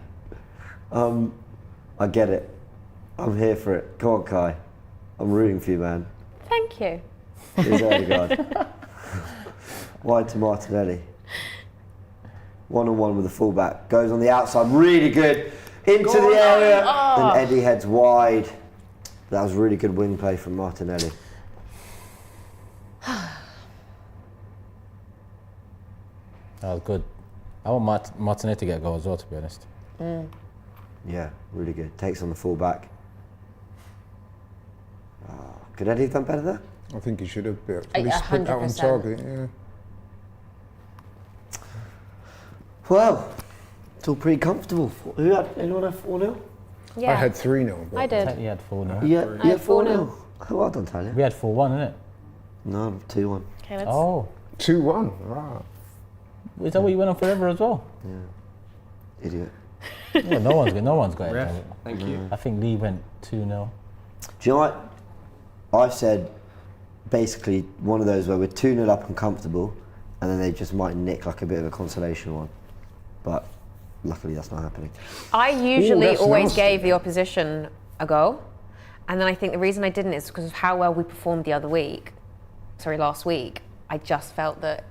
I get it. I'm here for it. Come on, Kai. I'm rooting for you, man. Thank you. Here's Odegaard. Wide to Martinelli. One-on-one with the fullback. Goes on the outside. Really good. Into the area. And Eddie heads wide. That was really good wing play from Martinelli. That was good. I want Martinelli to get a goal as well, to be honest. Yeah, really good. Takes on the fullback. Could Eddie have done better there? I think he should have at least put that on 100%. target. Yeah. Well, it's all pretty comfortable. Anyone have 4-0? Yeah. I had 3-0. I did. He had 4-0. Yeah, I had 4-0. Well done, Talia. We had 4-1, innit? No, 2-1. Okay, let's. Oh, 2-1. Wow. is that what you went on forever as well? Idiot. Yeah, no one's got it. Ref. done. Thank you. I think Lee went 2-0. Do you know what? I said basically one of those where we're 2-0 up and comfortable, and then they just might nick like a bit of a consolation one. But luckily that's not happening. I usually that's always nasty. gave the opposition a goal, and then I think the reason I didn't is because of how well we performed last week. I just felt that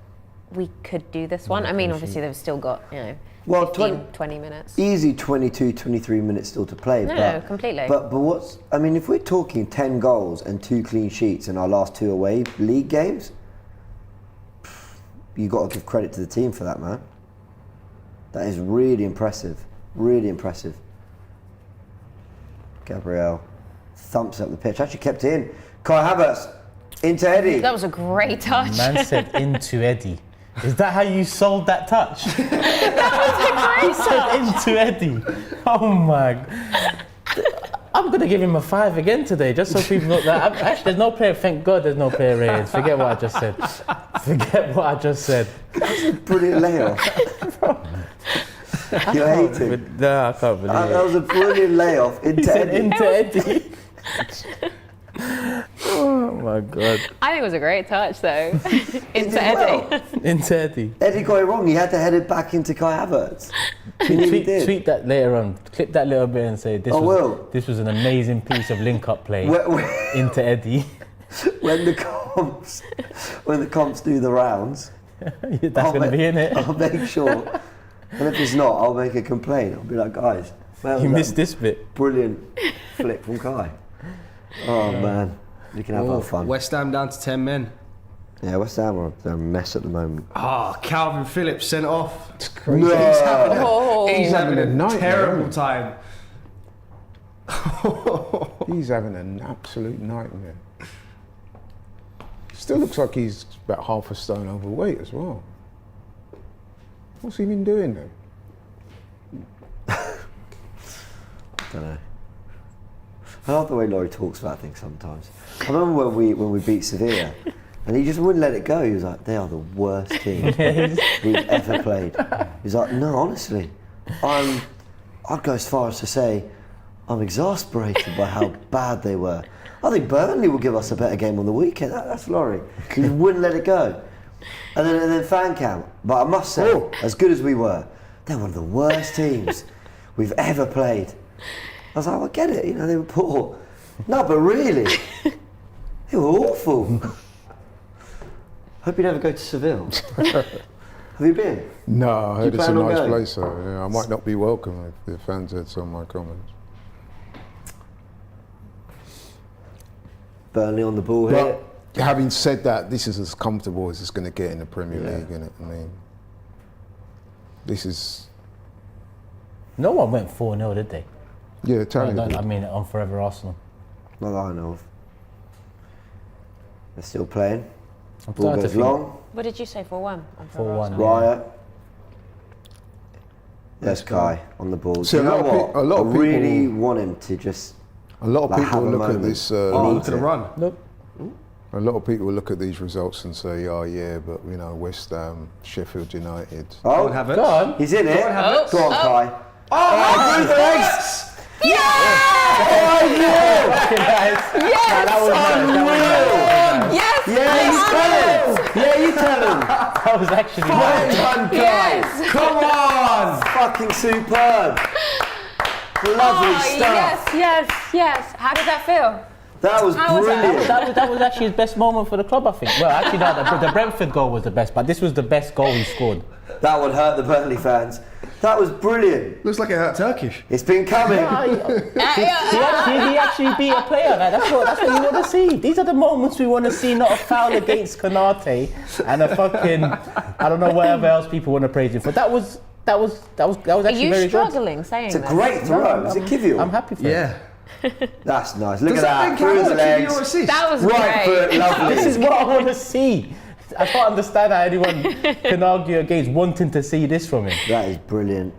we could do this one. I mean, obviously they've still got, Well, 15, 20 minutes. Easy 22, 23 minutes still to play. No, completely. But if we're talking 10 goals and 2 clean sheets in our last 2 away league games, you got to give credit to the team for that, man. That is really impressive. Really impressive. Gabriel thumps up the pitch. Actually kept it in. Kai Havertz into Eddie. That was a great touch. Man said into Eddie. Is that how you sold that touch? Great touch. Into Eddie. Oh my. I'm going to give him a 5 again today, just so people know that. Actually, there's no player, thank God there's no player ratings. Forget what I just said. Brilliant layoff. You're hating. No, I can't believe That it. was a brilliant layoff He into said Eddie. into Eddie. Oh my God. I think it was a great touch, though. He Into did Eddie. well. Into Eddie. Eddie got it wrong. He had to head it back into Kai Havertz. He nearly did. Tweet that later on. Clip that little bit and say this was an amazing piece of link-up play into Eddie. When the comps do the rounds, That's going to be in it. I'll make sure. And if it's not, I'll make a complaint. I'll be like, guys, where was You that missed this bit. brilliant flick from Kai. Oh man, we can have our fun. West Ham down to 10 men. Yeah, West Ham are a mess at the moment. Calvin Phillips sent off. It's crazy. He's having a nightmare, terrible isn't time. He's having an absolute nightmare. Still looks like he's about half a stone overweight as well. What's he been doing then? Don't know. I love the way Laurie talks about things sometimes. I remember when we beat Sevilla, and he just wouldn't let it go. He was like, "They are the worst team we've ever played." He was like, "No, honestly, I'd go as far as to say I'm exasperated by how bad they were. I think Burnley will give us a better game on the weekend." That's Laurie. He just wouldn't let it go. And then fan cam. But I must say, as good as we were, they're one of the worst teams we've ever played. I was like, I get it, they were poor. No, but really, they were awful. Hope you never go to Seville. Have you been? No, I heard it's a plan on nice going? place, so I might not be welcome if the fans heard some of my comments. Burnley on the ball here. But having said that, this is as comfortable as it's going to get in the Premier League, isn't it? I mean, this is... No one went 4-0, did they? Yeah, Italian. I mean, on Forever Arsenal. Not that I know of. They're still playing. I'm Ball starting to goes think long. What did you say, 4-1? 4-1. Riot. There's Kai on the ball. See, Do you a know lot of what? pe- a lot of I really people- want him to just... A lot of Like, people have a look at moment. this. Look at the run. Look. A lot of people look at these results and say, "Oh yeah, but West Ham, Sheffield United." Oh, Havertz. Go on. he's in it. Go on, Havertz. Go on, Kai. Oh, through the legs! Yes! Yeah, you tell him. Yeah, you tell him. That was actually Well done, Kai. Yes! Come on! Fucking superb. Lovely Oh, stuff. yes. How did that feel? That was How was that? brilliant. that was actually his best moment for the club, I think. Well, actually, no, the Brentford goal was the best, but this was the best goal he scored. That would hurt the Burnley fans. That was brilliant. Looks like it hurt Turkish. It's been coming. He actually beat a player. Like, that's what you want to see. These are the moments we want to see, not a foul against Konate and a fucking, I don't know whatever else people want to praise him for. That was actually Are you very struggling saying It's a this? great throw. Is it good. Kivio? I'm happy for it. Yeah. That's nice. Look Does at that. that Through think the legs. your assist? That was Right great. foot, lovely. This is what I want to see. I can't understand how anyone can argue against wanting to see this from him. That is brilliant.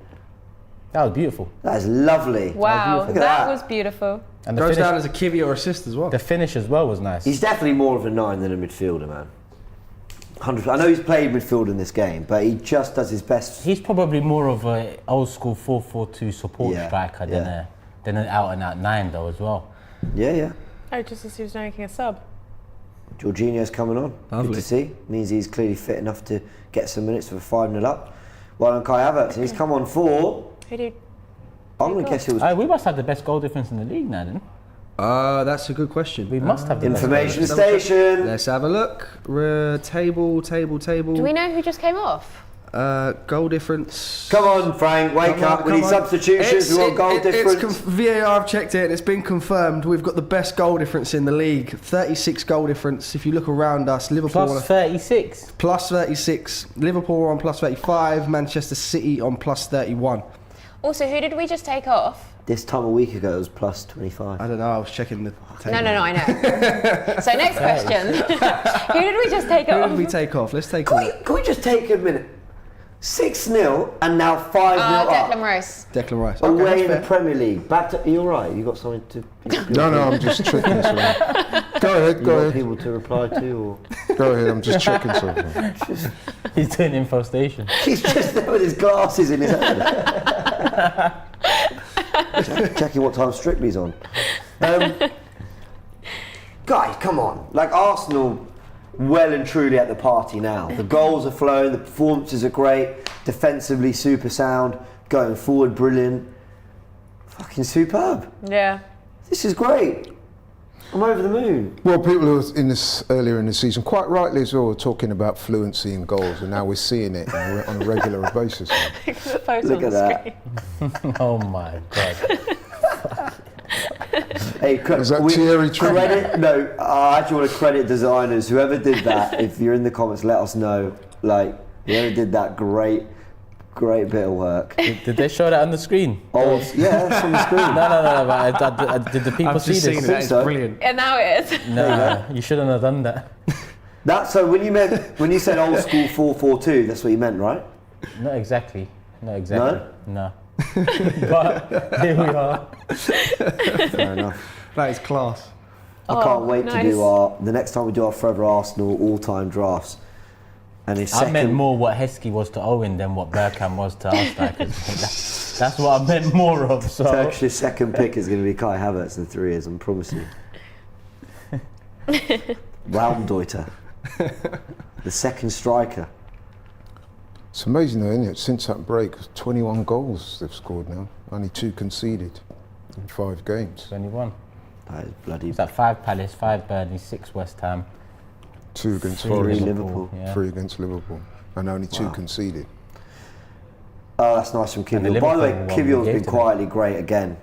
That was beautiful. That is lovely. Wow, Look at that that. was beautiful. And the Goes finish, down as a Kivy or assist as well. the finish as well was nice. He's definitely more of a 9 than a midfielder, man. 100%. I know he's played midfield in this game, but he just does his best. He's probably more of a old school 4-4-2 support Yeah, striker yeah. than an out and out 9 though as well. Yeah. Oh, just as he was making a sub. Jorginho's coming on. Good Lovely. to see. Means he's clearly fit enough to get some minutes for 5-0 up. Well done, Kai Havertz. And he's come on for. Who did? I'm going to guess it was We must have the best goal difference in the league now, then. That's a good question. We must have the information best station. Let's have a look. Table. Do we know who just came off? Goal difference. Come on, Frank, wake up. We need substitutions. We want goal difference. VAR have checked it and it's been confirmed. We've got the best goal difference in the league. 36 goal difference. If you look around us, Liverpool Plus 36. plus 36. Liverpool are on plus 35. Manchester City on plus 31. Also, who did we just take off? This time a week ago it was plus 25. I don't know. I was checking the table. No, I know. So next question. Who did we just take Who off? did we take off? Let's take off. Can we just take a minute? 6-0 and now 5-0 Declan up. Rice. Declan Rice. Away Okay, in the that's fair. Premier League. Back to. Are you alright? You got something to. No, I'm just checking something. Go You ahead. want people to reply to, or Go ahead. I'm just checking something. He's doing info station. he's just there with his glasses in his hand. Checking what time Strictly's on. Guys, come on! Like Arsenal, well and truly at the party now. The goals are flowing, the performances are great, defensively super sound, going forward brilliant. Fucking superb. Yeah. This is great. I'm over the moon. Well, people who was in this earlier in the season, quite rightly as well, were talking about fluency in goals, and now we're seeing it on a regular basis. Look at that. Oh my god. Hey, Is that Thierry Henry? credit? No, I actually want to credit designers. Whoever did that, if you're in the comments, let us know. Like, whoever did that, great bit of work. Did they show that on the screen? Oh, yeah, that's on the screen. No, but did the people I've see just this? seen it. That is so. brilliant. And now it is. No, you shouldn't have done that. That's so when you said old school 4-4-2, that's what you meant, right? Not exactly. No. But here we are. Fair enough. That is class. I can't wait to nice. do the next time we do our Forever Arsenal all-time drafts. And his I second, meant more what Heskey was to Owen than what Bergkamp was to our strikers. That's what I meant more of. So Turkish's second pick is going to be Kai Havertz in 3 years, I promise you. Raumdeuter. The second striker. It's amazing though, isn't it? Since that break, 21 goals they've scored now. Only 2 conceded in 5 games. 21. That is bloody... It's like 5 Palace, 5 Burnley, 6 West Ham, 2 against 3 Forest, Liverpool. Yeah. 3 against Liverpool, and only 2 Wow. conceded. Oh, that's nice from And the Kivior. By the way, Liverpool one we Kivior's gave been to quietly great again.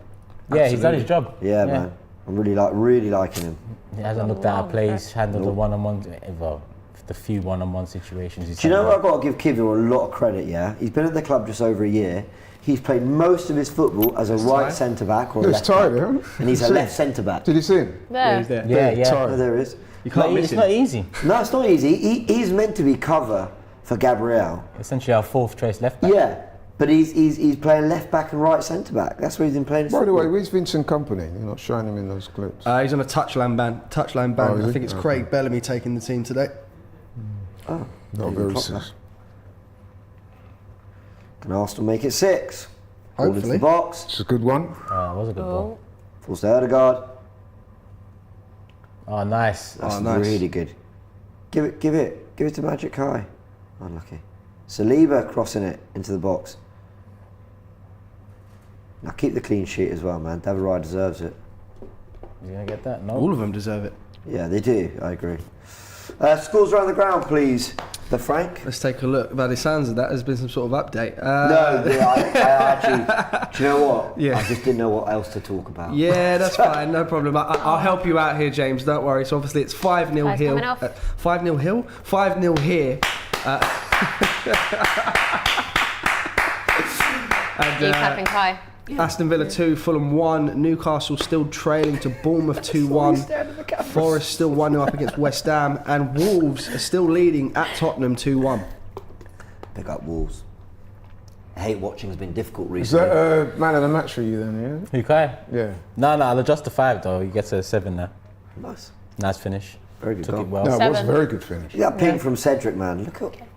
Yeah, he's done his job. Yeah, man. I'm really liking him. He hasn't looked at our Wow, plays, handled the Nope. one-on-one, well, the few one-on-one situations he's Do you know had. what I've got to give Kivior a lot of credit, yeah? He's been at the club just over a year. He's played most of his football as a right tired. centre-back or a He's left tired, back. haven't he? And he's a See? left centre-back. Did you see him? There. He's there. Yeah. Tired. Oh, there he is. You can't miss It's him. not easy. No, it's not easy. He's meant to be cover for Gabriel. Essentially our 4th choice left back. Yeah, but he's playing left back and right centre back. That's where he's been playing his By the football. way, where's Vincent Kompany? You're not showing him in those clips. He's on a touchline ban. Oh, is I he? think it's Okay. Craig Bellamy taking the team today. Oh, Not didn't very clock soon. that. Can Arsenal make it 6? Ball into Hopefully. the box. It's a good one. Oh, it was a good ball. Falls to Odegaard. Oh, nice. That's nice. really good. Give it to Magic Kai. Unlucky. Saliba crossing it into the box. Now keep the clean sheet as well, man. David Raya deserves it. You gonna get that? No. All of them deserve it. Yeah, they do. I agree. Scores around the ground, please. The Frank. Let's take a look. By the sounds of that, there's been some sort of update. No, I actually. Do you know what? Yeah. I just didn't know what else to talk about. Yeah, that's fine, no problem. I'll help you out here, James, don't worry. So obviously it's 5-0 Guys, Hill. coming off. 5-0 Hill? 5-0 here. Are you clapping Kai? Aston Villa 2, Fulham 1, Newcastle still trailing to Bournemouth 2-1, Forest still 1-0 up against West Ham, and Wolves are still leading at Tottenham 2-1. Pick up Wolves. I hate watching. Has been difficult Is recently. that man of the match for you then, Who, Kai? yeah? No, I'll adjust to 5 though. He gets a 7 now. Nice. Nice finish. Very good Took goal. it well. No, it was a 7. very good finish. You got a ping from Cedric, man. Look at.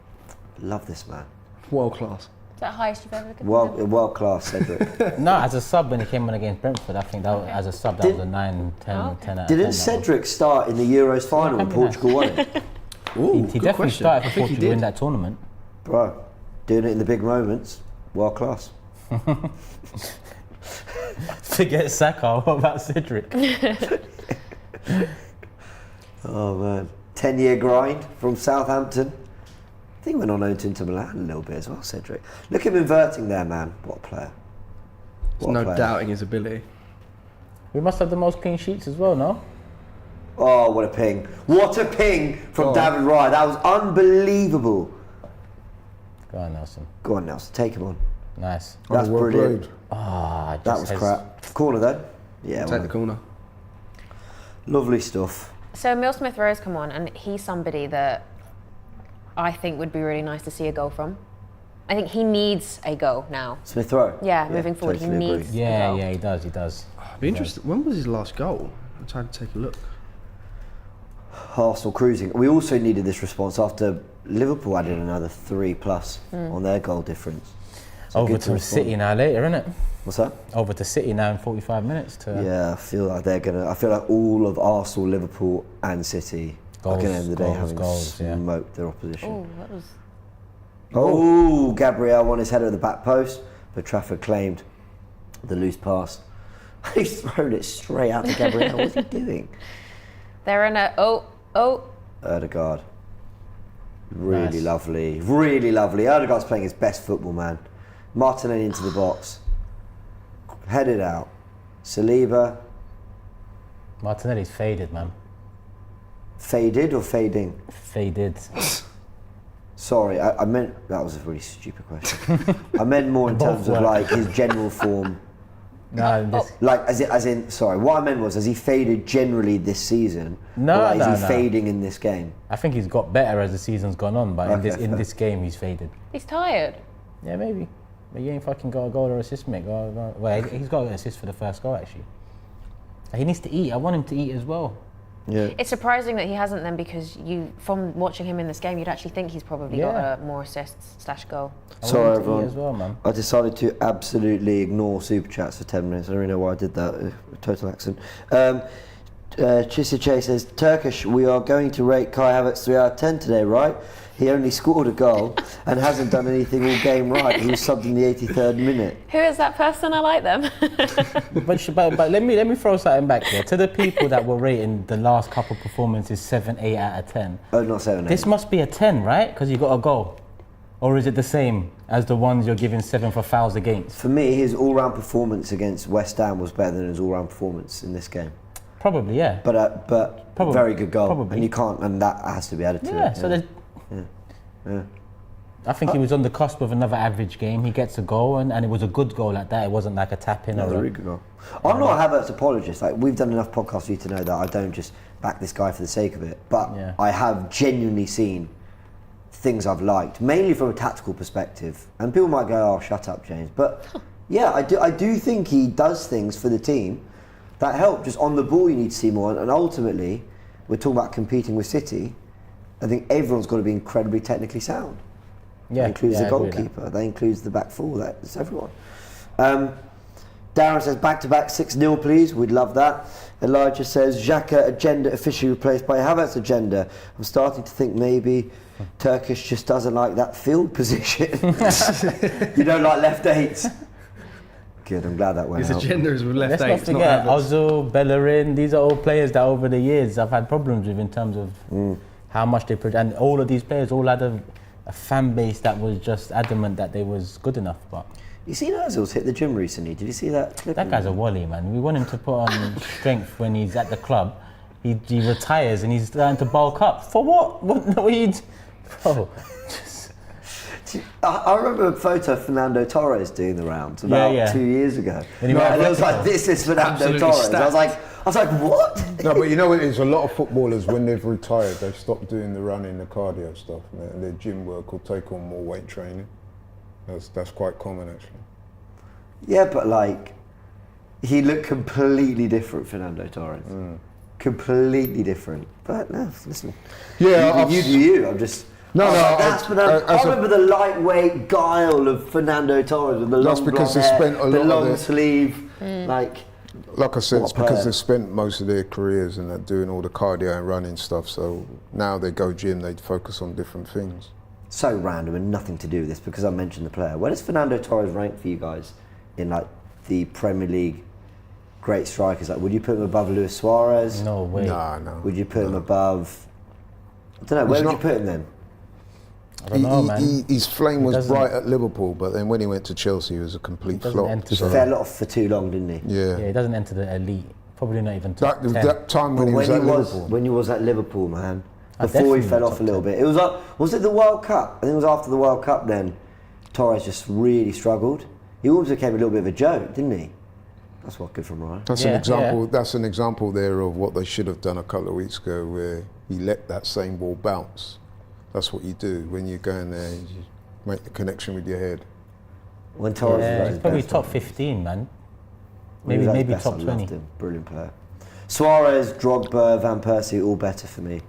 Love this man. World class. Is that the highest you've ever given? World class Cedric. No, as a sub when he came on against Brentford, I think that was, as a sub that Did- was a 9, 10, Oh, okay. 10 out of 10. Didn't that Cedric start in the Euros final when Yeah, Portugal won it? Ooh, one. He good definitely question. started I for think he Portugal in did. that tournament. Bro, doing it in the big moments. World class. Forget Saka, what about Cedric? Oh man. 10-year grind from Southampton. I think he went on loan to Inter Milan a little bit as well, Cedric. Look at him inverting there, man. What a player. There's What a no player. doubting his ability. We must have the most clean sheets as well, no? Oh, what a ping. What a ping from Go on. David Raya. That was unbelievable. Go on, Nelson. Go on, Nelson. Take him on. Nice. That's well brilliant. played. Ah, That was crap. Corner though. Yeah, Take well, the corner. lovely stuff. So Emile Smith-Rowe's come on, and he's somebody that I think would be really nice to see a goal from. I think he needs a goal now. Smith Rowe. Yeah, moving forward, he totally agree. needs- Yeah, Go. yeah, he does. Be interested. When was his last goal? I'm trying to take a look. Arsenal cruising. We also needed this response after Liverpool added another 3+ on their goal difference. So Over good to respond. City now later, innit? What's that? Over to City now in 45 minutes to Yeah, I feel like they're gonna. I feel like all of Arsenal, Liverpool, and City are gonna end the day having yeah. smoked their opposition. Oh, that was. Oh, Gabriel won his header at the back post, but Trafford claimed the loose pass. He's thrown it straight out to Gabriel. What's he doing? They're in a. Oh. Odegaard. Really Nice. lovely. Really lovely. Odegaard's playing his best football, man. Martinelli into the box. Headed out. Saliba. Martinelli's faded, man. Faded or fading? Faded. Sorry, I meant that was a really stupid question. I meant more in Both terms of work. like his general form. No, this, Like as in sorry, what I meant was has he faded generally this season? No, or like, no, is he no. fading in this game? I think he's got better as the season's gone on, but Okay, in fair. this game he's faded. He's tired. Yeah, maybe. But you ain't fucking got a goal or assist, mate. Well, he's got an assist for the first goal, actually. He needs to eat. I want him to eat as well. Yeah. It's surprising that he hasn't then, because from watching him in this game, you'd actually think he's probably got more assists / goal. Sorry, I want him to eat everyone. as well, man. I decided to absolutely ignore super chats for 10 minutes. I don't really know why I did that. Total accent. Cecil says, Turkish, we are going to rate Kai Havertz 3 out of 10 today, right? He only scored a goal and hasn't done anything all game right. He was subbed in the 83rd minute. Who is that person? I like them. But let me throw something back here. To the people that were rating the last couple performances 7, 8 out of 10. Oh, not 7, 8. This must be a 10, right? Because you got a goal. Or is it the same as the ones you're giving 7 for fouls against? For me, his all-round performance against West Ham was better than his all-round performance in this game. Probably, yeah. But Probably. very good goal. Probably. And you can't, and that has to be added to it. So there's... I think he was on the cusp of another average game. He gets a goal, and it was a good goal like that. It wasn't like a tap-in That was or a really good goal. I'm not a Havertz apologist. Like, we've done enough podcasts for you to know that I don't just back this guy for the sake of it. But I have genuinely seen things I've liked, mainly from a tactical perspective. And people might go, "Oh, shut up, James." But yeah, I do think he does things for the team that help. Just on the ball, you need to see more. And ultimately, we're talking about competing with City. I think everyone's got to be incredibly technically sound. Yeah, That includes the I agree with goalkeeper. That includes the back four. That's everyone. Darren says back-to-back 6-0, please. We'd love that. Elijah says Xhaka agenda officially replaced by Havertz agenda. I'm starting to think maybe Turkish just doesn't like that field position. You don't like left eights. Good. I'm glad that went His out. agenda is with left Let's eight. not forget, Ozil, Bellerin, these are all players that over the years I've had problems with in terms of how much they produce. And all of these players all had a fan base that was just adamant that they was good enough. But You seen Ozil's hit the gym recently? Did you see that clip? that guy's a wally, man. We want him to put on strength when he's at the club. He retires and he's starting to bulk up. For what? What are you... Bro, just... I remember a photo of Fernando Torres doing the rounds about 2 years ago. And he And it was like, this is Fernando Absolutely Torres. stacked. I was like, what? No, but you know what it is? A lot of footballers, when they've retired, they stop doing the running, the cardio stuff, and their gym work will take on more weight training. That's quite common, actually. Yeah, but like, he looked completely different, Fernando Torres. Completely different. But no, listen. Yeah, you do you. I'm just. No, I was no, like, that's Fernando. I remember the lightweight guile of Fernando Torres with the That's long because blonde they hair, spent a the lot of long their- sleeve, like. Like I said, What it's a because player. they spent most of their careers and doing all the cardio and running stuff. So now they go gym, they focus on different things. So random and nothing to do with this because I mentioned the player. Where does Fernando Torres rank for you guys in like the Premier League great strikers? Like, would you put him above Luis Suarez? No way. No. Would you put him above? I don't know. Where would you put him then? I don't know, man. His flame was doesn't- bright at Liverpool, but then when he went to Chelsea, he was a complete doesn't flop. enter He fell off for too long, didn't he? Yeah. Yeah, he doesn't enter the elite. Probably not even top 10. That time when he was at Liverpool. When he was at Liverpool, man, before definitely he fell not off a top little 10. bit. It was like, was it the World Cup? I think it was after the World Cup. Then Torres just really struggled. He almost became a little bit of a joke, didn't he? That's what good from Ryan. That's Yeah, an example. That's an example there of what they should have done a couple of weeks ago, where he let that same ball bounce. That's what you do when you go in there. You make the connection with your head. When Torres Yeah, was at he's his probably best, top man. 15, man. When he was at his Maybe best, top I loved 20. him. Brilliant player. Suarez, Drogba, Van Persie, all better for me.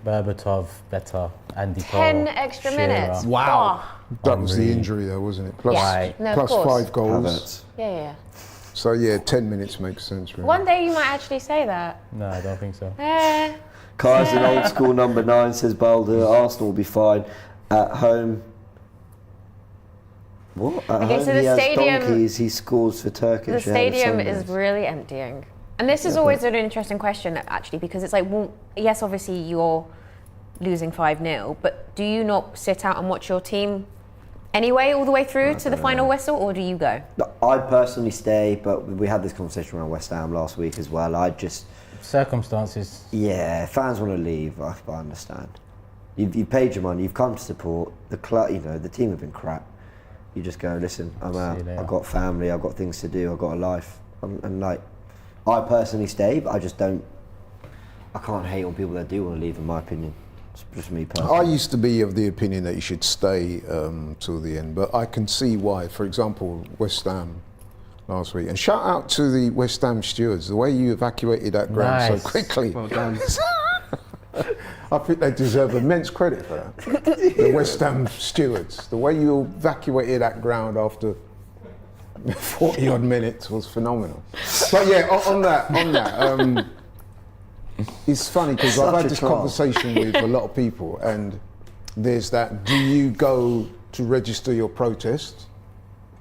Berbatov, better. Andy 10 Cole, extra Shearer. minutes. Wow. Oh, That was the Henry. injury, though, wasn't it? Plus, Yeah. No, of plus course. 5 goals. Havertz. yeah. So yeah, 10 minutes makes sense, really. One day you might actually say that. No, I don't think so. Kai's an old school number 9, says Balder. Arsenal will be fine. At home. What? At Okay, home so the he has stadium- donkeys, he scores for Turkish. The ahead of stadium is Sundays. really emptying. And this is always an interesting question, actually, because it's like, well, yes, obviously you're losing 5-0, but do you not sit out and watch your team anyway all the way through to the final whistle, or do you go? I'd personally stay, but we had this conversation around West Ham last week as well. Circumstances. Yeah, fans want to leave, I understand. You've paid your money, you've come to support, the club, the team have been crap. You just go, listen, I'm out, you later. I've got family, I've got things to do, I've got a life. And like, I personally stay, but I can't hate on people that do want to leave, in my opinion. It's just me personally. I used to be of the opinion that you should stay till the end, but I can see why. For example, West Ham, last week. And shout out to the West Ham stewards, the way you evacuated that ground Nice. so quickly. Well done. I think they deserve immense credit for that. The West Ham stewards, the way you evacuated that ground after 40 odd minutes was phenomenal. But yeah, on that, it's funny because I've had this conversation with a lot of people, and there's that: do you go to register your protest,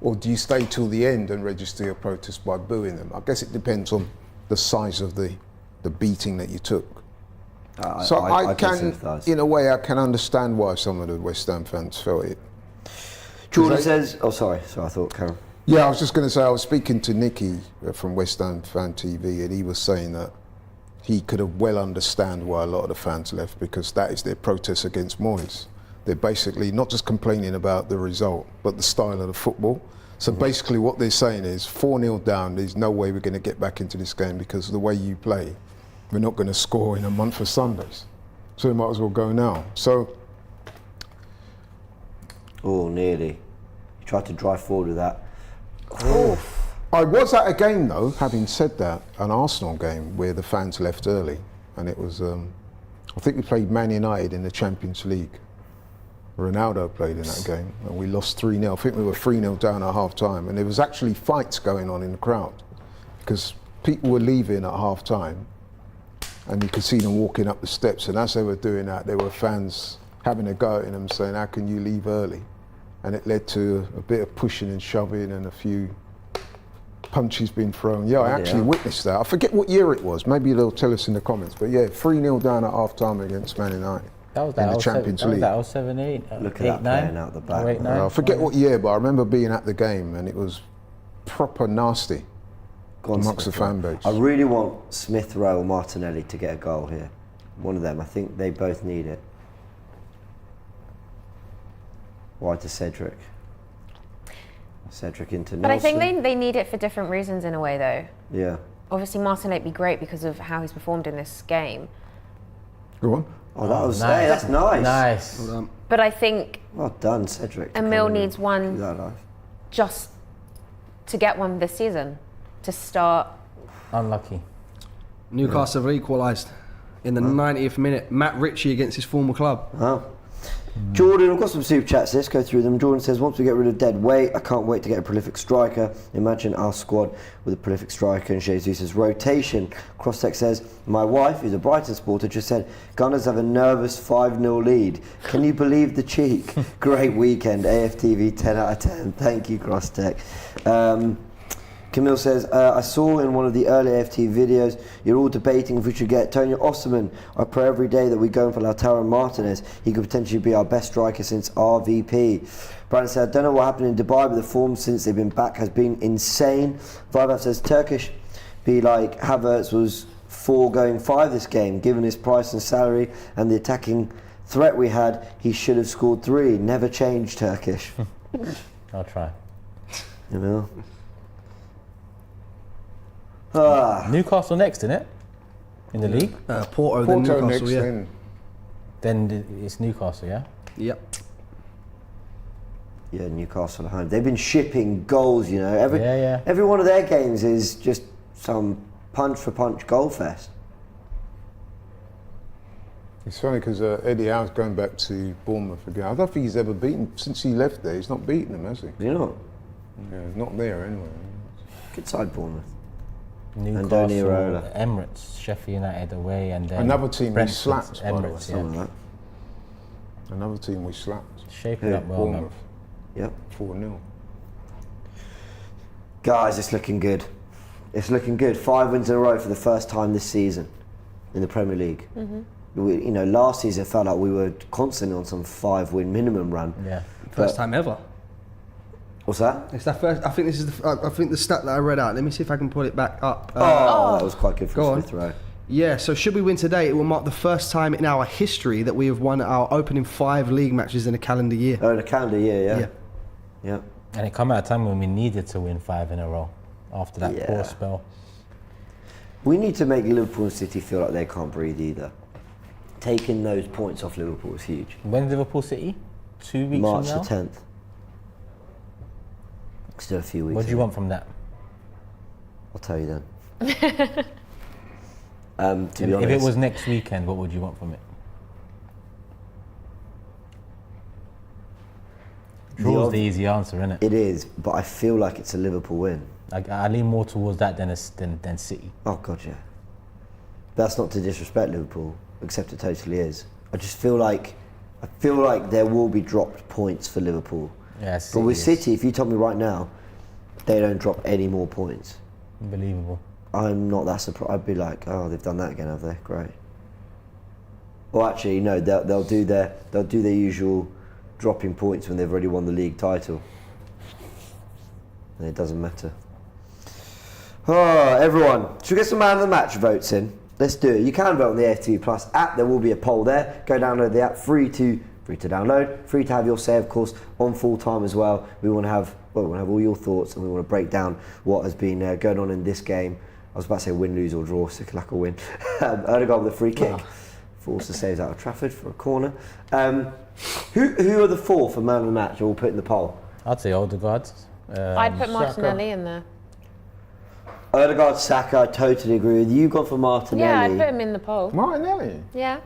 or do you stay till the end and register your protest by booing them? I guess it depends on the size of the beating that you took. So I can sympathise. In a way, I can understand why some of the West Ham fans felt it. Jordan says, oh sorry, I thought Karen. Yeah, I was just going to say, I was speaking to Nicky from West Ham Fan TV, and he was saying that he could have well understand why a lot of the fans left, because that is their protest against Moyes. They're basically not just complaining about the result, but the style of the football. So basically what they're saying is 4-0 down, there's no way we're going to get back into this game because of the way you play. We're not going to score in a month of Sundays. So we might as well go now. So. Oh, nearly. You tried to drive forward with that. I was at a game though, having said that, an Arsenal game where the fans left early, and it was, I think we played Man United in the Champions League. Ronaldo played in that game, and we lost 3-0. I think we were 3-0 down at half time, and there was actually fights going on in the crowd because people were leaving at half time, and you could see them walking up the steps, and as they were doing that, there were fans having a go at them saying, how can you leave early? And it led to a bit of pushing and shoving and a few punches being thrown. Yeah, I actually witnessed that. I forget what year it was. Maybe they'll tell us in the comments. But yeah, 3-0 down at half time against Man United in the Champions League. That was 7, 8, Look 8, at that 9, playing out the back. 8, 9, I forget what year, but I remember being at the game and it was proper nasty amongst the fan base. I really want Smith Rowe or Martinelli to get a goal here. One of them. I think they both need it. Wide to Cedric. Cedric into Nelson. But I think they need it for different reasons in a way, though. Yeah. Obviously, Martinelli would be great because of how he's performed in this game. Go on. Oh, that was nice. hey, that's nice. Nice. Well done. But I think Well done, Cedric. Emil needs one That life. just to get one this season, to start. Unlucky. Newcastle have equalised in the 90th minute. Matt Ritchie against his former club. Oh. Jordan, I've got some super chats. Let's go through them. Jordan says, once we get rid of dead weight, I can't wait to get a prolific striker. Imagine our squad with a prolific striker and Jesus' rotation. Crosstech says, my wife, who's a Brighton supporter, just said, Gunners have a nervous 5-0 lead. Can you believe the cheek? Great weekend. AFTV 10 out of 10. Thank you, Crosstech. Camille says, I saw in one of the early AFT videos, you're all debating if we should get Tony Osterman. I pray every day that we go for Lautaro Martinez. He could potentially be our best striker since RVP. Brandon said, I don't know what happened in Dubai, but the form since they've been back has been insane. Vivav says, Turkish be like Havertz was 4 going 5 this game. Given his price and salary and the attacking threat we had, he should have scored 3. Never changed, Turkish. I'll try. You know? Newcastle next, isn't it? In the league? Porto, then Newcastle, next, yeah. Then it's Newcastle, yeah? Yep. Yeah, Newcastle at home. They've been shipping goals, you know. Every one of their games is just some punch-for-punch goal fest. It's funny because Eddie Howe's going back to Bournemouth again. I don't think he's ever beaten, since he left there, he's not beaten them, has he? You know, Yeah, he's not there anyway. good side Bournemouth. Newcastle, Iraola. Emirates, Sheffield United away, and then Another team we Brentford, slapped, by the way. Emirates, Something yeah. like that. Another team we slapped. Shaping up well, man. Bournemouth, Yep. 4-0. Guys, it's looking good. It's looking good. 5 wins in a row for the first time this season in the Premier League. We, last season it felt like we were constantly on some 5-win minimum run. Yeah. First time ever. What's that? It's that first. I think this is I think the stat that I read out. Let me see if I can pull it back up. That was quite good Go for on. Smith Rowe. Yeah. So should we win today, it will mark the first time in our history that we have won our opening 5 league matches in a calendar year. Oh, in a calendar year, yeah. Yeah. Yeah. And it come at a time when we needed to win 5 in a row after that Yeah. poor spell. We need to make Liverpool and City feel like they can't breathe either. Taking those points off Liverpool is huge. When's Liverpool City? 2 weeks March from now? the 10th. Still a few weeks. What do you away. want from that? I'll tell you then. To be honest, If it was next weekend, what would you want from it? Draw's the easy answer, isn't it? it is, but I feel like it's a Liverpool win. I lean more towards that than City. Oh God, yeah. That's not to disrespect Liverpool, except it totally is. I just feel like there will be dropped points for Liverpool. Yeah, But with City City, if you tell me right now, they don't drop any more points, unbelievable. I'm not that surprised. I'd be like, oh, they've done that again, have they? Great. Well, actually, no. They'll do their usual dropping points when they've already won the league title, and it doesn't matter. Oh, everyone, should we get some man of the match votes in? Let's do it. You can vote on the AFTV Plus app. There will be a poll there. Go download the app. Free to download. Free to have your say, of course, on full time as well. We want to have all your thoughts, and we want to break down what has been going on in this game. I was about to say win, lose or draw. Sikalaka win. Odegaard with a free kick. Forced to saves out of Trafford for a corner. Who are the four for man of the match? We'll put in the poll. I'd say Odegaard. I'd put Martinelli in there. Odegaard, Saka, I totally agree with you. You've gone for Martinelli. Yeah, I'd put him in the poll. Martinelli? Yeah.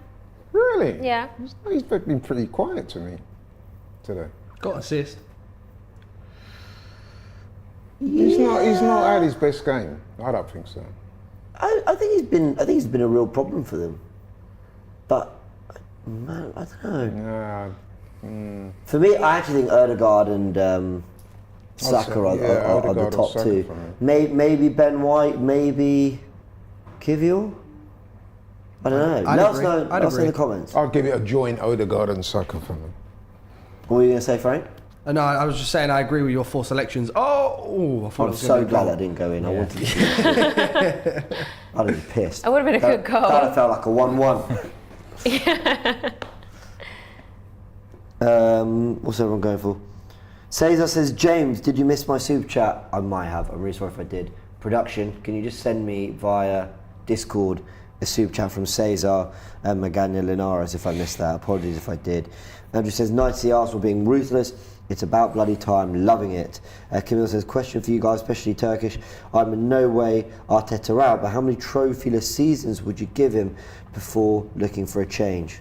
Really? Yeah. He's been pretty quiet to me today. Got assist. He's not had his best game. I don't think so. I think he's been a real problem for them. But man, I don't know. Nah. For me, I actually think Odegaard and Saka are the top two. Maybe Ben White, maybe Kivior. I don't know. Let us know in the comments. I'd give it a joint Odegaard and Saka for me. What were you going to say, Frank? No, I was just saying I agree with your four selections. I thought I'm so glad that didn't go in. I wanted to. I'd have been pissed. It would have been a good goal. That would have felt like a 1-1. What's everyone going for? Cesar says, James, did you miss my super chat? I might have. I'm really sorry if I did. Production, can you just send me via Discord a super chat from Cesar and Magana Linares if I missed that? Apologies if I did. Andrew says, nice to see Arsenal being ruthless. It's about bloody time. Loving it. Camille says, question for you guys, especially Turkish. I'm in no way Arteta out, but how many trophyless seasons would you give him before looking for a change?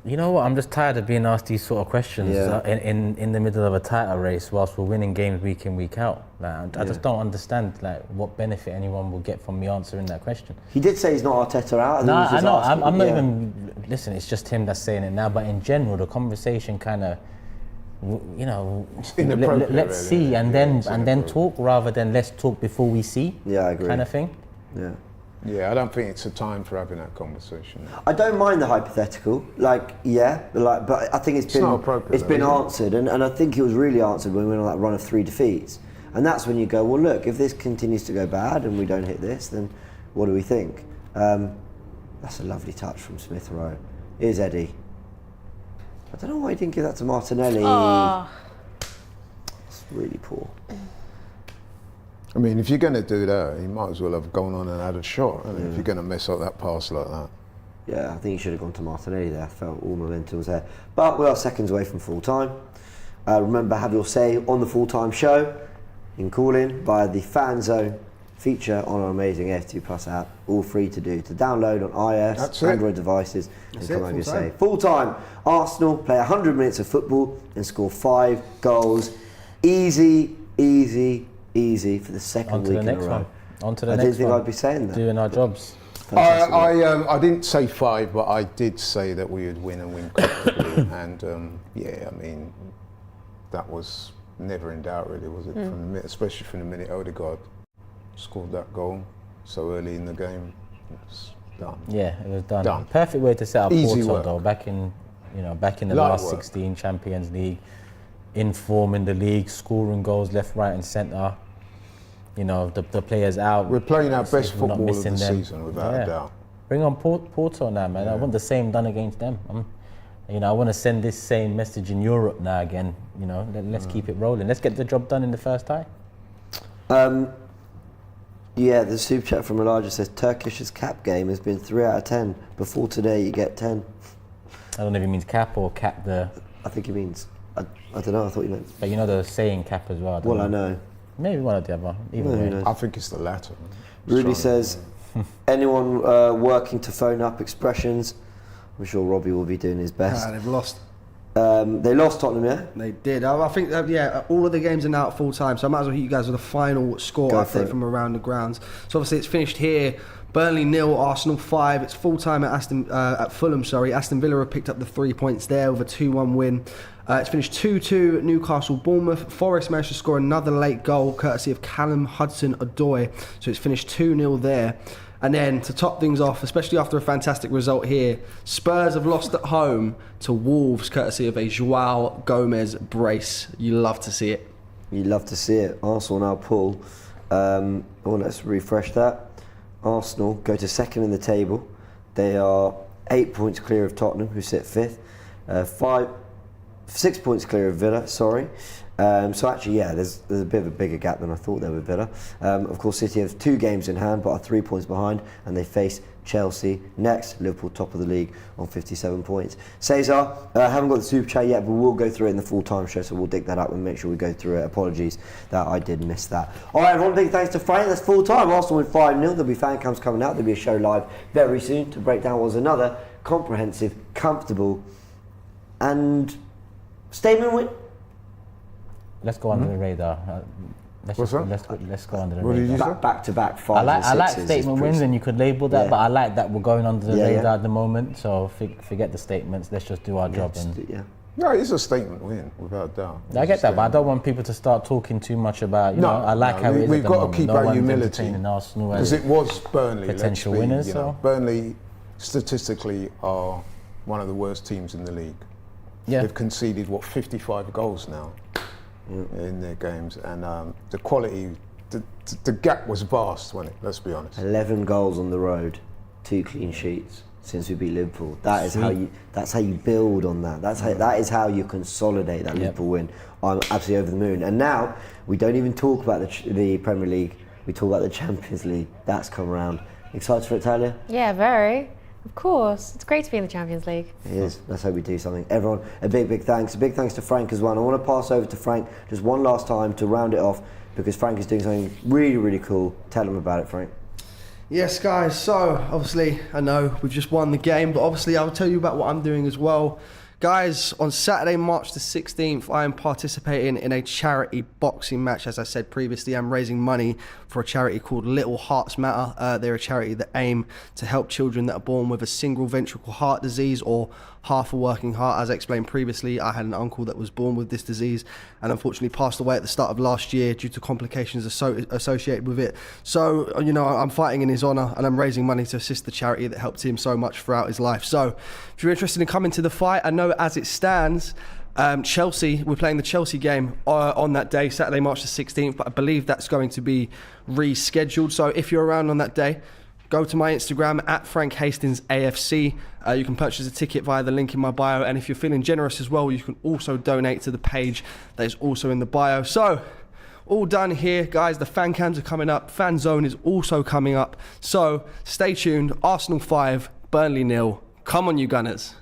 You know what? I'm just tired of being asked these sort of questions in the middle of a title race whilst we're winning games week in, week out. Like, I just don't understand what benefit anyone will get from me answering that question. He did say he's not Arteta out. No, I know. I'm not even. Listen, it's just him that's saying it now. But in general, the conversation kind of, let's see and then talk rather than let's talk before we see. Yeah, I agree. Kind of thing. Yeah. Yeah, I don't think it's a time for having that conversation. I don't mind the hypothetical, but I think it's been not appropriate, it's been answered, and I think it was really answered when we went on that run of 3 defeats, and that's when you go, well, look, if this continues to go bad and we don't hit this, then what do we think? That's a lovely touch from Smith Rowe. Here's Eddie. I don't know why he didn't give that to Martinelli. Oh. It's really poor. I mean, if you're going to do that, you might as well have gone on and had a shot. If you're going to mess up that pass like that. Yeah, I think he should have gone to Martinelli there. I felt all momentum was there. But we are seconds away from full time. Remember, have your say on the full time show. You can call in via the Fan Zone feature on our amazing AFTV Plus app. All free to do. To download on iOS, Android devices, and come have your say. Full time. Arsenal play 100 minutes of football and score 5 goals. Easy for the second week in a row. On to the next one. I didn't think I'd be saying that. Doing our jobs. I didn't say 5, but I did say that we would win and win comfortably. And I mean, that was never in doubt, really, was it? Especially from the minute Odegaard scored that goal so early in the game. It was done. Yeah, it was done. Perfect way to set up Easy Porto work. though. Back in the last 16 Champions League. In form in the league, scoring goals left, right, and centre. The players out. We're playing our best we're not football of the missing them. season, without a doubt. Bring on Porto now, man. I want the same done against them. I want to send this same message in Europe now again. Let's keep it rolling. Let's get the job done in the first tie. The super chat from Elijah says Turkish's cap game has been 3 out of 10. Before today, you get 10. I don't know if he means cap or cap the. I think he means. I don't know. I thought you meant. But the saying cap as well. Well, I know. Maybe one or the other. Either Who way. knows? I think it's the latter. Rudy says, anyone working to phone up expressions? I'm sure Robbie will be doing his best. They've lost. They lost Tottenham, yeah? They did. I think, all of the games are now at full time, so I might as well hit you guys with a final score Go for update it. from around the grounds. So obviously it's finished here. Burnley 0, Arsenal 5. It's full time at Fulham. Aston Villa have picked up the 3 points there with a 2-1 win. It's finished 2-2 at Newcastle Bournemouth. Forest managed to score another late goal courtesy of Callum Hudson-Odoi. So it's finished 2-0 there. And then to top things off, especially after a fantastic result here, Spurs have lost at home to Wolves courtesy of a Joao Gomez brace. You love to see it. You love to see it. Arsenal now pull. Let's refresh that. Arsenal go to second in the table. They are 8 points clear of Tottenham, who sit fifth. 6 points clear of Villa, sorry. So actually, there's a bit of a bigger gap than I thought there with Villa. Of course, City have 2 games in hand, but are 3 points behind, and they face Chelsea next. Liverpool top of the league on 57 points. Cesar, haven't got the super chat yet, but we'll go through it in the full-time show, so we'll dig that up and make sure we go through it. Apologies that I did miss that. All right, everyone, big thanks to Frank. That's full-time. Arsenal win 5-0. There'll be fan cams coming out. There'll be a show live very soon to break down what was another comprehensive, comfortable, and statement win. Let's go under the radar. Let's go under the What did you radar. say? Back-to-back 5 I like sixes statement is wins, pretty- and you could label that, Yeah. but I like that we're going under the Yeah, radar yeah. at the moment. So forget the statements. Let's just do our job. And Yeah. Yeah, it's a statement win, without a doubt. I get that, but I don't want people to start talking too much about. I like how it is we've at the got moment. to keep No our one's humility, entertaining Arsenal because as it was Burnley. potential let's be, winners, you know, so- Burnley statistically are one of the worst teams in the league. Yeah. They've conceded 55 goals now in their games, and the quality, the gap was vast, wasn't it? Let's be honest. 11 goals on the road, 2 clean sheets since we beat Liverpool. That's how you build on that. That is how you consolidate that Liverpool win. I'm absolutely over the moon. And now we don't even talk about the Premier League. We talk about the Champions League. That's come around. Excited for it, Talia? Yeah, very. Of course. It's great to be in the Champions League. It is. Let's hope we do something. Everyone, a big thanks. A big thanks to Frank as well. And I want to pass over to Frank just one last time to round it off, because Frank is doing something really, really cool. Tell him about it, Frank. Yes, guys. So, obviously, I know we've just won the game, but obviously I'll tell you about what I'm doing as well. Guys, on Saturday, March the 16th, I am participating in a charity boxing match. As I said previously, I'm raising money for a charity called Little Hearts Matter. They're a charity that aim to help children that are born with a single ventricle heart disease or half a working heart. As I explained previously, I had an uncle that was born with this disease and unfortunately passed away at the start of last year due to complications associated with it. So, I'm fighting in his honour, and I'm raising money to assist the charity that helped him so much throughout his life. So, if you're interested in coming to the fight, I know as it stands, Chelsea, we're playing the Chelsea game on that day, Saturday, March the 16th, but I believe that's going to be rescheduled. So if you're around on that day, go to my Instagram at Frank Hastings AFC. You can purchase a ticket via the link in my bio, and if you're feeling generous as well, you can also donate to the page that is also in the bio. So, all done here, guys. The fan cams are coming up. Fan zone is also coming up. So, stay tuned. Arsenal 5, Burnley 0. Come on, you Gunners.